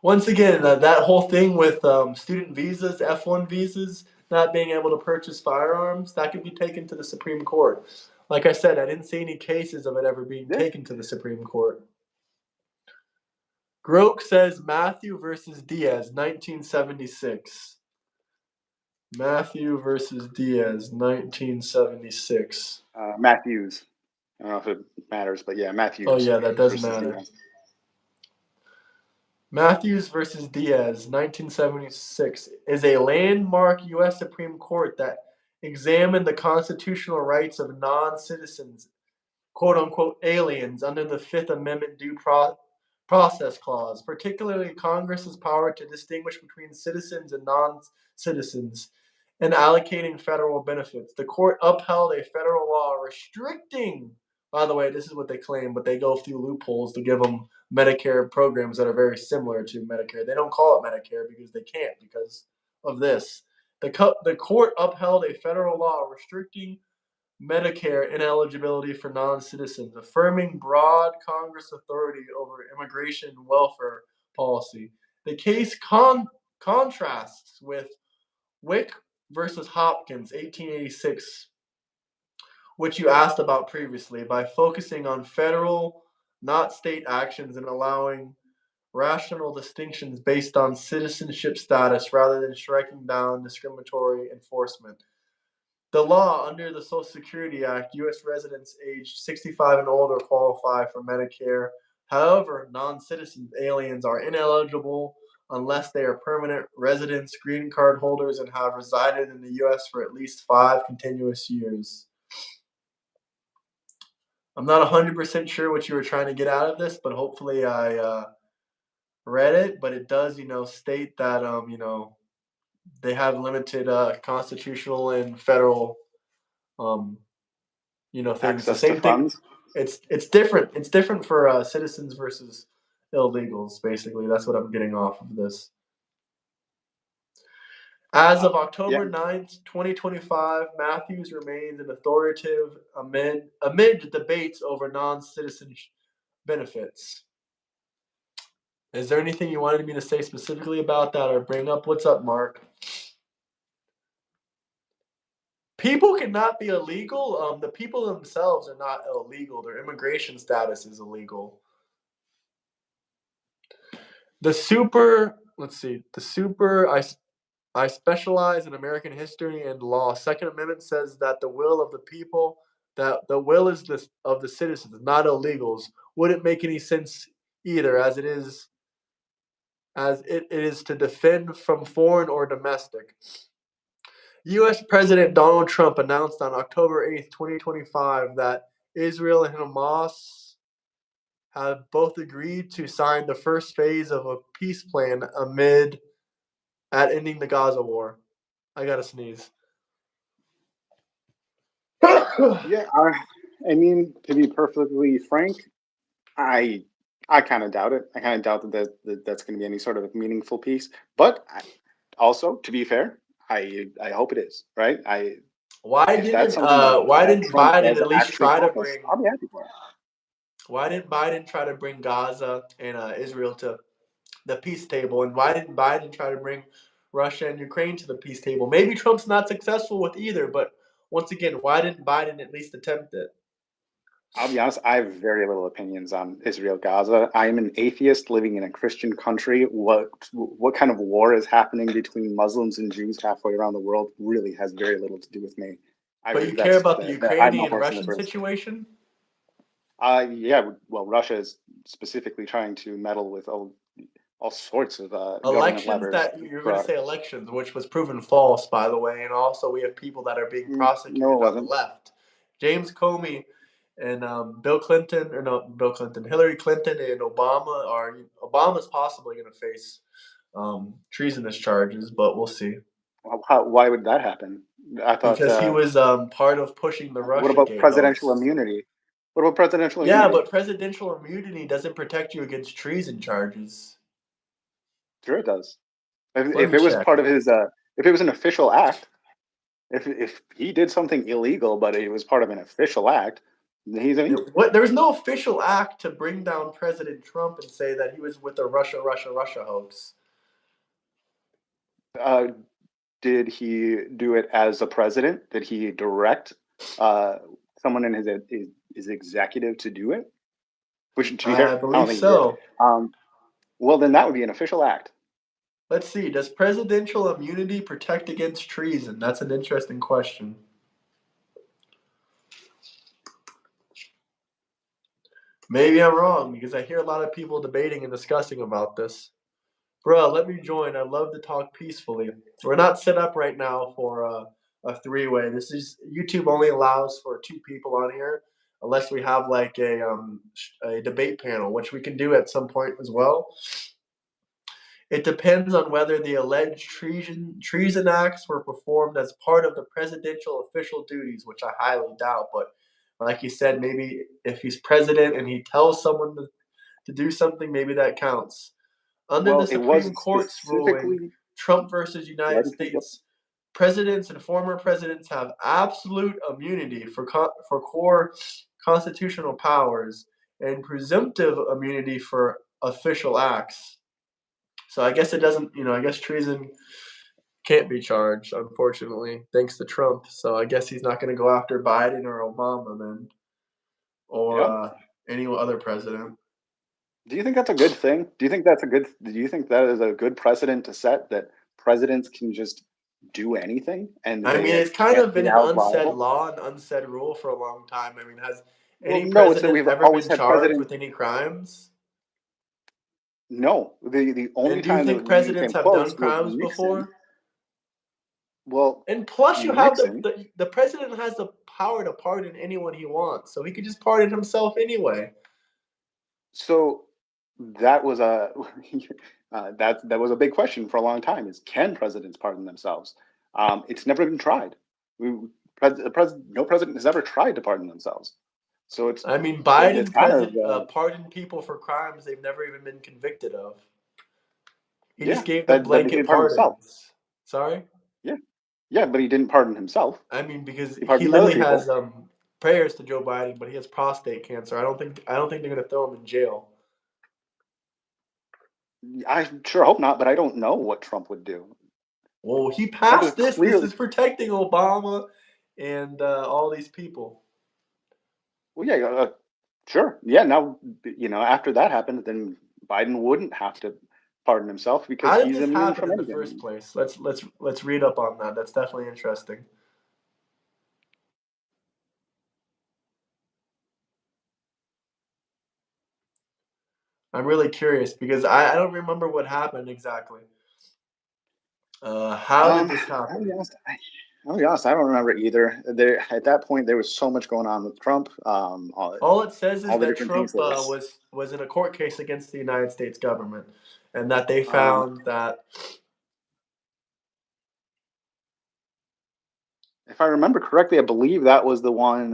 Once again, that whole thing with student visas, F1 visas, not being able to purchase firearms, that could be taken to the Supreme Court. Like I said, I didn't see any cases of it ever being Yeah. taken to the Supreme Court. Groke says Matthew versus Diaz, 1976. Matthew versus Diaz, 1976. Matthews. I don't know if it matters, but yeah, Oh, Matthews yeah, that does versus matter. Diaz. Matthews versus Diaz, 1976, is a landmark U.S. Supreme Court that examined the constitutional rights of non citizens, quote unquote, aliens under the Fifth Amendment Process Clause, particularly Congress's power to distinguish between citizens and non citizens and allocating federal benefits. The court upheld a federal law restricting, by the way, this is what they claim, but they go through loopholes to give them Medicare programs that are very similar to Medicare. They don't call it Medicare because they can't because of this. The court upheld a federal law restricting Medicare ineligibility for non citizens, affirming broad Congress authority over immigration and welfare policy. The case contrasts with Wick versus Hopkins, 1886, which you asked about previously, by focusing on federal, not state actions and allowing rational distinctions based on citizenship status rather than striking down discriminatory enforcement. The law under the Social Security Act, U.S. residents aged 65 and older qualify for Medicare. However, non citizen aliens are ineligible unless they are permanent residents, green card holders, and have resided in the U.S. for at least 5 continuous years. I'm not 100% sure what you were trying to get out of this, but hopefully I read it. But it does, state that, they have limited constitutional and federal um, things. The Access to same thing. funds. It's different. It's different for citizens versus illegals. Basically, that's what I'm getting off of this. As of Yeah. October 9th, 2025, Matthews remains an authoritative amid debates over non-citizen benefits. Is there anything you wanted me to say specifically about that or bring up? What's up, Mark? People cannot be illegal. The people themselves are not illegal. Their immigration status is illegal. Let's see. I specialize in American history and law. Second Amendment says that the will of the people, that the will is of the citizens, not illegals. Wouldn't make any sense either, as it is to defend from foreign or domestic. U.S. President Donald Trump announced on October 8th, 2025, that Israel and Hamas have both agreed to sign the first phase of a peace plan at ending the Gaza war. I gotta sneeze. Yeah, I mean, to be perfectly frank, I I kind of doubt it. I kind of doubt that that's going to be any sort of meaningful piece. But also, to be fair, I hope it is, right. Why If that's didn't something that Trump Biden does at least actually try to accomplish, bring? I'll be happy for it. Why didn't Biden try to bring Gaza and Israel to the peace table? And why didn't Biden try to bring Russia and Ukraine to the peace table? Maybe Trump's not successful with either, but once again, why didn't Biden at least attempt it? I'll be honest, I have very little opinions on Israel Gaza. I am an atheist living in a Christian country. What kind of war is happening between Muslims and Jews halfway around the world really has very little to do with me. But you care That's about the that I'm a Ukrainian horse in this Russian race. situation? Yeah, well, Russia is specifically trying to meddle with all sorts of government Elections levers. that you're going to say elections, which was proven false, by the way. And also, we have people that are being No, it prosecuted on the wasn't. left. James Comey and Bill Clinton, Hillary Clinton, and Obama's possibly going to face treasonous charges, but we'll see. Why would that happen? I thought. Because he was part of pushing the What Russia about Gate presidential hoax. immunity? What about presidential Yeah, immunity? but presidential immunity doesn't protect you against treason charges. Sure, it does. Let If me it was check. part of his, if it was an official act, if he did something illegal, but it was part of an official act, he's immune. There was no official act to bring down President Trump and say that he was with the Russia hoax. Uh, did he do it as a president? Did he direct uh, someone in his executive to do it? Which, to be I fair, I don't believe think he did. so. Well, then that would be an official act. Let's see. Does presidential immunity protect against treason? That's an interesting question. Maybe I'm wrong because I hear a lot of people debating and discussing about this. Bruh, let me join. I'd love to talk peacefully. We're not set up right now for a three-way. This is YouTube only allows for two people on here, unless we have like a debate panel, which we can do at some point as well. It depends on whether the alleged treason acts were performed as part of the presidential official duties, which I highly doubt. But like you said, maybe if he's president and he tells someone to do something, maybe that counts. Under the Well, it Supreme was Court's ruling, specifically. Trump versus Why United did he? Yep. States, presidents and former presidents have absolute immunity for core constitutional powers and presumptive immunity for official acts. So I guess it doesn't, I guess treason can't be charged, unfortunately, thanks to Trump. So I guess he's not going to go after Biden or Obama then, or Yep. any other president. Do you think that's a good thing? Do you think that's a good? Do you think that is a good precedent to set that presidents can just do anything and I mean, they it's kind can't of be been an held unsaid liable? law and unsaid rule for a long time. I mean, has Well, any no, it's that president we've ever always been had charged presidents. with any crimes? No, the only And do you time that think we even presidents came have done close was crimes Nixon. before? Well, And plus, you have Nixon. the president has the power to pardon anyone he wants, so he could just pardon himself anyway. So that was a that was a big question for a long time: is can presidents pardon themselves? It's never been tried. We, no president has ever tried to pardon themselves. So I mean, it's Biden kind of pardoned people for crimes they've never even been convicted of. He yeah, just gave them but he blanket didn't pardon himself. pardons. Sorry? Yeah, yeah, but he didn't pardon himself. I mean, because He he pardoned other literally has people. Prayers to Joe Biden, but he has prostate cancer. I don't think they're gonna throw him in jail. I sure hope not, but I don't know what Trump would do. Well, he Trump is passed this. This clearly is protecting Obama and all these people. well, yeah, sure, yeah. Now, after that happened, then Biden wouldn't have to pardon himself because How did he's this immune happen from in the first anything. place? Let's read up on that. That's definitely interesting. I'm really curious because I don't remember what happened exactly. How did this I'll happen? be honest. I'll be honest. I don't remember either. There at that point, there was so much going on with Trump. All it says is All the that different things Trump that was. was in a court case against the United States government, and that they Uh, found that. if I remember correctly, I believe that was the one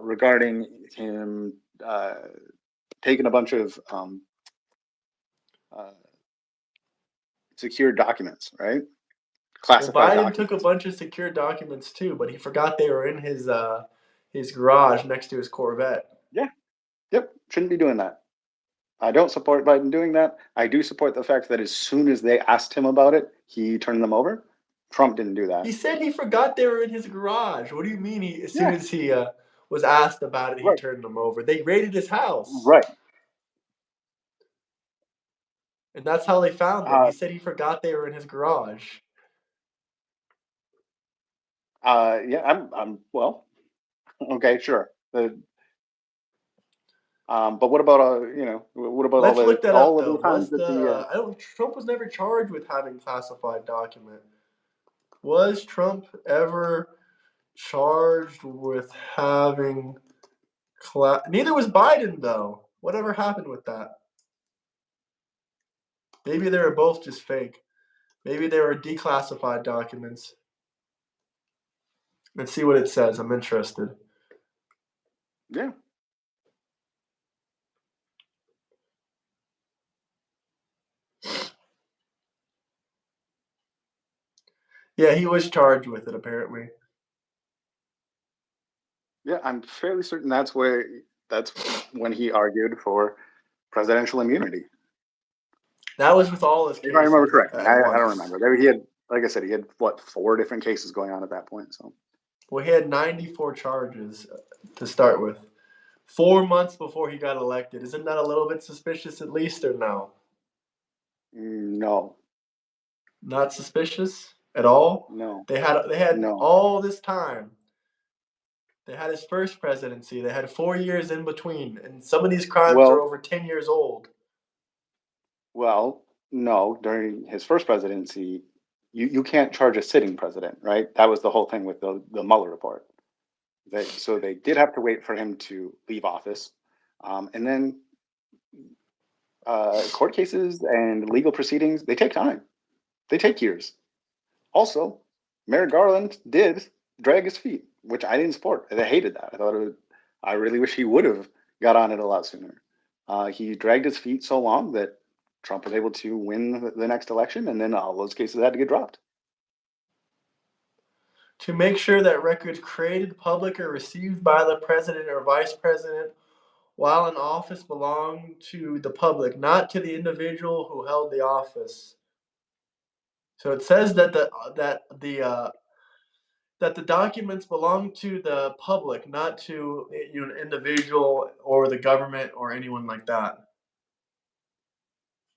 regarding him taking a bunch of uh, secure documents, right? Well, Classified Biden took a documents. bunch of secure documents too, but he forgot they were in his garage next to his Corvette. Yeah. Yep. Shouldn't be doing that. I don't support Biden doing that. I do support the fact that as soon as they asked him about it, he turned them over. Trump didn't do He that. said he forgot they were in his garage. What do you mean? As soon Yeah. as he was asked about it, he Right. turned them over. They raided his house, Right. and that's how they found them. He Uh, said he forgot they were in his garage. yeah. I'm. Well. Okay. Sure. But what about what about Let's look that up all of though. the times Was that the the I don't Trump was never charged with having classified document. Was Trump ever charged with having neither was Biden though. Whatever happened with that? Maybe they were both just fake. Maybe they were declassified documents. Let's see what it says. I'm interested. yeah. Yeah, he was charged with it apparently. Yeah, I'm fairly certain that's when he argued for presidential immunity. That was with all his If I remember cases correctly, at I don't once. remember. There he had, like I said, he had what 4 different cases going on at that point. So Well, he had 94 charges to start with. 4 months before he got elected. Isn't that a little bit suspicious at least or no? no, Not suspicious at all? no, They had no. all this time. They had his first presidency. They had 4 years in between, and some of these crimes are Well, over 10 years old. well, no. During his first presidency, you can't charge a sitting president, right? That was the whole thing with the Mueller report. So they did have to wait for him to leave office, and then court cases and legal proceedings, they take time. They take years. Also, Merrick Garland did drag his feet, which I didn't support. I hated that. I really wish he would have got on it a lot sooner. He dragged his feet so long that Trump was able to win the next election, and then all those cases had to get dropped. To make sure that records created, public, or received by the president or vice president while in office belong to the public, not to the individual who held the office. So it says that the documents belong to the public, not to an individual or the government or anyone like that.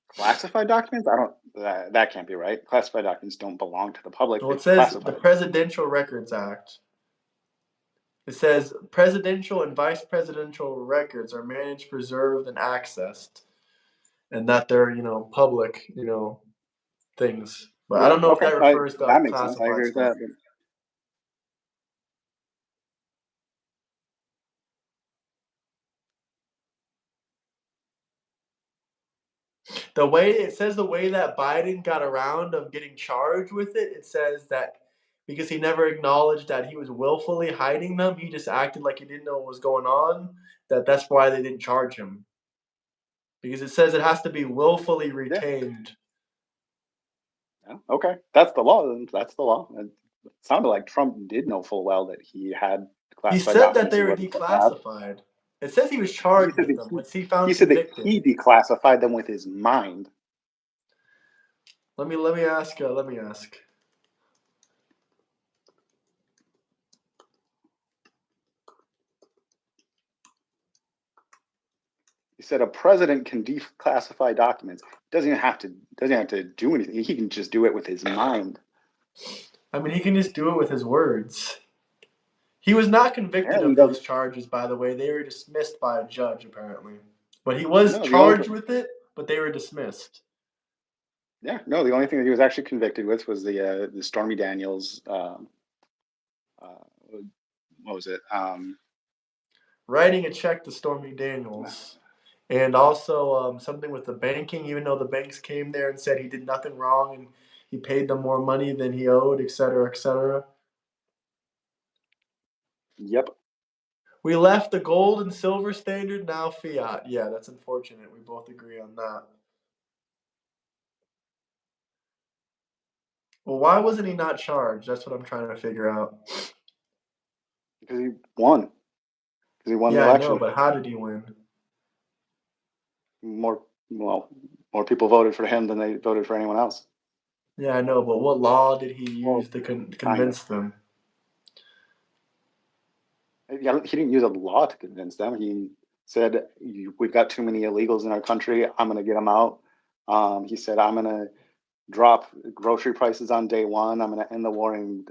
Classified documents? I don't. That can't be right. Classified documents don't belong to the public. Well, They're it says the classified. Presidential Records Act. It says presidential and vice presidential records are managed, preserved, and accessed, and that they're public things. But I Yeah. don't know if Okay. that refers to That makes sense. I classified agree with stuff. that. But The way that Biden got around of getting charged with it, it says that because he never acknowledged that he was willfully hiding them, he just acted like he didn't know what was going on. That's why they didn't charge him because it says it has to be willfully yeah. retained. Yeah, okay, that's the law. That's the law. It sounded like Trump did know full well that he had He classified said that documents they he were wouldn't have. declassified. It says he was He charged said with that them. he Was he he found said that convicted? he declassified them with his mind. Let me ask. Let me ask. He said a president can declassify documents. Doesn't have to do anything. He can just do it with his mind. I mean, he can just do it with his words. He was not convicted Apparently, he of those doesn't. charges, by the way. They were dismissed by a judge, apparently. But he was No, the only charged with it, but they were dismissed. the only thing that he was actually convicted with was the Stormy Daniels. Uh, what was it? Writing a check to Stormy Daniels. And also something with the banking, even though the banks came there and said he did nothing wrong and he paid them more money than he owed, et cetera, et cetera. Yep. We left the gold and silver standard, now fiat. Yeah, that's unfortunate. We both agree on that. Well, why wasn't he not charged? That's what I'm trying to figure out. Because he won. Because he won the Yeah, I know, election. but how did he win? More well, more people voted for him than they voted for anyone else. Yeah, I know, but what law did he Well, use to kind of. convince them? Yeah, he didn't use a law to convince them. He said, "We've got too many illegals in our country. I'm going to get them out." He said, "I'm going to drop grocery prices on day one. I'm going to end the war in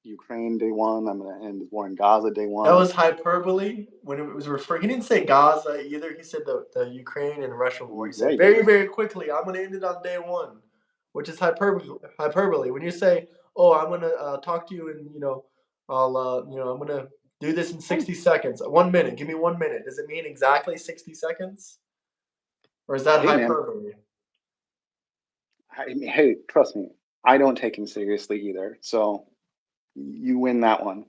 Ukraine day one. I'm going to end the war in Gaza day That one." was hyperbole when it was referring. He didn't say Gaza either. He said the Ukraine and Russia war. He Yeah, said he did. very, very quickly, I'm going to end it on day one, which is hyperbole. Hyperbole. When you say, "Oh, I'm going to talk to you and I'm going to do this in Hey, 60 seconds, 1 minute. Give me 1 minute." Does it mean exactly 60 seconds, or is that hey, man. hyperbole? I mean, hey, trust me. I don't take him seriously either. So you win that one.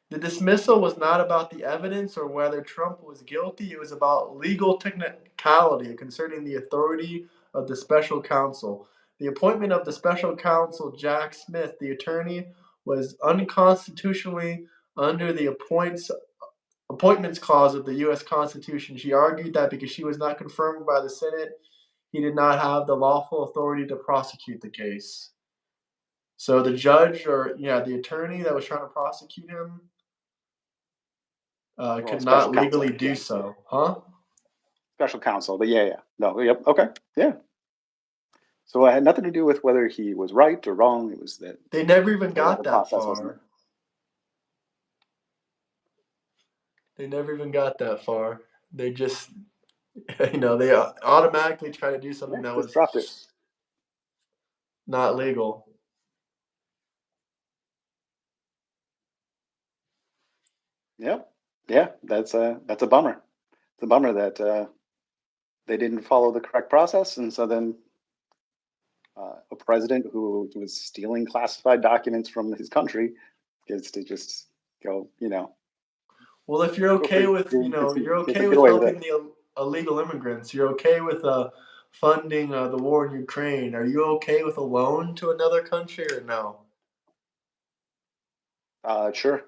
The dismissal was not about the evidence or whether Trump was guilty. It was about legal technicality concerning the authority of the special counsel. The appointment of the special counsel, Jack Smith, the attorney, was unconstitutionally under the appointments clause of the U.S. Constitution. She argued that because she was not confirmed by the Senate, he did not have the lawful authority to prosecute the case. So the judge, or yeah, the attorney that was trying to prosecute him, Well, could special not counsel. legally do Yeah. so, huh? Special counsel. But yeah, yeah. No, yep. Okay. Yeah. So it had nothing to do with whether he was right or wrong. It was that They never even the got that process wasn't. far. They never even got that far. They just, they automatically try to do Yeah, something that just was dropped it. not legal. Yep. Yeah, that's a bummer. It's a bummer that they didn't follow the correct process, and so then a president who was stealing classified documents from his country gets to just go, Well, if you're go okay free. with, you're Gets to okay get with away with it. helping the illegal immigrants, you're okay with funding the war in Ukraine. Are you okay with a loan to another country or no? Sure.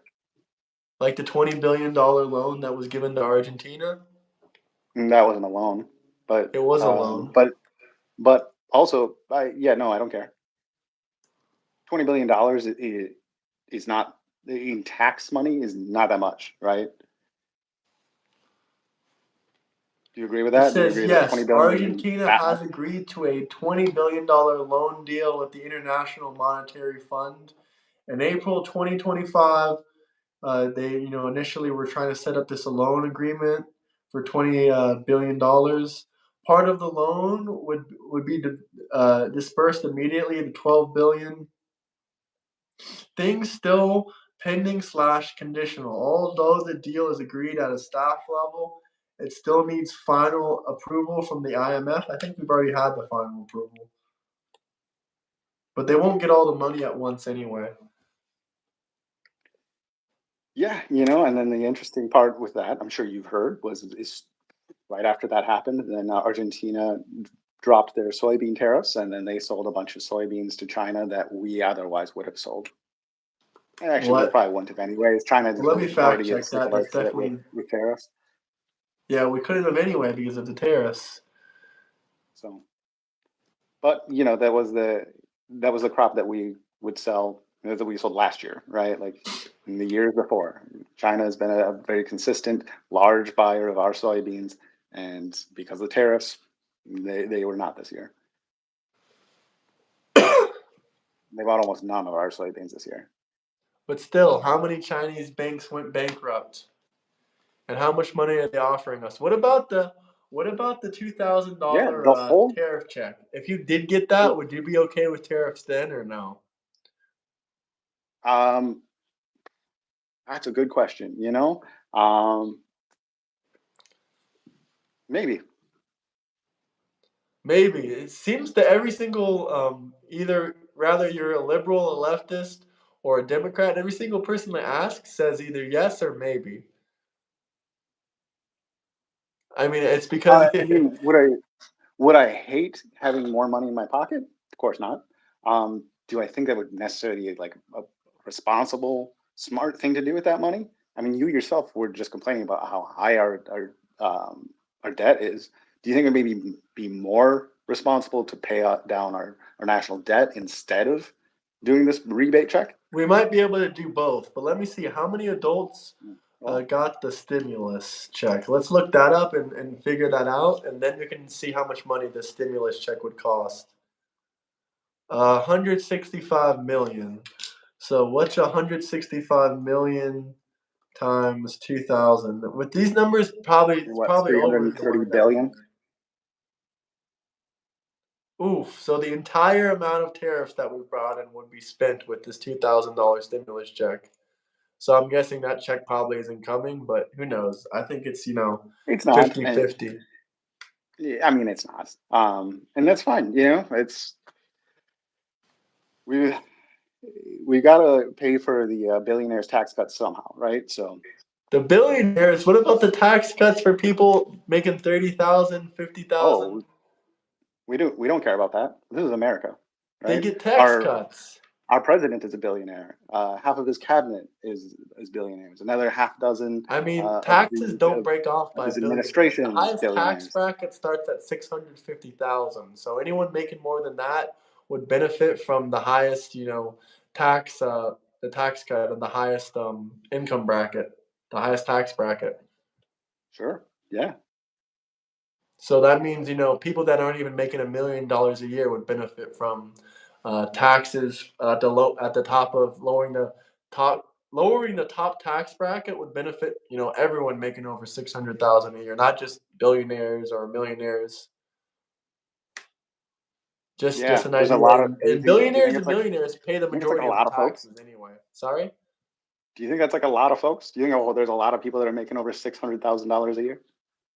Like the $20 billion loan that was given to Argentina? That wasn't a loan, but It was a um, loan. but but also, yeah, no, I don't care. $20 billion is not in tax money is not that much, right? Do you agree with It that? Do you says, agree that 20 yes, billion isn't Argentina that has much? agreed to a $20 billion loan deal with the International Monetary Fund. In April 2025, they, initially were trying to set up this loan agreement for $20 billion. Part of the loan would be dispersed immediately, the 12 billion. Things still pending slash conditional. Although the deal is agreed at a staff level, it still needs final approval from the IMF. I think we've already had the final approval. But they won't get all the money at once anyway. Yeah, and then the interesting part with that, I'm sure you've heard, is right after that happened, then Argentina dropped their soybean tariffs, and then they sold a bunch of soybeans to China that we otherwise would have sold. Actually, we What? probably wouldn't have anyways. China's Let me fact already check sick that. of our That's shit with definitely, tariffs. yeah, we couldn't have anyway because of the tariffs. So, but that was the crop that we would sell, that we sold last year, right? Like in the years before. China has been a very consistent, large buyer of our soybeans, and because of tariffs, they were not this year. They bought almost none of our soybeans this year. But still, how many Chinese banks went bankrupt? And how much money are they offering us? What about the $2,000 Yeah, the whole tariff check? If you did get that, would you be okay with tariffs then or no? um that's a good question, you know? Um Maybe. Maybe. It seems that every single either rather you're a liberal, a leftist, or a Democrat, every single person that asks says either yes or maybe. I mean, it's because I mean, would I hate having more money in my pocket? Of course not. Do I think that would necessarily like a responsible, smart thing to do with that money? I mean, you yourself were just complaining about how high our debt is. Do you think it maybe be more responsible to pay down our national debt instead of doing this rebate check? we might be able to do both, but let me see how many adults Oh, got the stimulus check. Let's look that up and figure that out, and then we can see how much money the stimulus check would cost. 165 million. So what's 165 million times 2,000? With these numbers, probably it's what, probably over the 330 1 billion. billion? Oof. So the entire amount of tariffs that we brought in would be spent with this $2,000 stimulus check. So I'm guessing that check probably isn't coming, but who knows? I think it's, It's not. 50-50. Yeah, I mean, it's not. And that's fine. It's we we gotta pay for the billionaires' tax cuts somehow, right? So, The billionaires, what about the tax cuts for people making 30,000, 50,000? oh, we don't care about that. This is America, They right? get tax Our cuts. our president is a billionaire. Half of his cabinet is billionaires. Another half dozen I mean, of taxes don't break off by his billionaires. The administration's highest tax billionaires. bracket starts at 650,000. So anyone making more than that would benefit from the highest, tax the tax cut and the highest income bracket, the highest tax bracket. Sure, yeah, So that means, people that aren't even making $1 million a year would benefit from taxes at the top of lowering the top tax bracket would benefit, everyone making over 600,000 a year, not just billionaires or millionaires. Just yeah. an There's a idea. lot of. And, Do you and think? Do you billionaires think and it's like? millionaires pay the I think it's like a majority of the lot of folks? taxes anyway. Sorry? Do you think that's like a lot of folks? Do you think there's a lot of people that are making over $600,000 a year?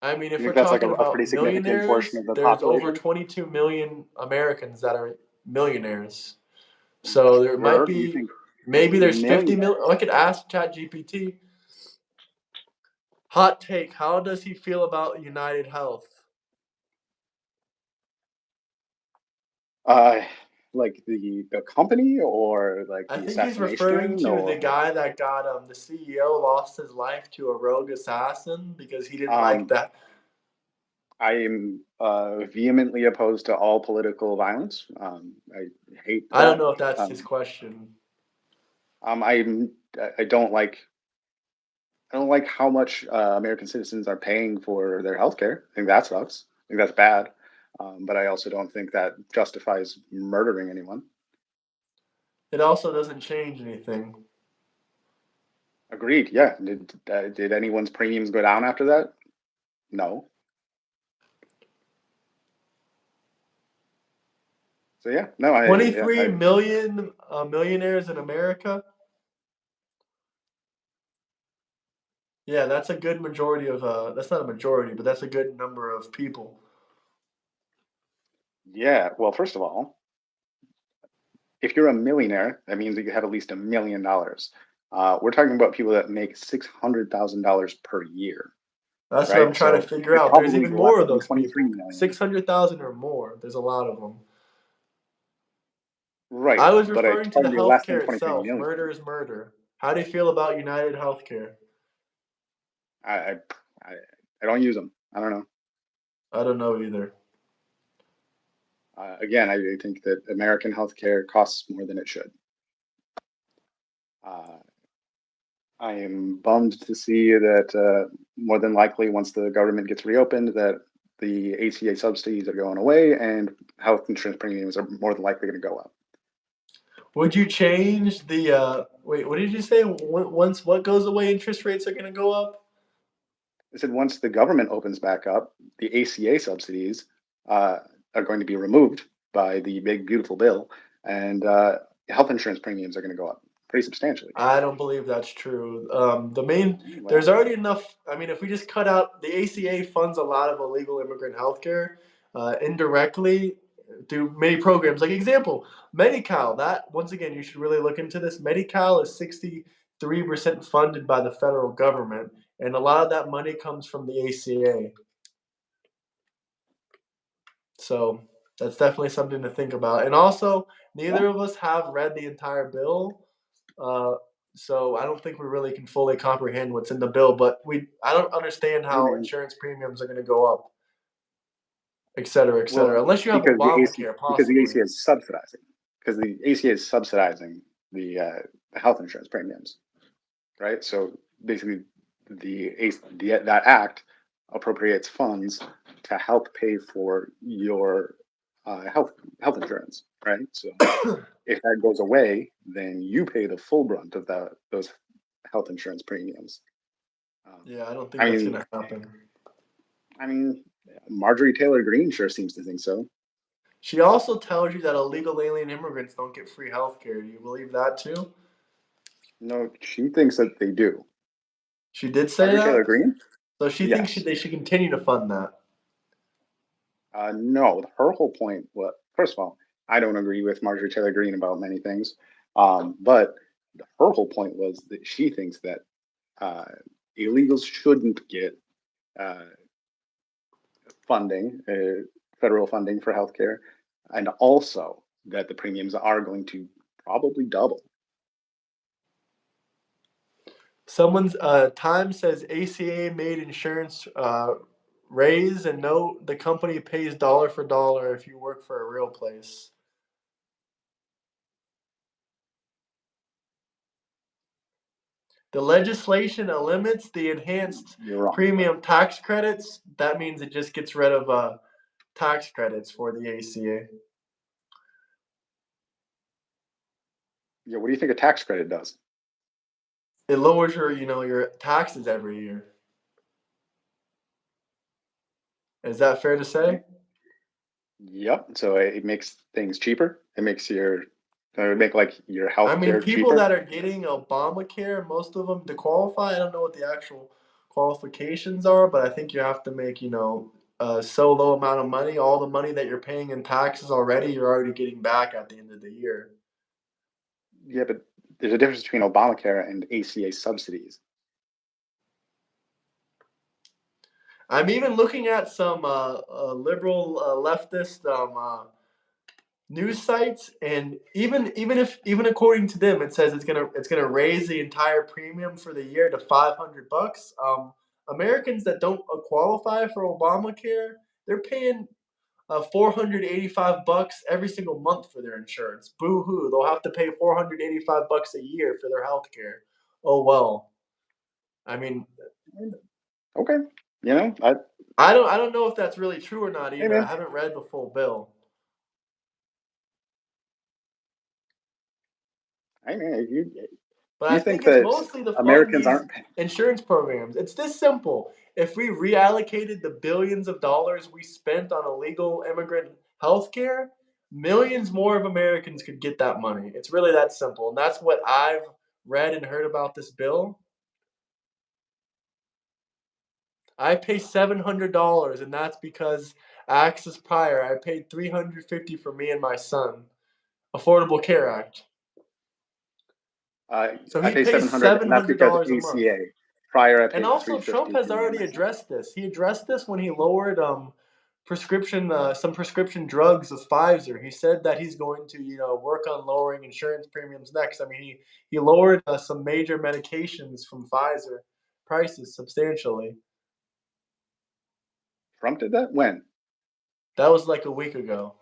I mean, You if we're think that's like talking a pretty about significant portion millionaires, of the there's over population? 22 million Americans that are millionaires. So there might Sure. Do you be think maybe there's 50 million. millionaires? Oh, I could ask ChatGPT. Hot take: how does he feel about United Health? Uh, like the company or like I the think he's referring assassination to the or guy that got the CEO lost his life to a rogue assassin because he didn't like um that. I am vehemently opposed to all political violence. I hate I don't that. know if that's his Um, question. I'm I don't like how much American citizens are paying for their health care. I think that sucks. I think that's bad. But I also don't think that justifies murdering anyone. It also doesn't change anything. Agreed. Yeah. Did anyone's premiums go down after that? No. So yeah, no. I 23 million millionaires in America. Yeah, that's a good majority of. That's not a majority, but that's a good number of people. yeah. Well, first of all, if you're a millionaire, that means that you have at least $1 million. We're talking about people that make $600,000 per year, That's what I'm right? trying to So figure there's out. There's probably even less more of than those 23 people. million. 600,000 or more. There's a lot of them. Right, I was but I referring to the told you less than healthcare 23 itself. million. Murder is murder. How do you feel about United Healthcare? I I I, I don't use them. I don't know. I don't know either. Again, I think that American healthcare costs more than it should. Uh, I am bummed to see that more than likely, once the government gets reopened, that the ACA subsidies are going away and health insurance premiums are more than likely going to go up. Would you change the wait, what did you say? Once what goes away, interest rates are going to go up? I said once the government opens back up, the ACA subsidies uh, are going to be removed by the big beautiful bill, and health insurance premiums are going to go up pretty substantially. I don't believe that's true. There's Well, already enough. I mean, if we just cut out the ACA funds a lot of illegal immigrant healthcare indirectly through many programs. Like example, Medi-Cal. That once again, you should really look into this. Medi-Cal is 63% funded by the federal government, and a lot of that money comes from the ACA. So that's definitely something to think about. And also, yeah, neither of us have read the entire bill. Uh, so I don't think we really can fully comprehend what's in the bill, but I don't understand I how mean, insurance premiums are going to go up, et cetera, well, unless you have because Obamacare, the possibly. ACA is subsidizing, because the ACA is subsidizing the health insurance premiums, right? So basically, that act appropriates funds to help pay for your health insurance, right? So if that goes away, then you pay the full brunt of those health insurance premiums. Um, Yeah, I don't think I that's mean, going to happen. I mean, Marjorie Taylor Greene sure seems to think so. She also tells you that illegal alien immigrants don't get free health care. Do you believe that too? No, she thinks that they do. She did say Marjorie Taylor that? Greene? So she thinks Yes. they should continue to fund that. No, her whole point. Well, first of all, I don't agree with Marjorie Taylor Greene about many things, but her whole point was that she thinks that uh, illegals shouldn't get uh, funding, federal funding for healthcare, and also that the premiums are going to probably double. Someone's Time says ACA made insurance raise, and no, the company pays dollar for dollar if you work for a real place. The legislation limits the enhanced You're wrong. premium tax credits. That means it just gets rid of tax credits for the ACA. Yeah, what do you think a tax credit does? It lowers your taxes every year. Is that fair to say? Yep. So it makes things cheaper. It makes make like your I health mean, care people cheaper. that are getting Obamacare, most of them to qualify. I don't know what the actual qualifications are, but I think you have to make, so low amount of money. All the money that you're paying in taxes already, you're already getting back at the end of the year. Yeah, but there's a difference between Obamacare and ACA subsidies. I'm even looking at some liberal leftist news sites, and even according to them, it says it's gonna raise the entire premium for the year to $500. Americans that don't qualify for Obamacare, they're paying $485 every single month for their insurance. Boo hoo! They'll have to pay $485 a year for their health care. Oh well. I mean, Okay. You know, I don't know if that's really true or not hey either. I man, haven't read the full bill. hey man, But I you think think it's that mostly to fund Americans these aren't insurance programs. It's this simple. If we reallocated the billions of dollars we spent on illegal immigrant healthcare, millions more of Americans could get that money. It's really that simple. And that's what I've read and heard about this bill. I pay $700, and that's because Access Prior, I paid $350 for me and my son. Affordable Care Act. So I he pay pays 700 and seven that's hundred because dollars a month. ACA. Prior I And paid also, Trump 350 for has me and already my son. addressed this. He addressed this when he lowered some prescription drugs with Pfizer. He said that he's going to, work on lowering insurance premiums next. I mean, he lowered some major medications from Pfizer prices substantially. Trump did that? When? That was like a week ago.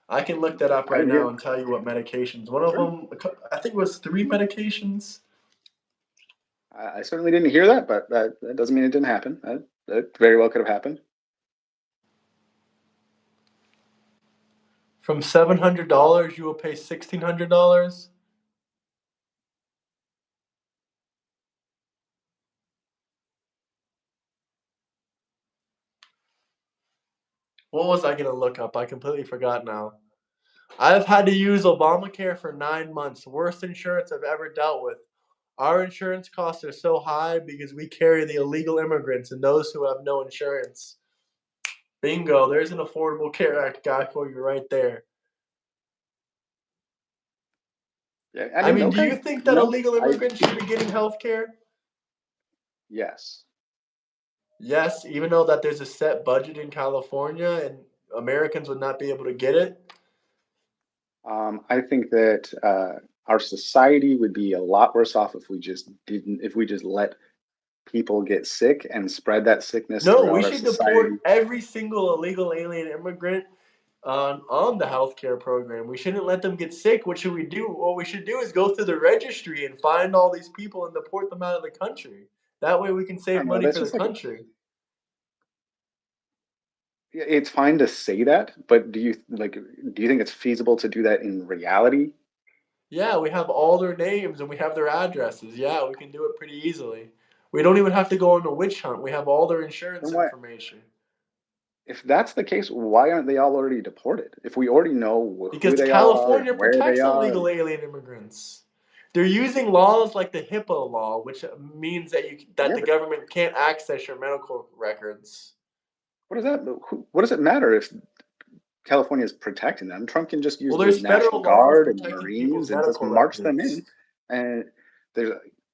I can look that up I right didn't now hear. and tell you what medications. One of Sure. them, I think, it was three medications I certainly didn't hear that, but that doesn't mean it didn't happen. That very well could have happened. from $700. You will pay $1,600. What was I gonna look up? I completely forgot now. I've had to use Obamacare for 9 months. Worst insurance I've ever dealt with. Our insurance costs are so high because we carry the illegal immigrants and those who have no insurance. Bingo, there's an Affordable Care Act guy for you right there. Yeah, I I mean, mean, do okay, you think that illegal I immigrants should be getting health care? yes. Yes, even though that there's a set budget in California and Americans would not be able to get it. I think that our society would be a lot worse off if we just let people get sick and spread that sickness No, we throughout our should deport society. every single illegal alien immigrant on the healthcare program. We shouldn't let them get sick. What should we do? What we should do is go through the registry and find all these people and deport them out of the country. That way we can I save don't know. money That's for the just like country. it's fine to say that, but do you think it's feasible to do that in reality? Yeah, we have all their names and we have their addresses. Yeah, we can do it pretty easily. We don't even have to go on a witch hunt. We have all their insurance Then why? information. If that's the case, why aren't they all already deported? If we already know who Because they all are and California where they protects are, illegal alien immigrants. They're using laws like the HIPAA law, which means that yeah, the but government can't access your medical records. what does that? What does it matter if California is protecting them? Trump can just use Well, the there's National federal laws Guard and protecting people's Marines and just medical march them records. in. And there's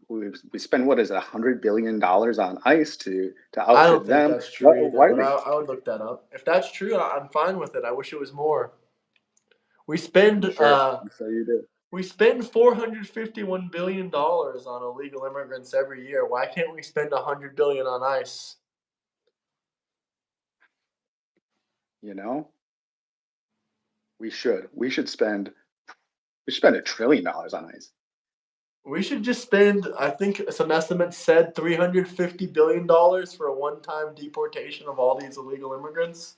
we spend what is it, $100 billion on ICE to I don't outfit think them. that's true either, Why do but we? I would look that up. If that's true, I'm fine with it. I wish it was more. We spend I'm sure. I'm sure you do. we spend $451 billion on illegal immigrants every year. Why can't we spend 100 billion on ICE? You know, we should. We should spend $1 trillion on ICE. We should just spend, I think some estimates said $350 billion for a one-time deportation of all these illegal immigrants.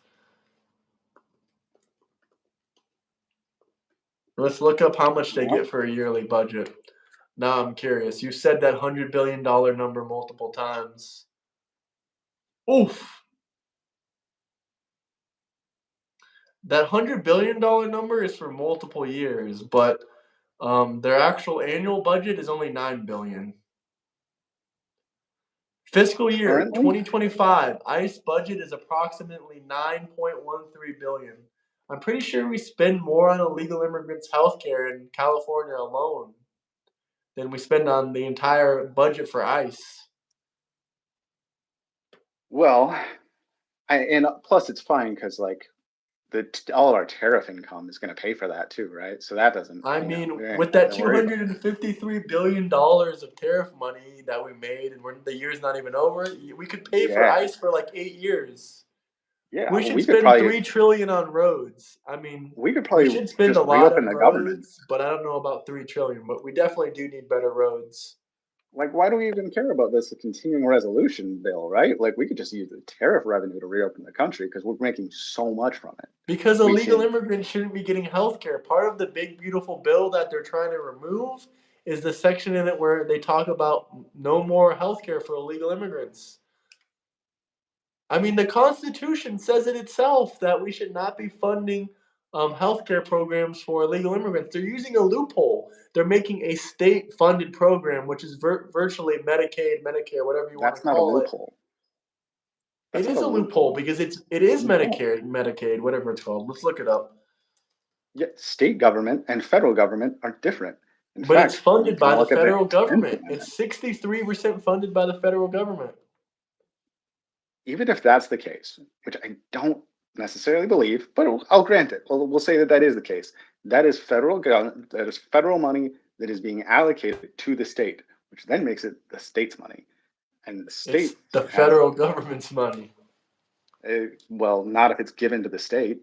Let's look up how much they get Well, for a yearly budget. Now I'm curious. You said that $100 billion number multiple times. Oof. That $100 billion number is for multiple years, but their actual annual budget is only 9 billion. Fiscal year currently, 2025, ICE budget is approximately 9.13 billion. I'm pretty sure we spend more on illegal immigrants' healthcare in California alone than we spend on the entire budget for ICE. well, and plus it's fine because all of our tariff income is going to pay for that too, right? So that doesn't, I we mean, ain't with have that to worry about that. $253 billion of tariff money that we made, and the year's not even over, we could pay for Yeah, ICE for like 8 years. yeah. We Well, should spend 3 trillion on roads. I mean, we could we probably should spend just a lot reopen on the government. roads, but I don't know about 3 trillion. But we definitely do need better roads Like, why do we even care about this continuing resolution bill, right? Like, we could just use the tariff revenue to reopen the country because we're making so much from it. because We illegal can, immigrants shouldn't be getting health care. Part of the big beautiful bill that they're trying to remove is the section in it where they talk about no more health care for illegal immigrants. I mean, the Constitution says it itself that we should not be funding healthcare programs for illegal immigrants. They're using a loophole. They're making a state-funded program, which is virtually Medicaid, Medicare, whatever you want to that's not a call it. loophole. It That's not is a a loophole loophole. because it is No. Medicare, Medicaid, whatever it's called. Let's look it up. Yet state government and federal government are different. In But it's fact, you funded can by the look at the federal expense government. limit. It's 63% funded by the federal government. even if that's the case, which I don't necessarily believe, but I'll grant it. We'll say that that is the case. That is that is federal money that is being allocated to the state, which then makes it the state's money. And the It's state the has, federal government's money. well, not if it's given to the state.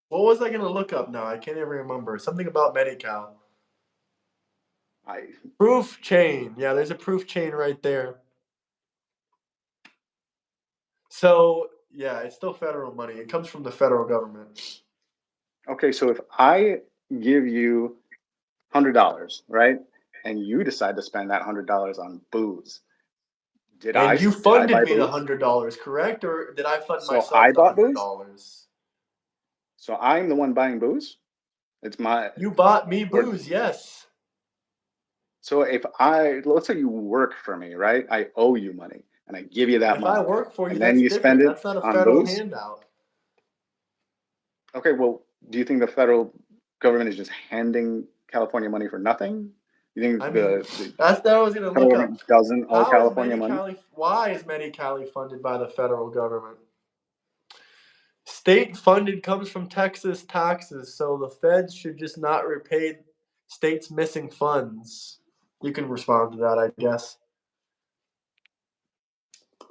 What was I gonna look up now? I can't even remember. Something about Medi-Cal. I Proof chain. Yeah, there's a proof chain right there. So yeah, it's still federal money. It comes from the federal government. okay, so if I give you $100, right, and you decide to spend that $100 on booze, And you did I funded buy me the booze? $100, correct? Or did I fund So I myself the bought hundred booze. dollars? So I'm the one buying booze. It's my You bought me or booze, yes. so if let's say you work for me, right? I owe you money and I give you that If I money work for you, and then that's you spend different. it That's not a on federal booze. handout. Okay, well, do you think the federal government is just handing California money for nothing? You think I mean, the that's what I was gonna federal look up. government doesn't owe How is California money? Medi-Cali? Why is Medi-Cali funded by the federal government? State funded comes from Texas taxes, so the feds should just not repay states missing funds. You can respond to that, I guess. I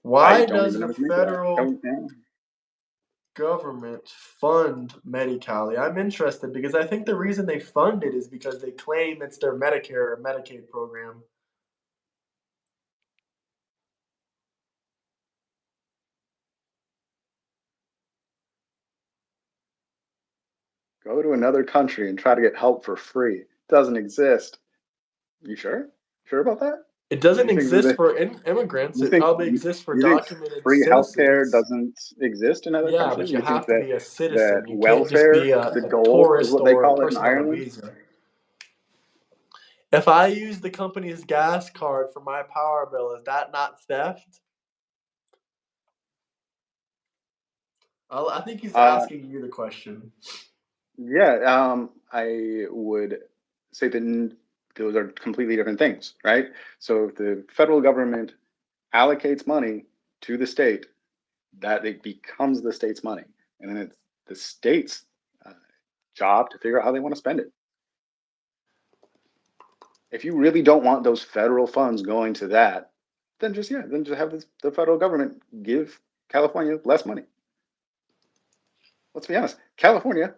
Why don't does even know the what to make of that. federal Don't, yeah. government fund Medi-Cali? I'm interested because I think the reason they fund it is because they claim it's their Medicare or Medicaid program. Go to another country and try to get help for free. Doesn't exist. You sure? Sure about that? It Do doesn't you think exist that for immigrants. you It think probably exists for you think documented free healthcare citizens. doesn't exist in other Yeah, countries? but you You think have to that be a that citizen. You can't just be welfare, the a dole, is tourist what they or a call it in person on a Ireland? visa. If I use the company's gas card for my power bill, is that not theft? I think he's Uh, asking you the question. yeah, I would say that those are completely different things, right? So if the federal government allocates money to the state, that it becomes the state's money, and then it's the state's uh, job to figure out how they want to spend it. If you really don't want those federal funds going to that, then just yeah, then just have the federal government give California less money. Let's be honest, California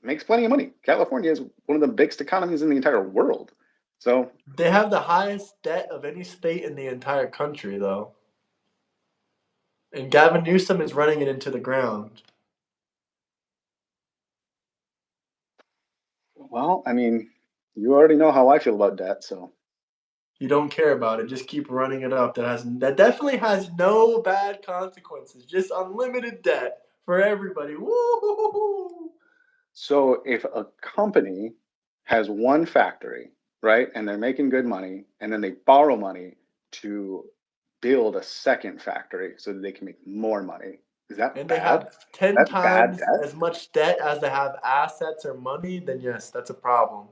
makes plenty of money. California is one of the biggest economies in the entire world. So, They have the highest debt of any state in the entire country, though. And Gavin Newsom is running it into the ground. well, I mean, you already know how I feel about debt. So, You don't care about it. Just keep running it up. That definitely has no bad consequences. Just unlimited debt for everybody. Woo! so if a company has one factory, right, and they're making good money, and then they borrow money to build a second factory so that they can make more money, is that And they bad? have 10 That's bad times debt. as much debt as they have assets or money, then yes, that's a problem.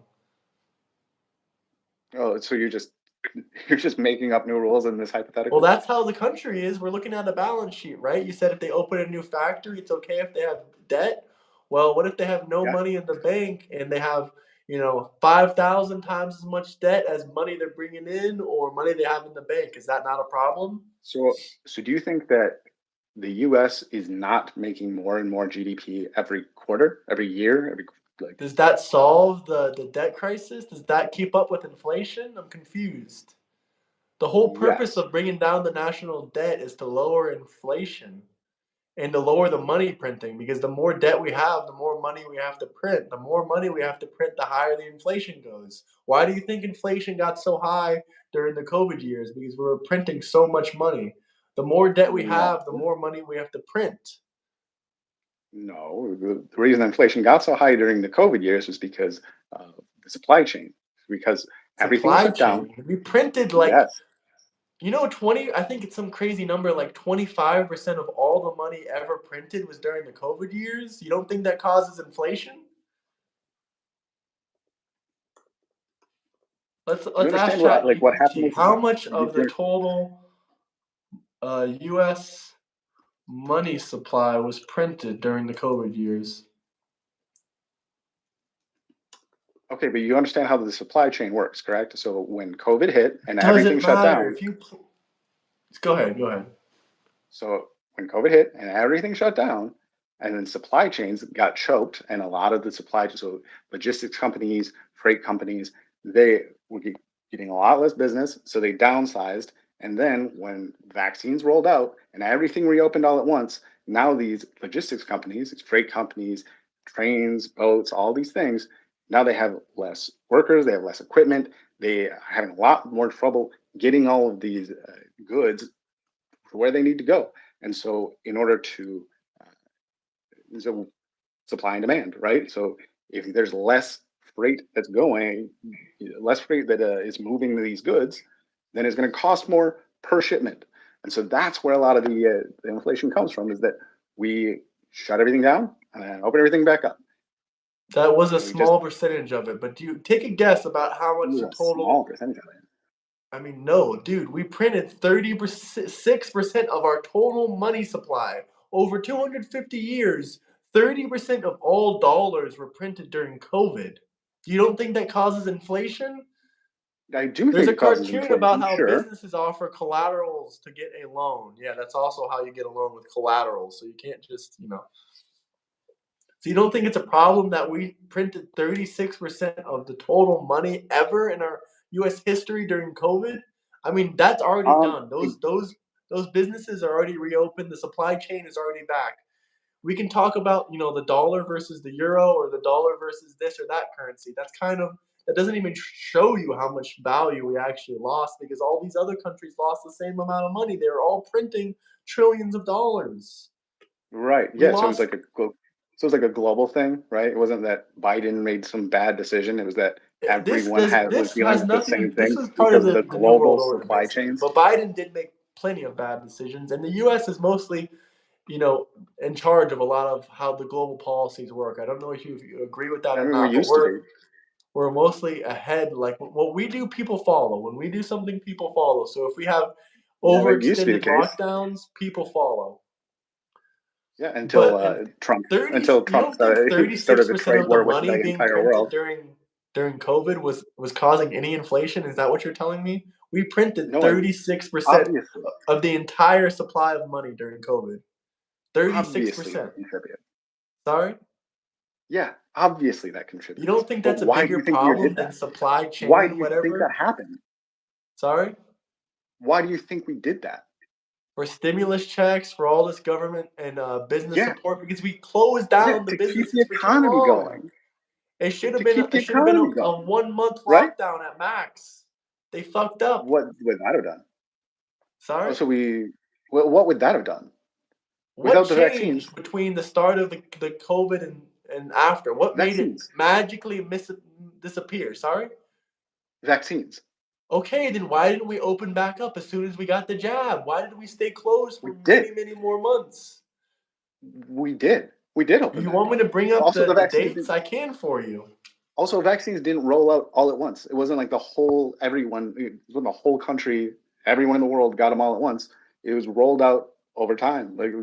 Oh, so you're just making up new rules in this Well, hypothetical? that's how the country is. We're looking at a balance sheet, right? You said if they open a new factory, it's okay if they have debt. Well, what if they have no Yeah. money in the bank and they have, 5,000 times as much debt as money they're bringing in or money they have in the bank? Is that not a problem? So do you think that the US is not making more and more GDP every quarter, every year, every like Does that solve the debt crisis? Does that keep up with inflation? I'm confused. The whole purpose yes. of bringing down the national debt is to lower inflation and to lower the money printing because the more debt we have, the more money we have to print. The more money we have to print, the higher the inflation goes. Why do you think inflation got so high during the COVID years? Because we were printing so much money. The more debt we No. have, the more money we have to print. No. The reason inflation got so high during the COVID years was because of the supply chain. Because everything was Supply shut down. chain. We printed like Yes. 20, I think it's some crazy number, like 25% of all the money ever printed was during the COVID years. You don't think that causes inflation? Do you Let's ask understand what happened ChatGPT. with How much of the there- total U.S. money supply was printed during the COVID years? Okay, but you understand how the supply chain works, correct? So when COVID hit and everything Doesn't shut matter down, if you. Go ahead. Go ahead. so when COVID hit and everything shut down, and then supply chains got choked, and a lot of the supply, so logistics companies, freight companies, they were getting a lot less business, so they downsized. And then when vaccines rolled out and everything reopened all at once, now these logistics companies, these freight companies, trains, boats, all these things, now they have less workers, they have less equipment, they are having a lot more trouble getting all of these goods for where they need to go. And so, in order to so supply and demand, right? So, if there's less freight that's going, less freight that is moving these goods, then it's going to cost more per shipment. And so that's where a lot of the inflation comes from, is that we shut everything down and open everything back up, That was a and we just small percentage of it, but do you take a guess about how much use the a small total? percentage of it. I mean, no, dude, we printed 36% of our total money supply over 250 years. 30% of all dollars were printed during COVID. You don't think that causes inflation? I do There's think a it causes cartoon about inflation, how sure. businesses offer collaterals to get a loan. Yeah, that's also how you get a loan with collateral. So you can't just. So you don't think it's a problem that we printed 36% of the total money ever in our US history during COVID? I mean, that's already Um, done. Those businesses are already reopened. The supply chain is already back. We can talk about the dollar versus the euro or the dollar versus this or that currency. That doesn't even show you how much value we actually lost because all these other countries lost the same amount of money. They were all printing trillions of dollars. Right. We Yeah. So it was lost. like so it was like a global thing, right? It wasn't that Biden made some bad decision. It was that This everyone this was this dealing has with the nothing. same This thing was part of because of the the the New global World Order, supply basically. chains. But Biden did make plenty of bad decisions, and the U.S. is mostly, in charge of a lot of how the global policies work. I don't know if you agree with that I or mean, we not, but used to be. we're mostly ahead. Like what we do, people follow. When we do something, people follow. So if we have Yeah, that used to be the overextended case. lockdowns, people follow. Yeah, But and 30, Until you Trump don't think started a 36% trade of the war with money the being entire printed world. during COVID was causing any inflation? Is that what you're telling me? We printed No, 36% obviously, of the entire supply of money during COVID. obviously that 36%. contributed. Sorry? Yeah, obviously that You contributes. don't think But that's a why do bigger you think we problem did than that? supply Why do chain, you think that whatever? happened? Sorry? Why do you think we did that? For stimulus checks, for all this government and business Yeah, support, because we closed yeah, down the to keep the businesses for too economy long. going, It should have to been keep it the should have been economy a going, 1 month right? lockdown at max. They fucked up. What would that have done? Oh, Sorry? so what would that have done What without the vaccines? changed between the start of the COVID and after? What made it Vaccines, magically disappear? Sorry? vaccines. Okay, then why didn't we open back up as soon as we got the jab? Why did we stay closed We for did, many, many more months? we did open You back want me up. to bring up Also, the dates? I can for you. vaccines didn't roll out all at once. It wasn't like when the whole country, everyone in the world got them all at once. It was rolled out over time. They So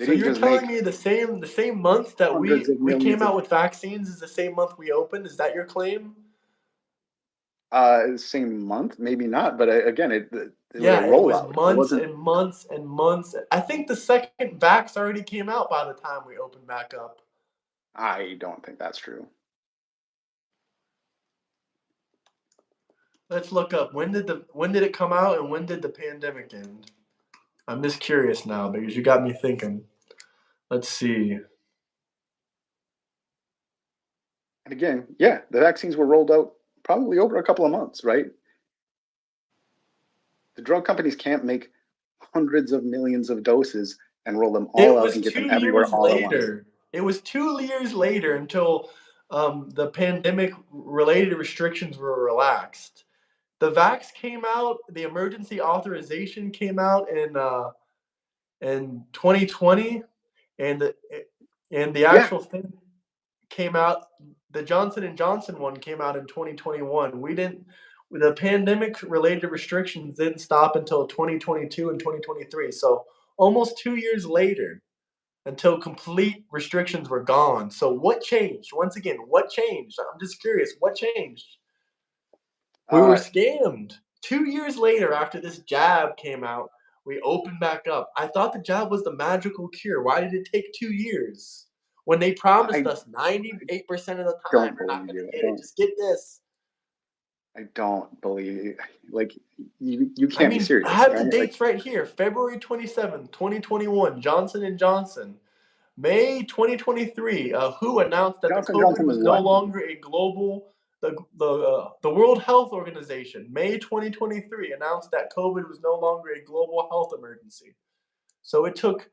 didn't you're just telling make me the same month that hundreds of we millions came of out with vaccines is the same month we opened? Is that your claim? same month, maybe not, but again, it was a Yeah, it was rollout. It months wasn't. and months and months. I think the second vax already came out by the time we opened back up. I don't think that's true. Let's look up when did it come out and when did the pandemic end? I'm just curious now because you got me thinking. Let's see. And again, yeah, the vaccines were rolled out probably over a couple of months, right? The drug companies can't make hundreds of millions of doses and roll them all It out was and get them two everywhere years all at once. later. It was 2 years later until the pandemic related restrictions were relaxed. The vax came out, the emergency authorization came out in 2020, and the Yeah, actual thing came out. The Johnson and Johnson one came out in 2021. The pandemic-related restrictions didn't stop until 2022 and 2023, so almost 2 years later until complete restrictions were gone. So what changed? Once again, what changed? I'm just curious, what changed? We were Uh, scammed. 2 years later after this jab came out, we opened back up. I thought the jab was the magical cure. Why did it take 2 years? When they promised I us 98% of the time, don't "You're not believe gonna you. get it, just get this." I don't believe like you I can't be mean, I serious, have the right? Like dates right here. February 27th, 2021, Johnson& Johnson. May 2023, WHO announced that the Johnson COVID Johnson was no what? longer a global the World Health Organization, May 2023, announced that COVID was no longer a global health emergency. So it took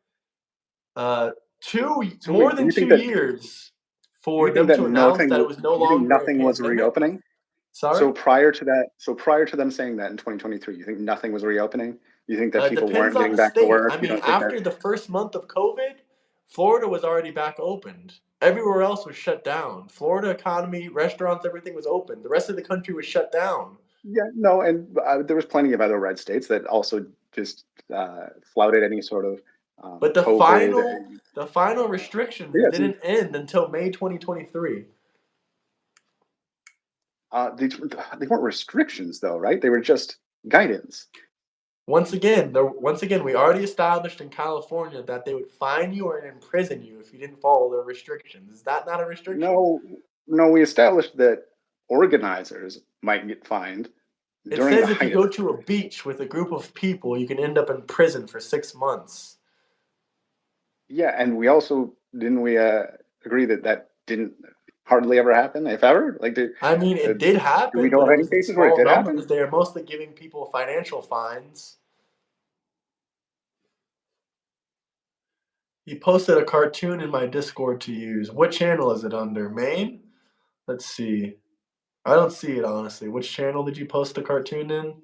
uh, So more wait, than 2 years for them to announce that it was no you think longer a nothing was pandemic. reopening? Sorry? So prior to them saying that in 2023, you think nothing was reopening? You think that people Depends weren't on getting the back to state. work? I You mean, don't think that after the first month of COVID, Florida was already back opened. Everywhere else was shut down. Florida economy, restaurants, everything was open. The rest of the country was shut down. Yeah, no, and there was plenty of other red states that also just flouted any sort of But COVID. the final restrictions Yeah, didn't end until May 2023. they weren't restrictions though, right? They were just guidance. Once again, we already established in California that they would fine you or imprison you if you didn't follow their restrictions. Is that not a restriction? No, no, we established that organizers might get fined It during the says if you height of go it. to a beach with a group of people, you can end up in prison for 6 months. Yeah, and we also didn't we agree that that didn't hardly ever happen, if ever? Like, I mean, it did do we happen, know but of it any was in cases where it small did happen? numbers. They are mostly giving people financial fines. He posted a cartoon in my Discord to use. What channel is it under? Main? Let's see. I don't see it, honestly. Which channel did you post the cartoon in?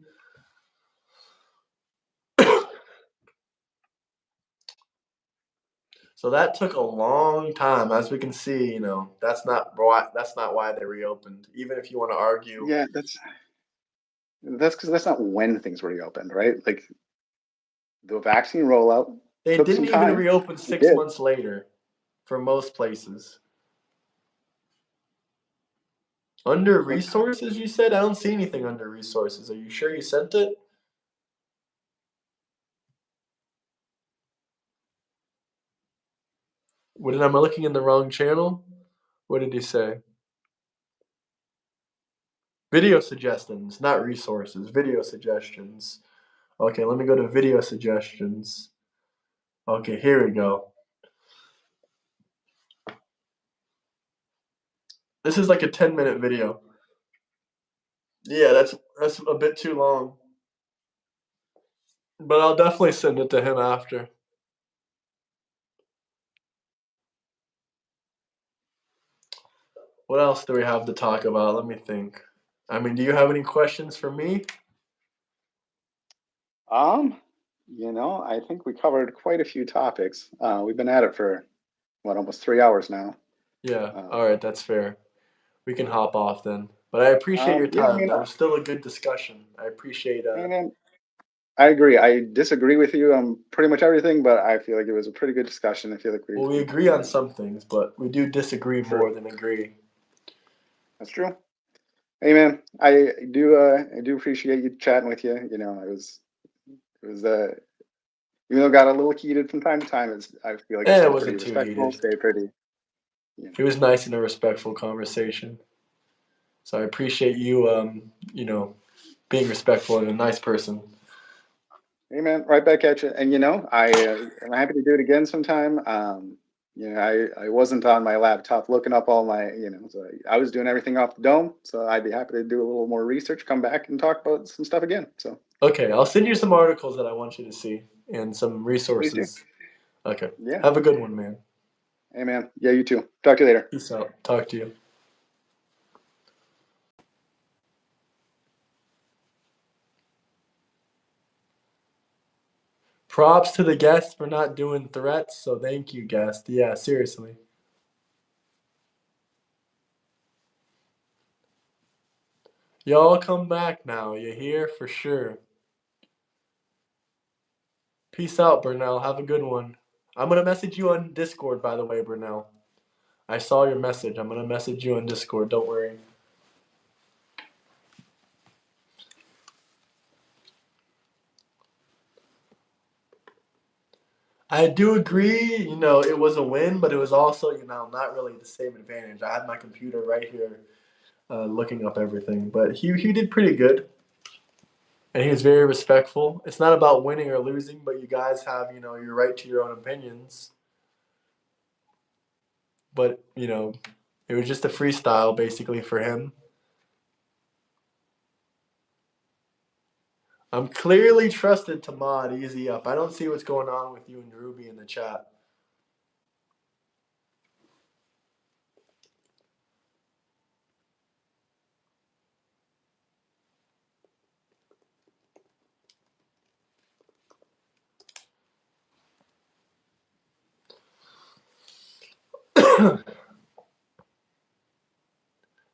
So that took a long time. As we can see, that's not why they reopened. Even if you want to argue, Yeah, that's because that's not when things reopened, right? Like the vaccine rollout they took didn't some even time. reopen It six did. months later for most places. Under Like, resources, you said? I don't see anything under resources. Are you sure you sent it? What am I looking in the wrong channel? What did he say? Video suggestions, not resources. Video suggestions. Okay, let me go to video suggestions. Okay, here we go. This is like a 10-minute video. Yeah, that's a bit too long. But I'll definitely send it to him after. What else do we have to talk about? Let me think. I mean, do you have any questions for me? um, I think we covered quite a few topics. We've been at it for what, almost 3 hours now. Yeah, Uh, all right, that's fair. We can hop off then. But I appreciate your yeah, time. That was still a good discussion. I appreciate man, I agree. I disagree with you on pretty much everything, but I feel like it was a pretty good discussion. I feel like well, we agree on some things, but we do disagree true. more than agree. That's true. Hey, man, I do appreciate you chatting with you. It was, even though it got a little heated from time to time, I feel like it's It still pretty wasn't too respectful. heated. Stay pretty, you know. It was nice and a respectful conversation. So I appreciate you, being respectful and a nice person. Hey, man, right back at you. And I'm happy to do it again sometime. I wasn't on my laptop looking up all my, so I was doing everything off the dome. So I'd be happy to do a little more research, come back and talk about some stuff again. So Okay, I'll send you some articles that I want you to see and some please do. resources. Okay. Yeah. Have a good one, man. Hey, man. Yeah, you too. Talk to you later. Peace out. Talk to you. Props to the guest for not doing threats, so thank you, guest. Yeah, seriously. Y'all come back now. You hear? For sure. Peace out, Burnell. Have a good one. I'm gonna message you on Discord, by the way, Burnell. I saw your message. I'm gonna message you on Discord. Don't worry. I do agree, it was a win, but it was also, not really the same advantage. I had my computer right here looking up everything, but he did pretty good, and he was very respectful. It's not about winning or losing, but you guys have, your right to your own opinions. But, it was just a freestyle basically for him. I'm clearly trusted to mod easy up. I don't see what's going on with you and Ruby in the chat.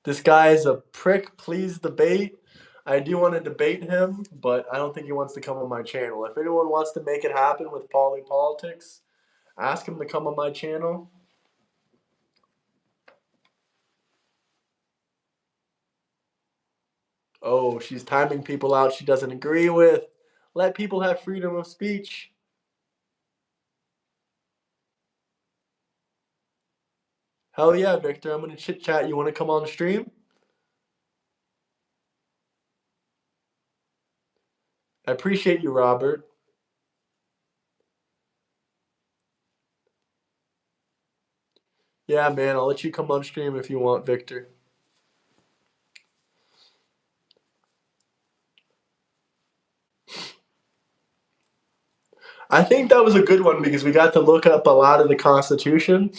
This guy is a prick. Please debate. I do want to debate him, but I don't think he wants to come on my channel. If anyone wants to make it happen with Poly Politics, ask him to come on my channel. Oh, she's timing people out she doesn't agree with. Let people have freedom of speech. Hell yeah, Victor. I'm going to chit chat. You want to come on the stream? I appreciate you, Robert. Yeah, man. I'll let you come on stream if you want, Victor. I think that was a good one because we got to look up a lot of the Constitution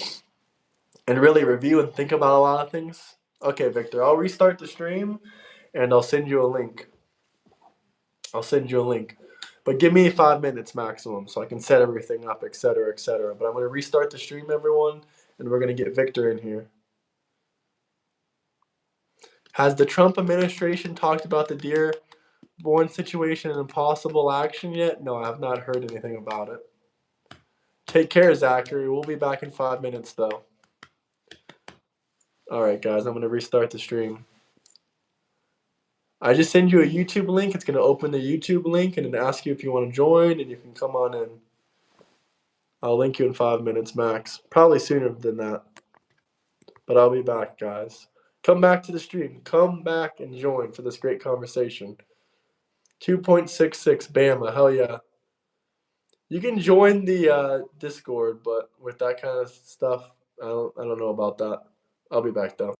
and really review and think about a lot of things. Okay, Victor, I'll restart the stream and I'll send you a link. But give me 5 minutes maximum so I can set everything up, etc., etc. But I'm going to restart the stream, everyone, and we're going to get Victor in here. Has the Trump administration talked about the Dearborn situation and possible action yet? No, I have not heard anything about it. Take care, Zachary. We'll be back in 5 minutes, though. All right, guys, I'm going to restart the stream. I just send you a YouTube link. It's going to open the YouTube link and then ask you if you want to join, and you can come on in. I'll link you in 5 minutes max. Probably sooner than that. But I'll be back, guys. Come back to the stream. Come back and join for this great conversation. 2.66 Bama. Hell yeah. You can join the Discord, but with that kind of stuff, I don't know about that. I'll be back though.